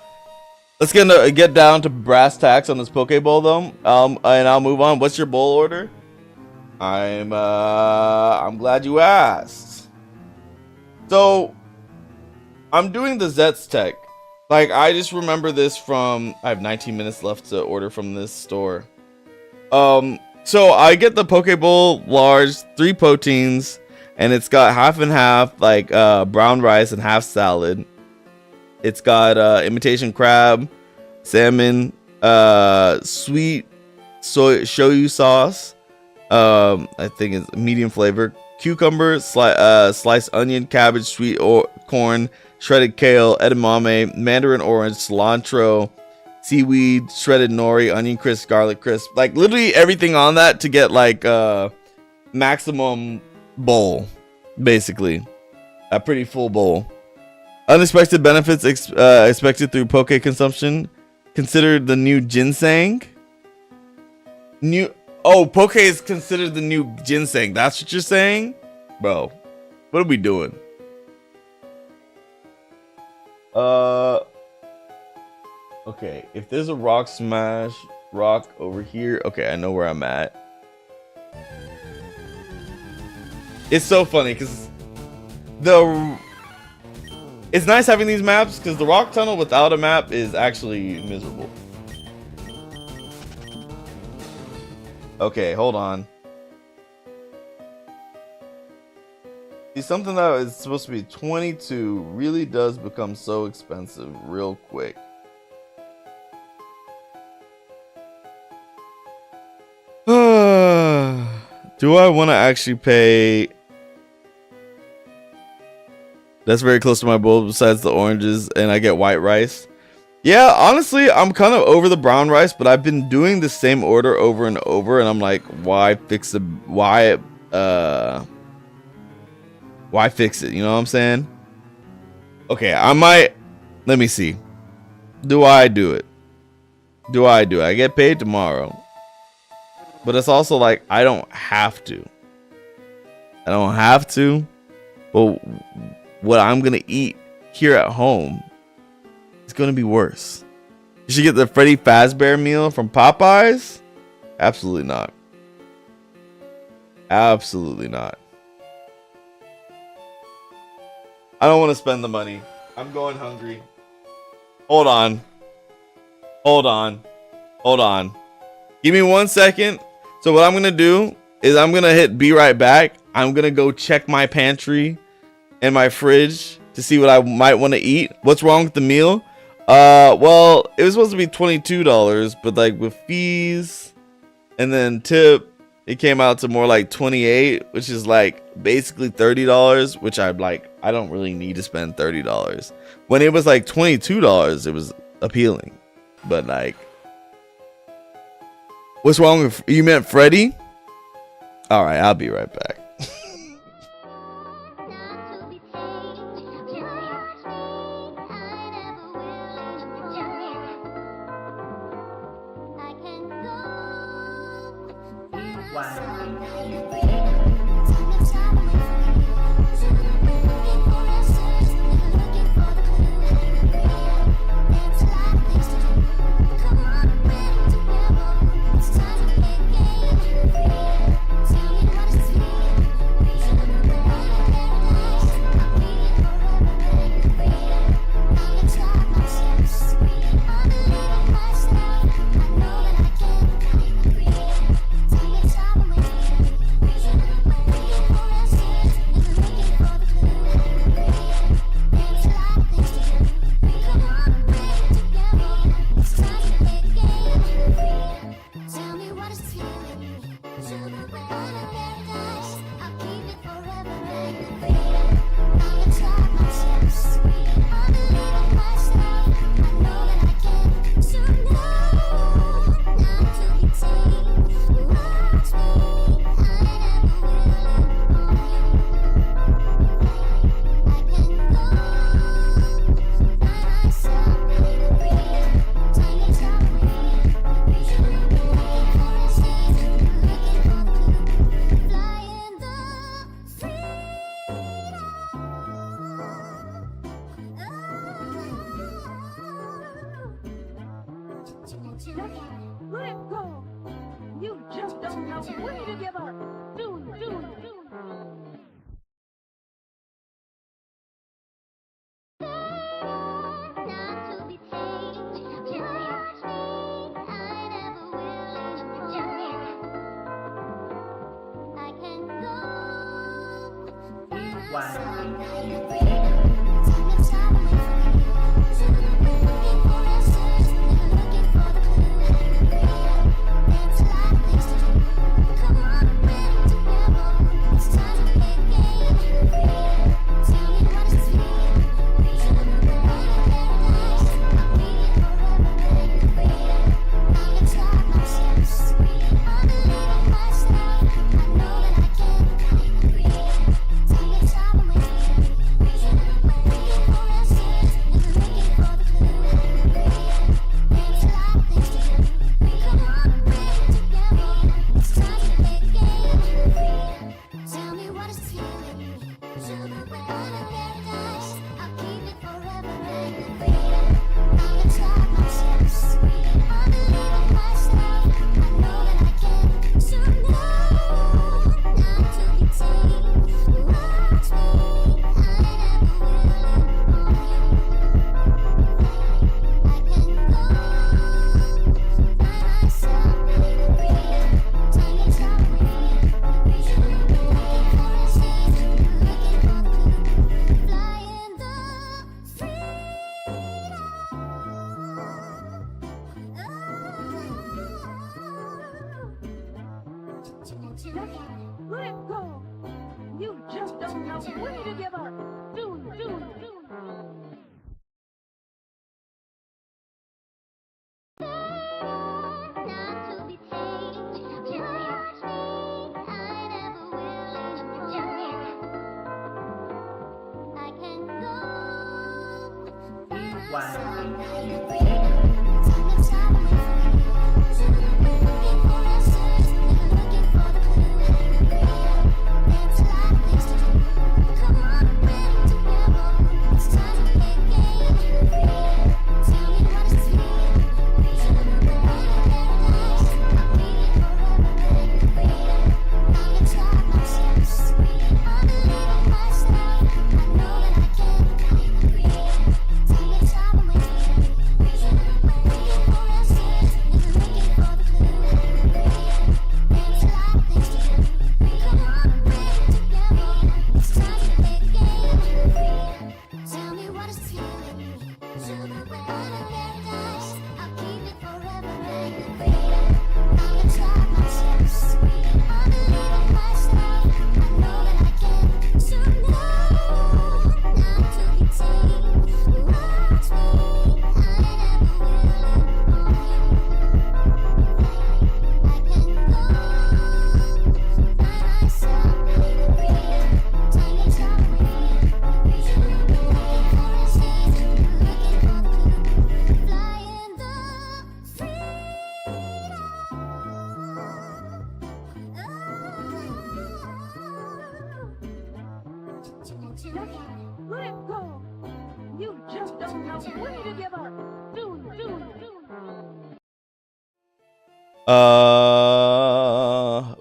S4: Let's get down to brass tacks on this Pokeball though. And I'll move on. What's your bowl order? I'm glad you asked. So I'm doing the Zets tech. Like I just remember this from I have 19 minutes left to order from this store. So I get the Pokeball large, 3 proteins, and it's got half and half like brown rice and half salad. It's got imitation crab, salmon, sweet shoyu sauce. I think it's medium flavor. Cucumber, sliced onion, cabbage, sweet corn, shredded kale, edamame, mandarin orange, cilantro, seaweed, shredded nori, onion crisp, garlic crisp. Like literally everything on that to get like maximum bowl, basically. A pretty full bowl. Unexpected benefits expected through poke consumption. Considered the new ginseng. Poke is considered the new ginseng. That's what you're saying? Bro, what are we doing? Okay, if there's a rock smash rock over here. Okay, I know where I'm at. It's so funny because it's nice having these maps because the rock tunnel without a map is actually miserable. Okay, hold on. See, something that is supposed to be 22 really does become so expensive real quick. Do I want to actually pay? That's very close to my bowl besides the oranges, and I get white rice. Yeah, honestly, I'm kind of over the brown rice, but I've been doing the same order over and over, and I'm like, why fix it? Why fix it? You know what I'm saying? Okay, I might. Let me see. Do I do it? I get paid tomorrow. But it's also like, I don't have to. But what I'm going to eat here at home is going to be worse. You should get the Freddy Fazbear meal from Popeyes? Absolutely not. Absolutely not. I don't want to spend the money. I'm going hungry. Hold on. Give me 1 second. So what I'm gonna do is I'm gonna hit be right back. I'm gonna go check my pantry and my fridge to see what I might want to eat. What's wrong with the meal? Well, it was supposed to be $22, but like with fees and then tip, it came out to more like $28, which is like basically $30, which I'm like, I don't really need to spend $30. When it was like $22, it was appealing. But like, what's wrong with you? Meant Freddy? All right, I'll be right back.
S6: Let go. You just don't know when to give up. Do. Let go. You just don't know when to give up. Do.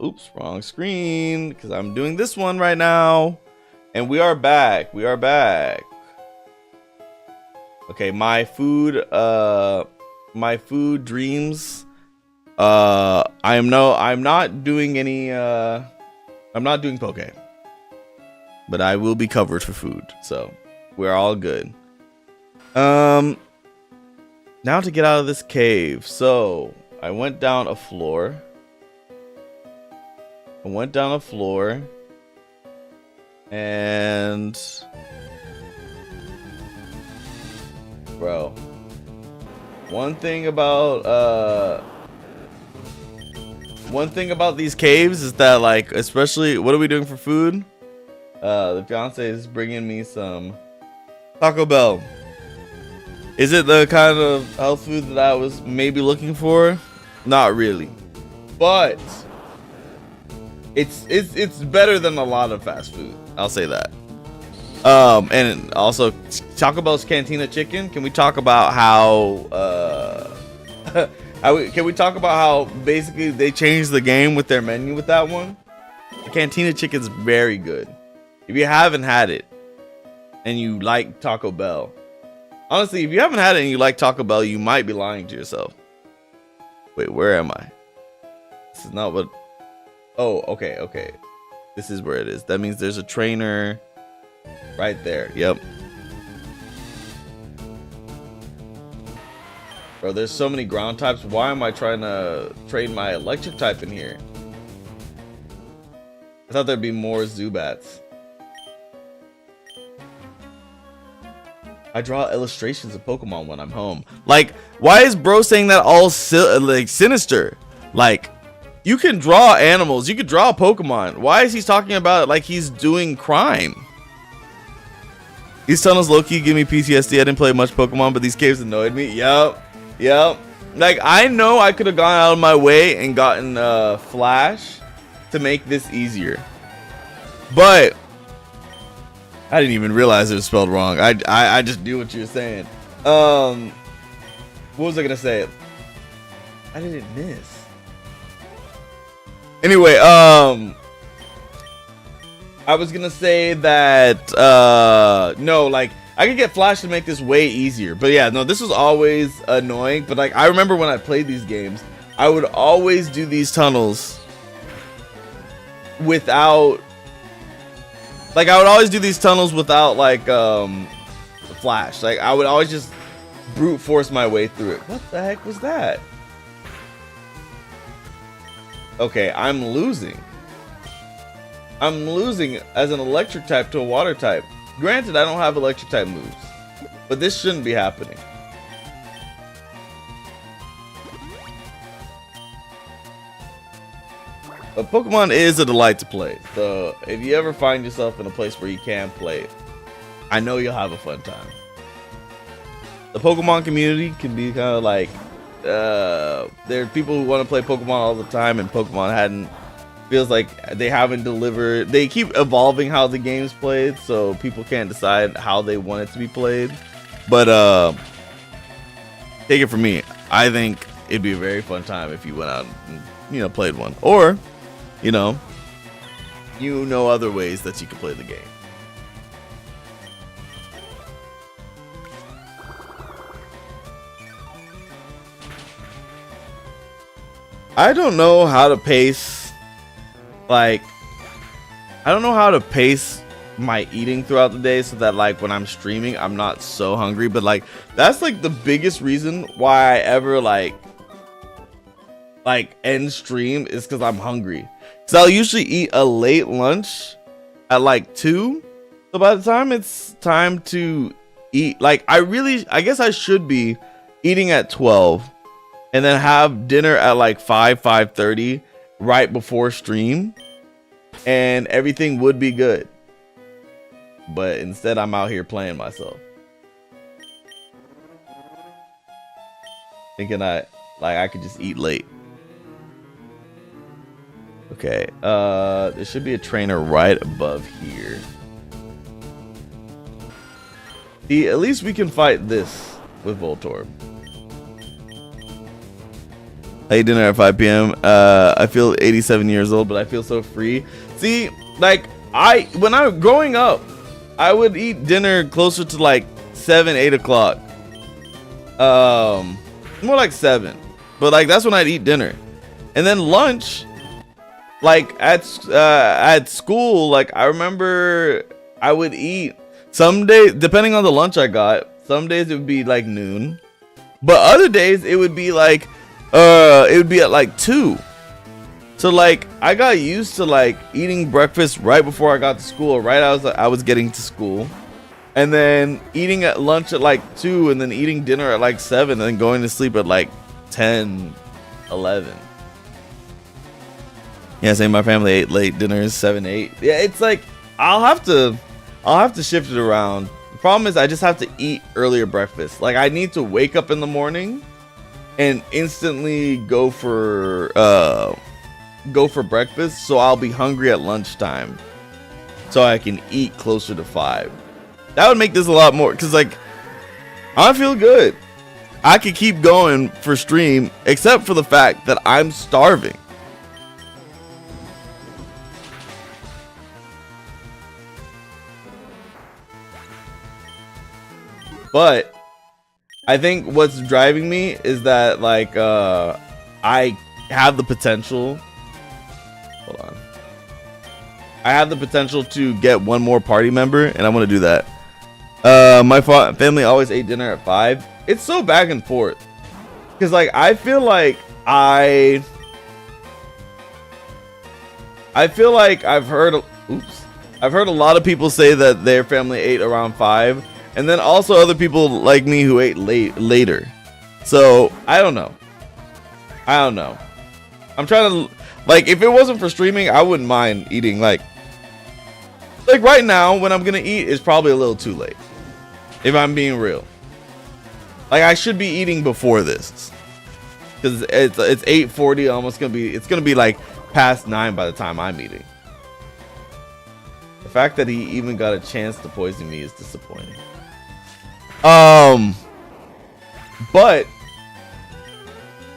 S4: Oops, wrong screen, because I'm doing this one right now. And we are back. We are back. Okay, my food dreams. I'm not doing any I'm not doing poke. But I will be covered for food. So we're all good. Now to get out of this cave. So I went down a floor. And bro, one thing about these caves is that, like, especially, what are we doing for food? The fiance is bringing me some Taco Bell. Is it the kind of health food that I was maybe looking for? Not really, but it's better than a lot of fast food. I'll say that. And also Taco Bell's Cantina chicken. Can we talk about how can we talk about how basically they changed the game with their menu with that one? The Cantina chicken's very good. If you haven't had it and you like Taco Bell, honestly, if you haven't had it and you like Taco Bell, you might be lying to yourself. Wait, where am I? This is not what. Oh, okay. This is where it is. That means there's a trainer right there. Yep. Bro, there's so many ground types. Why am I trying to trade my electric type in here? I thought there'd be more Zubats. I draw illustrations of Pokemon when I'm home. Like, why is bro saying that all like sinister? Like, you can draw animals, you could draw Pokemon. Why is he talking about it like he's doing crime? These tunnels low-key give me PTSD. I didn't play much Pokemon, but these caves annoyed me. Yep. Like, I know I could have gone out of my way and gotten Flash to make this easier, but I didn't even realize it was spelled wrong. I just knew what you were saying. What was I gonna say? I didn't miss. Anyway, I was gonna say that no, like, I could get Flash to make this way easier. But yeah, no, this was always annoying. But like, I remember when I played these games, I would always do these tunnels without, like, like Flash. Like, I would always just brute force my way through it. What the heck was that? Okay, I'm losing as an electric type to a water type. Granted, I don't have electric type moves, but this shouldn't be happening. But Pokemon is a delight to play. So if you ever find yourself in a place where you can play it, I know you'll have a fun time. The Pokemon community can be kind of like, there are people who want to play Pokemon all the time, and Pokemon feels like they haven't delivered. They keep evolving how the game's played, so people can't decide how they want it to be played. But take it from me, I think it'd be a very fun time if you went out and, played one, or other ways that you can play the game. I don't know how to pace, I don't know how to pace my eating throughout the day so that, like, when I'm streaming, I'm not so hungry. But like, that's like the biggest reason why I ever like end stream is because I'm hungry. So I'll usually eat a late lunch at like 2. So by the time it's time to eat, like, I guess I should be eating at 12 and then have dinner at like 5:30 right before stream, and everything would be good. But instead, I'm out here playing myself, thinking I could just eat late. Okay, there should be a trainer right above here. See, at least we can fight this with Voltorb. I eat dinner at 5 p.m. I feel 87 years old, but I feel so free. See, like when I was growing up, I would eat dinner closer to like 7, 8 o'clock. More like 7, but like that's when I'd eat dinner, and then lunch, like at school, like I remember I would eat some days, depending on the lunch I got. Some days it would be like noon, but other days it would be like it would be at like 2. So like I got used to like eating breakfast right before I got to school, right as I was getting to school, and then eating at lunch at like 2, and then eating dinner at like 7, and then going to sleep at like 10, 11. Yeah, same. My family ate late dinners, 7, 8. Yeah, it's like I'll have to shift it around. The problem is I just have to eat earlier breakfast. Like I need to wake up in the morning and instantly go for breakfast, so I'll be hungry at lunchtime, so I can eat closer to 5. That would make this a lot more, because like I feel good. I could keep going for stream, except for the fact that I'm starving. But I think what's driving me is that like I have the potential. Hold on. I have the potential to get one more party member, and I want to do that. My family always ate dinner at 5. It's so back and forth, because like I feel like I've heard a lot of people say that their family ate around 5, and then also other people like me who ate later. So I don't know. I'm trying to, like, if it wasn't for streaming, I wouldn't mind eating like right now when I'm gonna eat is probably a little too late, if I'm being real. Like I should be eating before this, because it's 8:40, almost it's gonna be like past 9 by the time I'm eating. The fact that he even got a chance to poison me is disappointing. But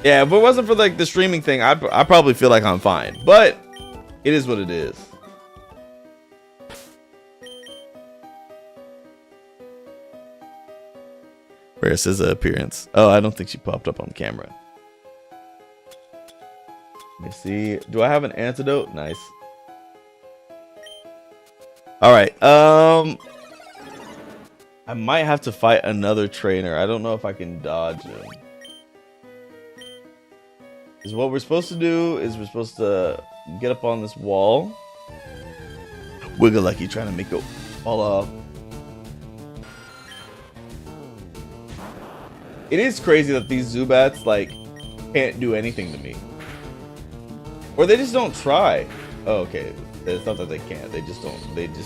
S4: yeah, if it wasn't for like the streaming thing, I probably feel like I'm fine. But it is what it is. Where's his appearance? Oh, I don't think she popped up on camera. Let me see. Do I have an antidote? Nice. All right. I might have to fight another trainer. I don't know if I can dodge him. Is what we're supposed to do is we're supposed to get up on this wall. Wiggle like you're trying to make it fall off. It is crazy that these Zubats like can't do anything to me, or they just don't try. Oh, okay. It's not that they can't. They just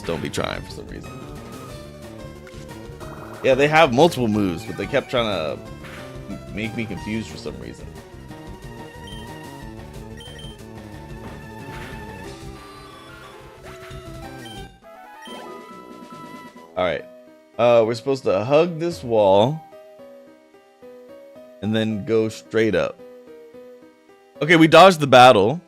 S4: don't be trying for some reason. Yeah, they have multiple moves, but they kept trying to make me confused for some reason. All right. We're supposed to hug this wall and then go straight up. Okay, we dodged the battle.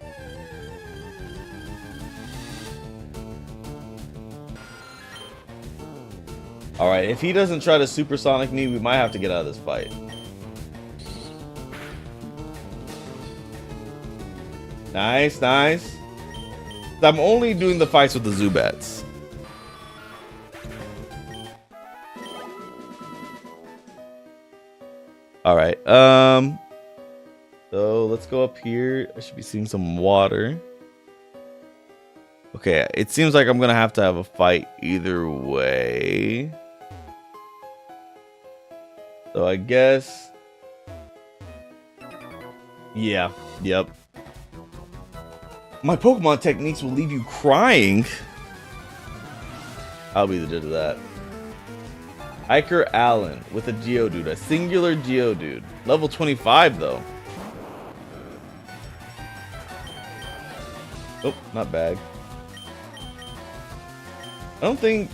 S4: All right, if he doesn't try to supersonic me, we might have to get out of this fight. Nice, nice. I'm only doing the fights with the Zubats. All right. So let's go up here. I should be seeing some water. Okay, it seems like I'm gonna have to have a fight either way. So I guess, yeah, yep. My Pokemon techniques will leave you crying. I'll be the judge of that. Iker Allen with a Geodude, a singular Geodude. Level 25 though. Oh, not bad. I don't think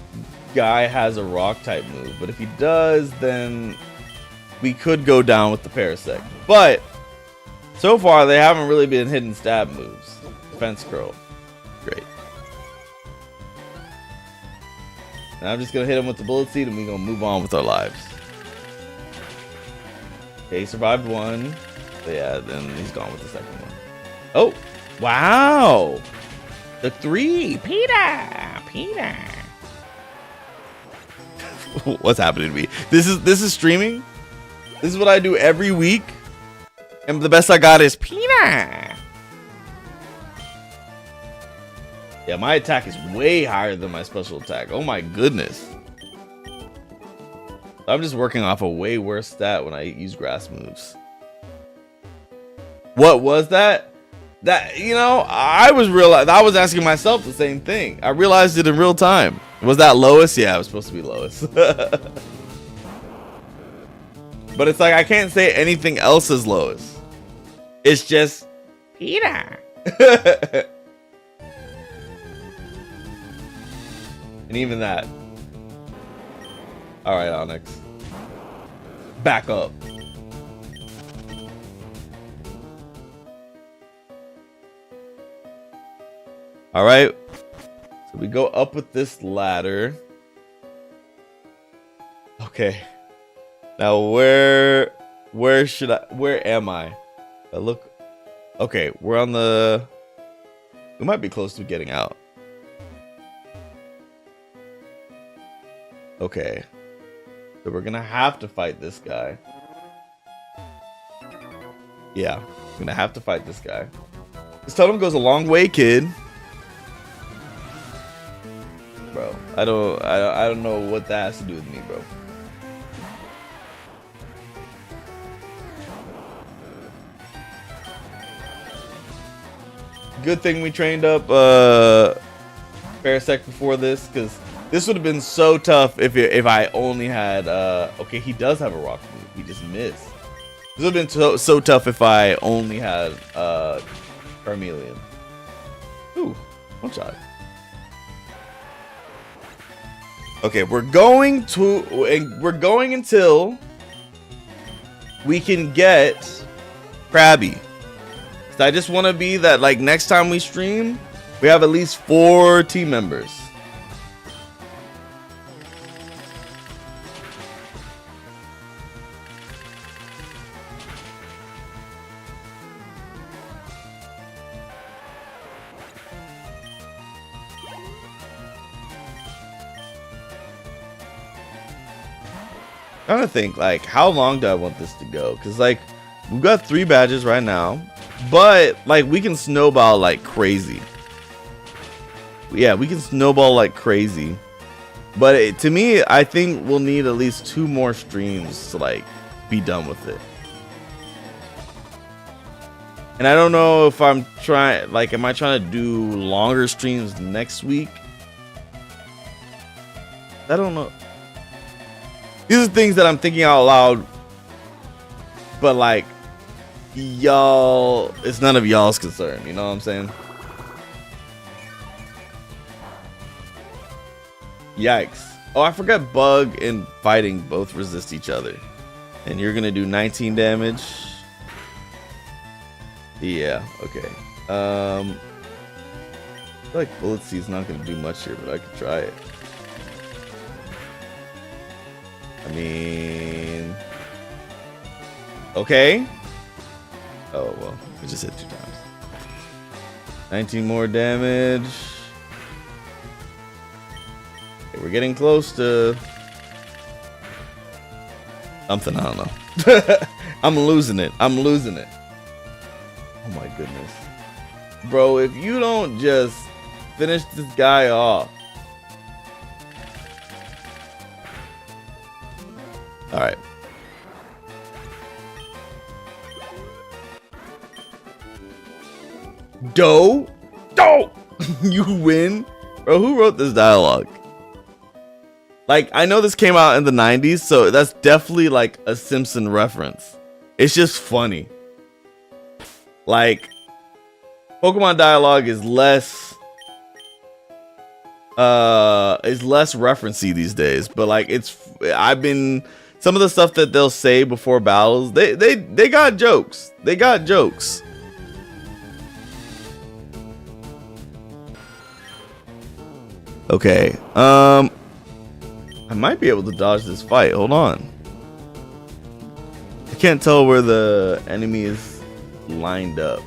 S4: Guy has a rock type move, but if he does, then we could go down with the Parasect. But So far, they haven't really been hitting stab moves. Defense curl. Great. And I'm just going to hit him with the bullet seed and we're going to move on with our lives. Okay, he survived one. So yeah, then he's gone with the second one. Oh, wow. The 3. Peter. What's happening to me? This is streaming. This is what I do every week. And the best I got is Peter. Yeah, my attack is way higher than my special attack. Oh my goodness. I'm just working off a way worse stat when I use grass moves. What was that? That, you know, I was asking myself the same thing. I realized it in real time. Was that Lois? Yeah, it was supposed to be Lois. But it's like I can't say anything else as Lois. It's just Peter. And even that. All right, Onyx. Back up. All right. So we go up with this ladder. Okay. Now where am I? Look. Okay, we're on the. We might be close to getting out. Okay. So we're gonna have to fight this guy. Yeah, we're gonna have to fight this guy. This totem goes a long way, kid. Bro, I don't know what that has to do with me, bro. Good thing we trained up Parasect before this, because this would have been so tough if I only had okay, he does have a rock move. He just missed. This would have been so tough if I only had Charmeleon. Ooh, one shot. Okay, we're going until we can get Krabby. So I just want to be that, like, next time we stream, we have at least 4 team members. I'm trying to think, like, how long do I want this to go? Because, like, we've got 3 badges right now, but, like, we can snowball like crazy. Yeah, we can snowball like crazy. But to me, I think we'll need at least 2 more streams to, like, be done with it. And I don't know if I'm trying, like, am I trying to do longer streams next week? I don't know. These are things that I'm thinking out loud, but, like, y'all, it's none of y'all's concern, you know what I'm saying? Yikes. Oh, I forgot Bug and Fighting both resist each other. And you're gonna do 19 damage. Yeah, okay. I feel like Bullet Seed's not gonna do much here, but I could try it. I mean, okay. Oh, well, we just hit 2 times. 19 more damage. Okay, we're getting close to something, I don't know. I'm losing it. Oh my goodness. Bro, if you don't just finish this guy off. All right. Doe? You win? Bro, who wrote this dialogue? Like, I know this came out in the 90s, so that's definitely like a Simpson reference. It's just funny. Like, Pokemon dialogue is less referencey these days, but like, I've been some of the stuff that they'll say before battles, they got jokes. They got jokes. Okay. I might be able to dodge this fight. Hold on. I can't tell where the enemy is lined up.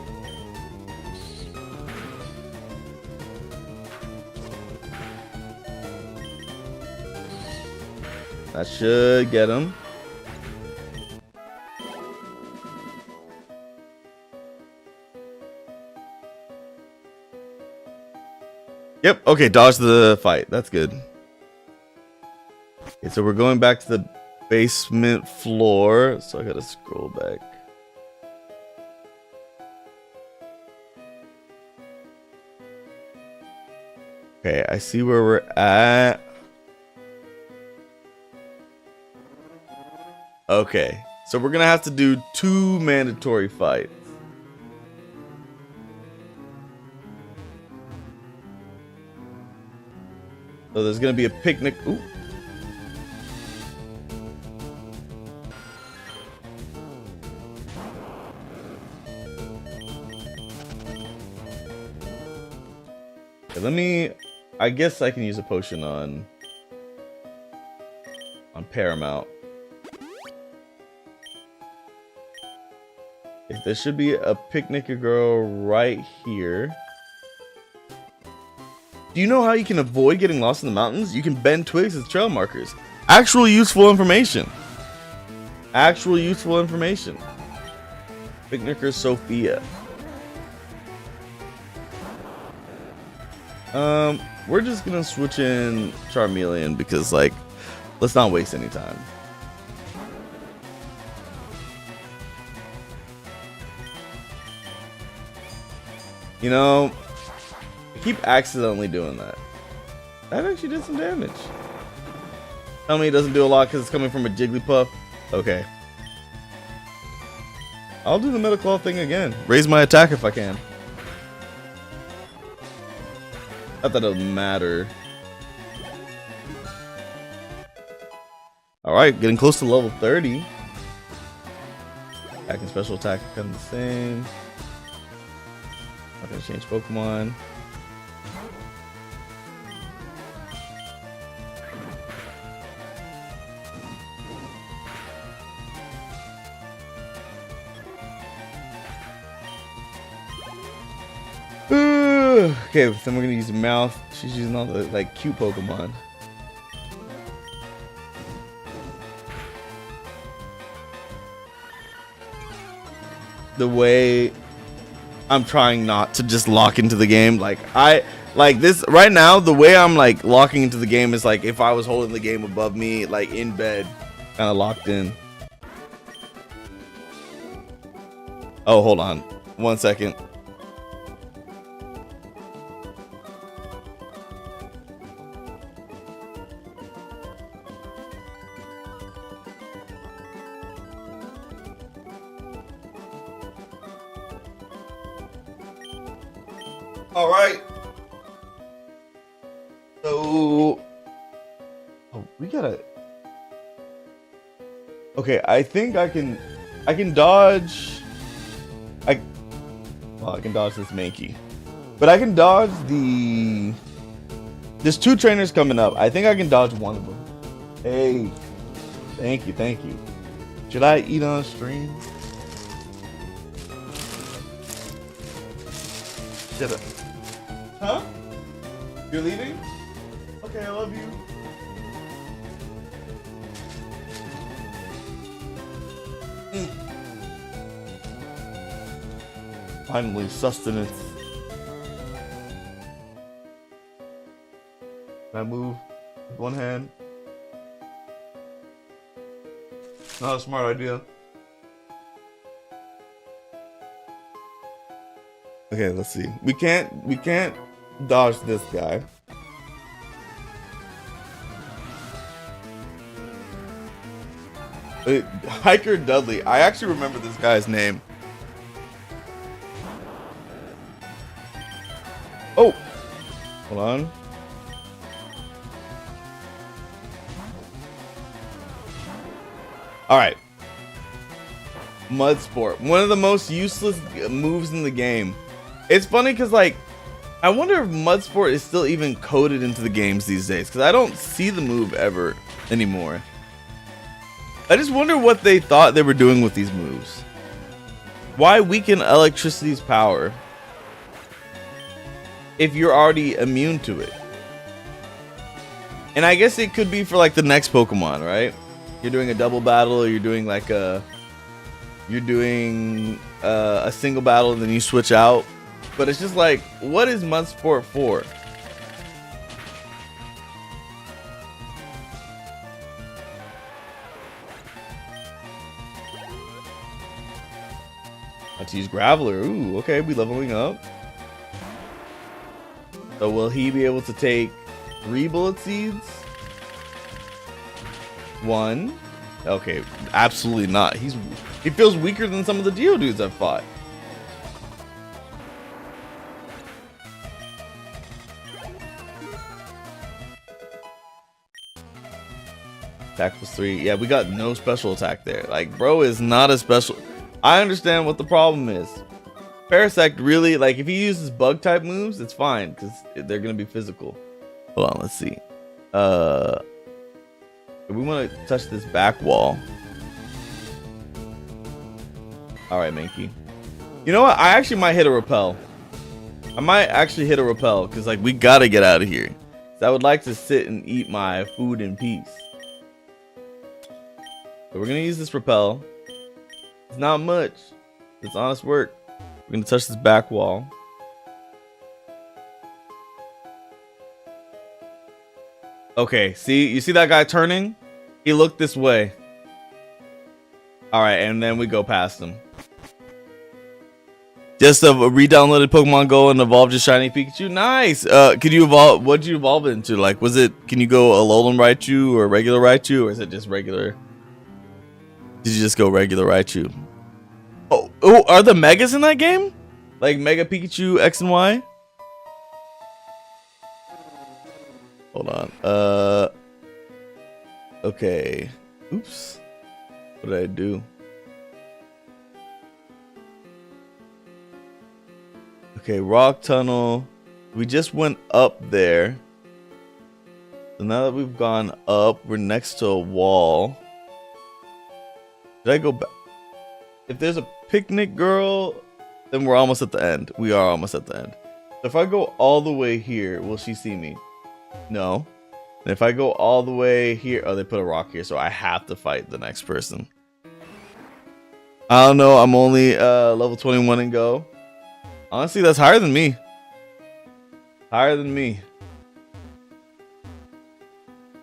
S4: That should get him. Yep, okay, dodge the fight. That's good. Okay, so we're going back to the basement floor. So I gotta scroll back. Okay, I see where we're at. Okay, so we're gonna have to do 2 mandatory fights. So there's gonna be a picnic. Ooh. Okay, let me. I guess I can use a potion on Paramount. Okay, there should be a picnic girl right here. Do you know how you can avoid getting lost in the mountains? You can bend twigs as trail markers. Actual useful information. Actual useful information. Picnicker Sophia. We're just gonna switch in Charmeleon because, like, let's not waste any time. You know, I keep accidentally doing that. That actually did some damage. Tell me it doesn't do a lot because it's coming from a Jigglypuff. Okay. I'll do the Metal Claw thing again. Raise my attack if I can. Not that it'll matter. Alright, getting close to level 30. Attack and special attack become the same. Not gonna change Pokemon. Okay, then we're gonna use the mouth. She's using all the like cute Pokemon. The way I'm trying not to just lock into the game, like this right now, the way I'm like locking into the game is like if I was holding the game above me, like in bed, kind of locked in. Oh, hold on 1 second. All right. So, we gotta. Okay, I think I can dodge. Well, I can dodge this Mankey, but I can dodge the. There's 2 trainers coming up. I think I can dodge one of them. Hey, thank you, thank you. Should I eat on stream? Should I? Huh? You're leaving? Okay, I love you. Finally, sustenance. Can I move with one hand? Not a smart idea. Okay, let's see. We can't dodge this guy. Hiker Dudley. I actually remember this guy's name. Oh, hold on. All right. Mud Sport, one of the most useless moves in the game. It's funny because, like, I wonder if Mud Sport is still even coded into the games these days, because I don't see the move ever anymore. I just wonder what they thought they were doing with these moves. Why weaken electricity's power if you're already immune to it? And I guess it could be for like the next Pokemon, right? You're doing a double battle, or you're doing like a single battle and then you switch out. But it's just like, what is Mud Sport for? Let's use Graveler. Ooh, okay, we leveling up. So will he be able to take 3 Bullet Seeds? 1. Okay, absolutely not. He feels weaker than some of the Geodudes I've fought. Attack was 3. Yeah, we got no special attack there. Like, bro is not a special. I understand what the problem is. Parasect really, like, if he uses bug type moves, it's fine because they're gonna be physical. Hold on, let's see. We want to touch this back wall. All right, Mankey. You know what? I actually might hit a repel. I might actually hit a repel because, like, we gotta get out of here. So I would like to sit and eat my food in peace. So we're gonna use this repel. It's not much. It's honest work. We're gonna touch this back wall. Okay, see, you see that guy turning? He looked this way. All right, and then we go past him. Just a re-downloaded Pokemon Go and evolved your shiny Pikachu. Nice. Could you evolve? What'd you evolve it into? Like, was it? Can you go Alolan Raichu or regular Raichu, or is it just regular? Did you just go regular Raichu? Oh, are the Megas in that game? Like Mega Pikachu X and Y? Hold on. Okay. Oops. What did I do? Okay, Rock Tunnel. We just went up there. So now that we've gone up, we're next to a wall. Did I go back? If there's a picnic girl, then we're almost at the end. We are almost at the end. So if I go all the way here, will she see me? No. And if I go all the way here, oh, they put a rock here, so I have to fight the next person. I don't know. I'm only level 21 and go. Honestly, that's higher than me. Higher than me.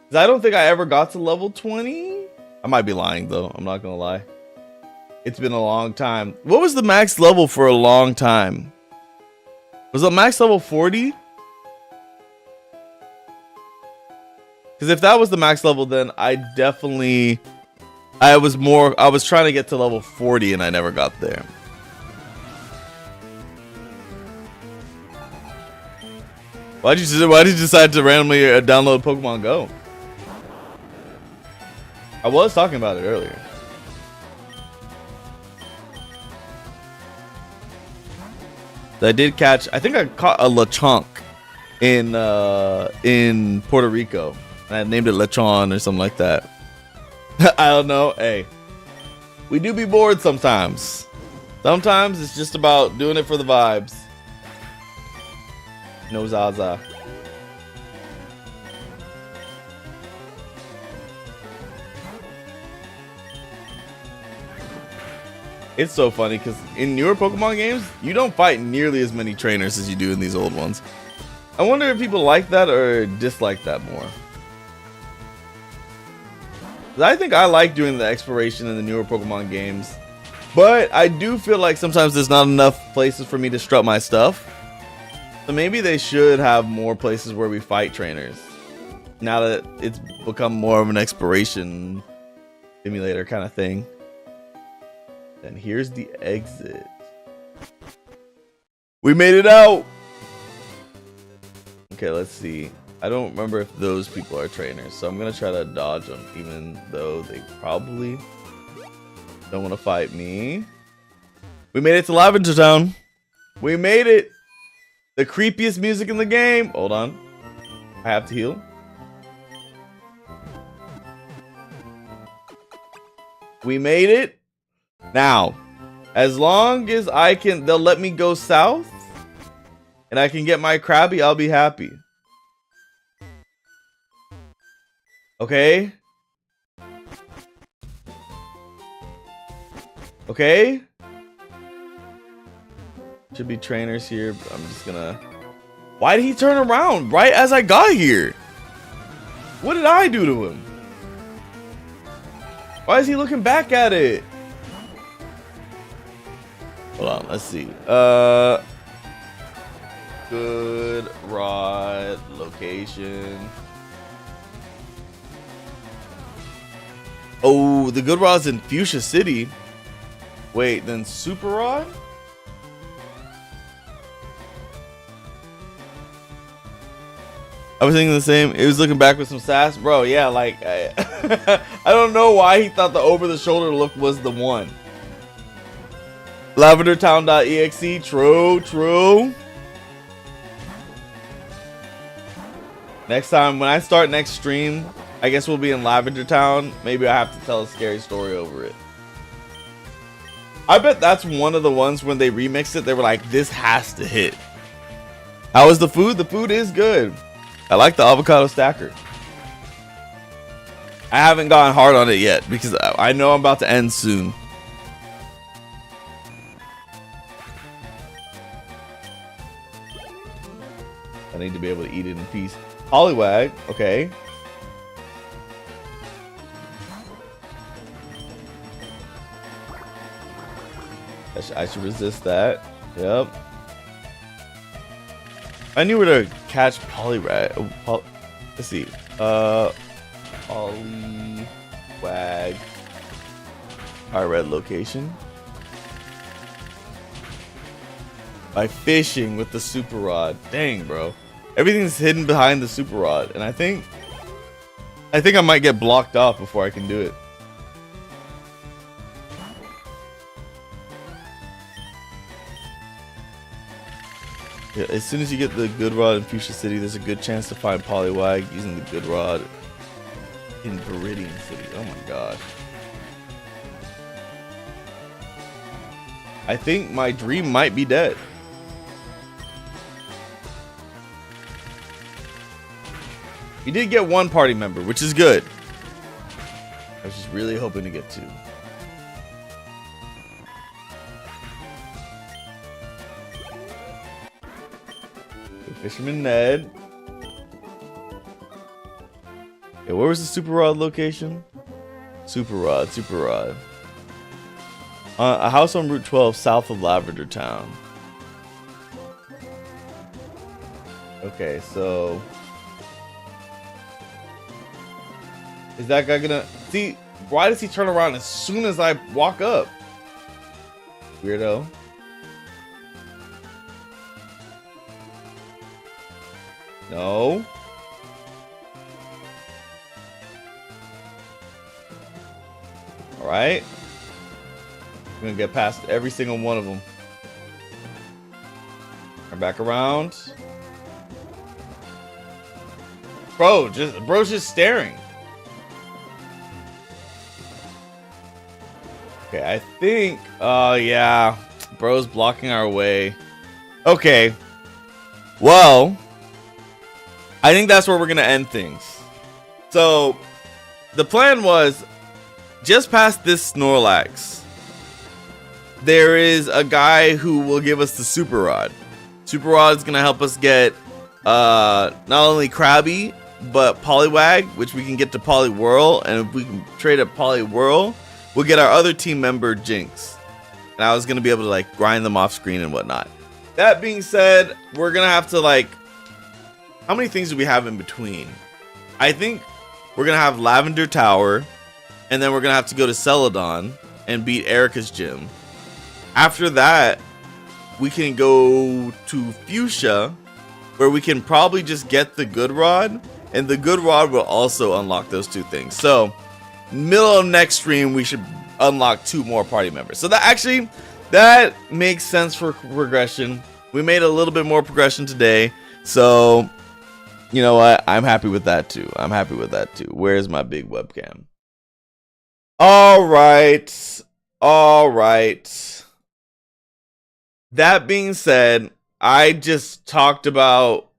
S4: 'Cause I don't think I ever got to level 20. I might be lying though. I'm not gonna lie. It's been a long time. What was the max level for a long time? Was the max level 40? Because if that was the max level, then I was trying to get to level 40 and I never got there. Why did you decide to randomly download Pokemon Go? I was talking about it earlier. I did catch. I think I caught a Lechonk in Puerto Rico. And I named it Lechon or something like that. I don't know. Hey, we do be bored sometimes. Sometimes it's just about doing it for the vibes. No Zaza. It's so funny because in newer Pokemon games, you don't fight nearly as many trainers as you do in these old ones. I wonder if people like that or dislike that more. I think I like doing the exploration in the newer Pokemon games, but I do feel like sometimes there's not enough places for me to strut my stuff. So maybe they should have more places where we fight trainers. Now that it's become more of an exploration simulator kind of thing. And here's the exit. We made it out. Okay, let's see. I don't remember if those people are trainers, so I'm gonna try to dodge them, even though they probably Don't want to fight me. We made it to Lavender Town. We made it. The creepiest music in the game. Hold on. I have to heal. We made it. Now, as long as I can, they'll let me go south and I can get my Krabby, I'll be happy. Okay. Okay. Should be trainers here, but I'm just gonna... Why did he turn around right as I got here? What did I do to him? Why is he looking back at it? Hold on, let's see. Good Rod location. Oh, the Good Rod's in Fuchsia City. Wait, then Super Rod? I was thinking the same. It was looking back with some sass. Bro, yeah, like, I don't know why he thought the over-the-shoulder look was the one. LavenderTown.exe. True, true. Next time, when I start next stream, I guess we'll be in Lavender Town. Maybe I have to tell a scary story over it. I bet that's one of the ones when they remixed it, they were like, this has to hit. How is the food? The food is good. I like the avocado stacker. I haven't gone hard on it yet because I know I'm about to end soon. I need to be able to eat it in peace. Poliwag, okay. I should resist that. Yep. I knew where to catch Poliwag. Oh, let's see. Poliwag. Our red location. By fishing with the super rod. Dang, bro. Everything's hidden behind the super rod, and I think I might get blocked off before I can do it. Yeah, as soon as you get the good rod in Fuchsia City, there's a good chance to find Poliwag using the good rod in Viridian City. Oh my god. I think my dream might be dead. We did get one party member, which is good. I was just really hoping to get two. Fisherman Ned. Yeah, where was the Super Rod location? Super Rod. A house on Route 12 south of Lavender Town. Okay, so... is that guy gonna... see, why does he turn around as soon as I walk up? Weirdo. No. Alright. I'm gonna get past every single one of them. Come back around. Bro's just staring. Okay, I think, yeah, bro's blocking our way. Okay. Well, I think that's where we're going to end things. So, the plan was, just past this Snorlax, there is a guy who will give us the Super Rod. Super Rod is going to help us get not only Krabby, but Poliwag, which we can get to Poliwhirl. And if we can trade up Poliwhirl, we'll get our other team member, Jinx. And I was going to be able to, like, grind them off screen and whatnot. That being said, we're going to have to, like... how many things do we have in between? I think we're going to have Lavender Tower, and then we're going to have to go to Celadon and beat Erica's gym. After that, we can go to Fuchsia, where we can probably just get the Good Rod, and the Good Rod will also unlock those two things. So, middle of next stream, we should unlock 2 more party members. So that makes sense for progression. We made a little bit more progression today. So, you know what? I'm happy with that too. Where's my big webcam? All right. That being said, I talked about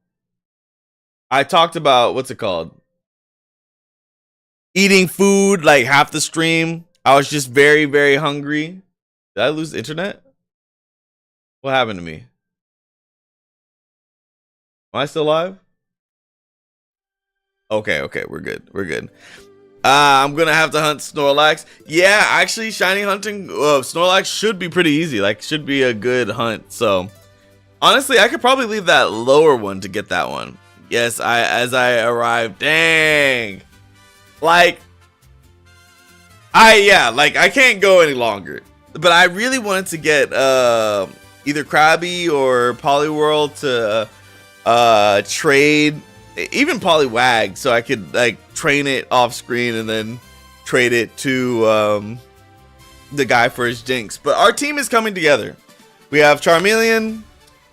S4: what's it called? Eating food like half the stream. I was just very, very hungry. Did I lose internet? What happened to me? Am I still live? Okay, we're good. I'm gonna have to hunt Snorlax. Yeah, actually, shiny hunting Snorlax should be pretty easy. Like, should be a good hunt. So, honestly, I could probably leave that lower one to get that one. Yes, as I arrive. Dang. Like, I can't go any longer. But I really wanted to get either Krabby or Poliwhirl to trade, even Poliwag, so I could like train it off screen and then trade it to the guy for his Jinx. But our team is coming together. We have Charmeleon.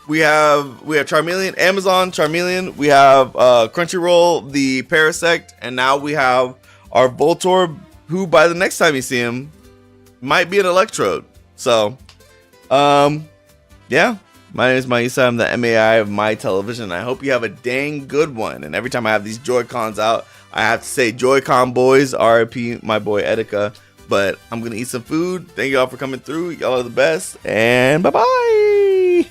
S4: We have Charmeleon, Amazon, Charmeleon. We have Crunchyroll, the Parasect, and now we have our Voltorb, who by the next time you see him might be an Electrode. So, yeah. My name is Maisa. I'm the MAI of My Television. I hope you have a dang good one. And every time I have these Joy-Cons out, I have to say Joy-Con boys, RIP my boy Etika. But I'm gonna eat some food. Thank y'all for coming through. Y'all are the best. And bye-bye.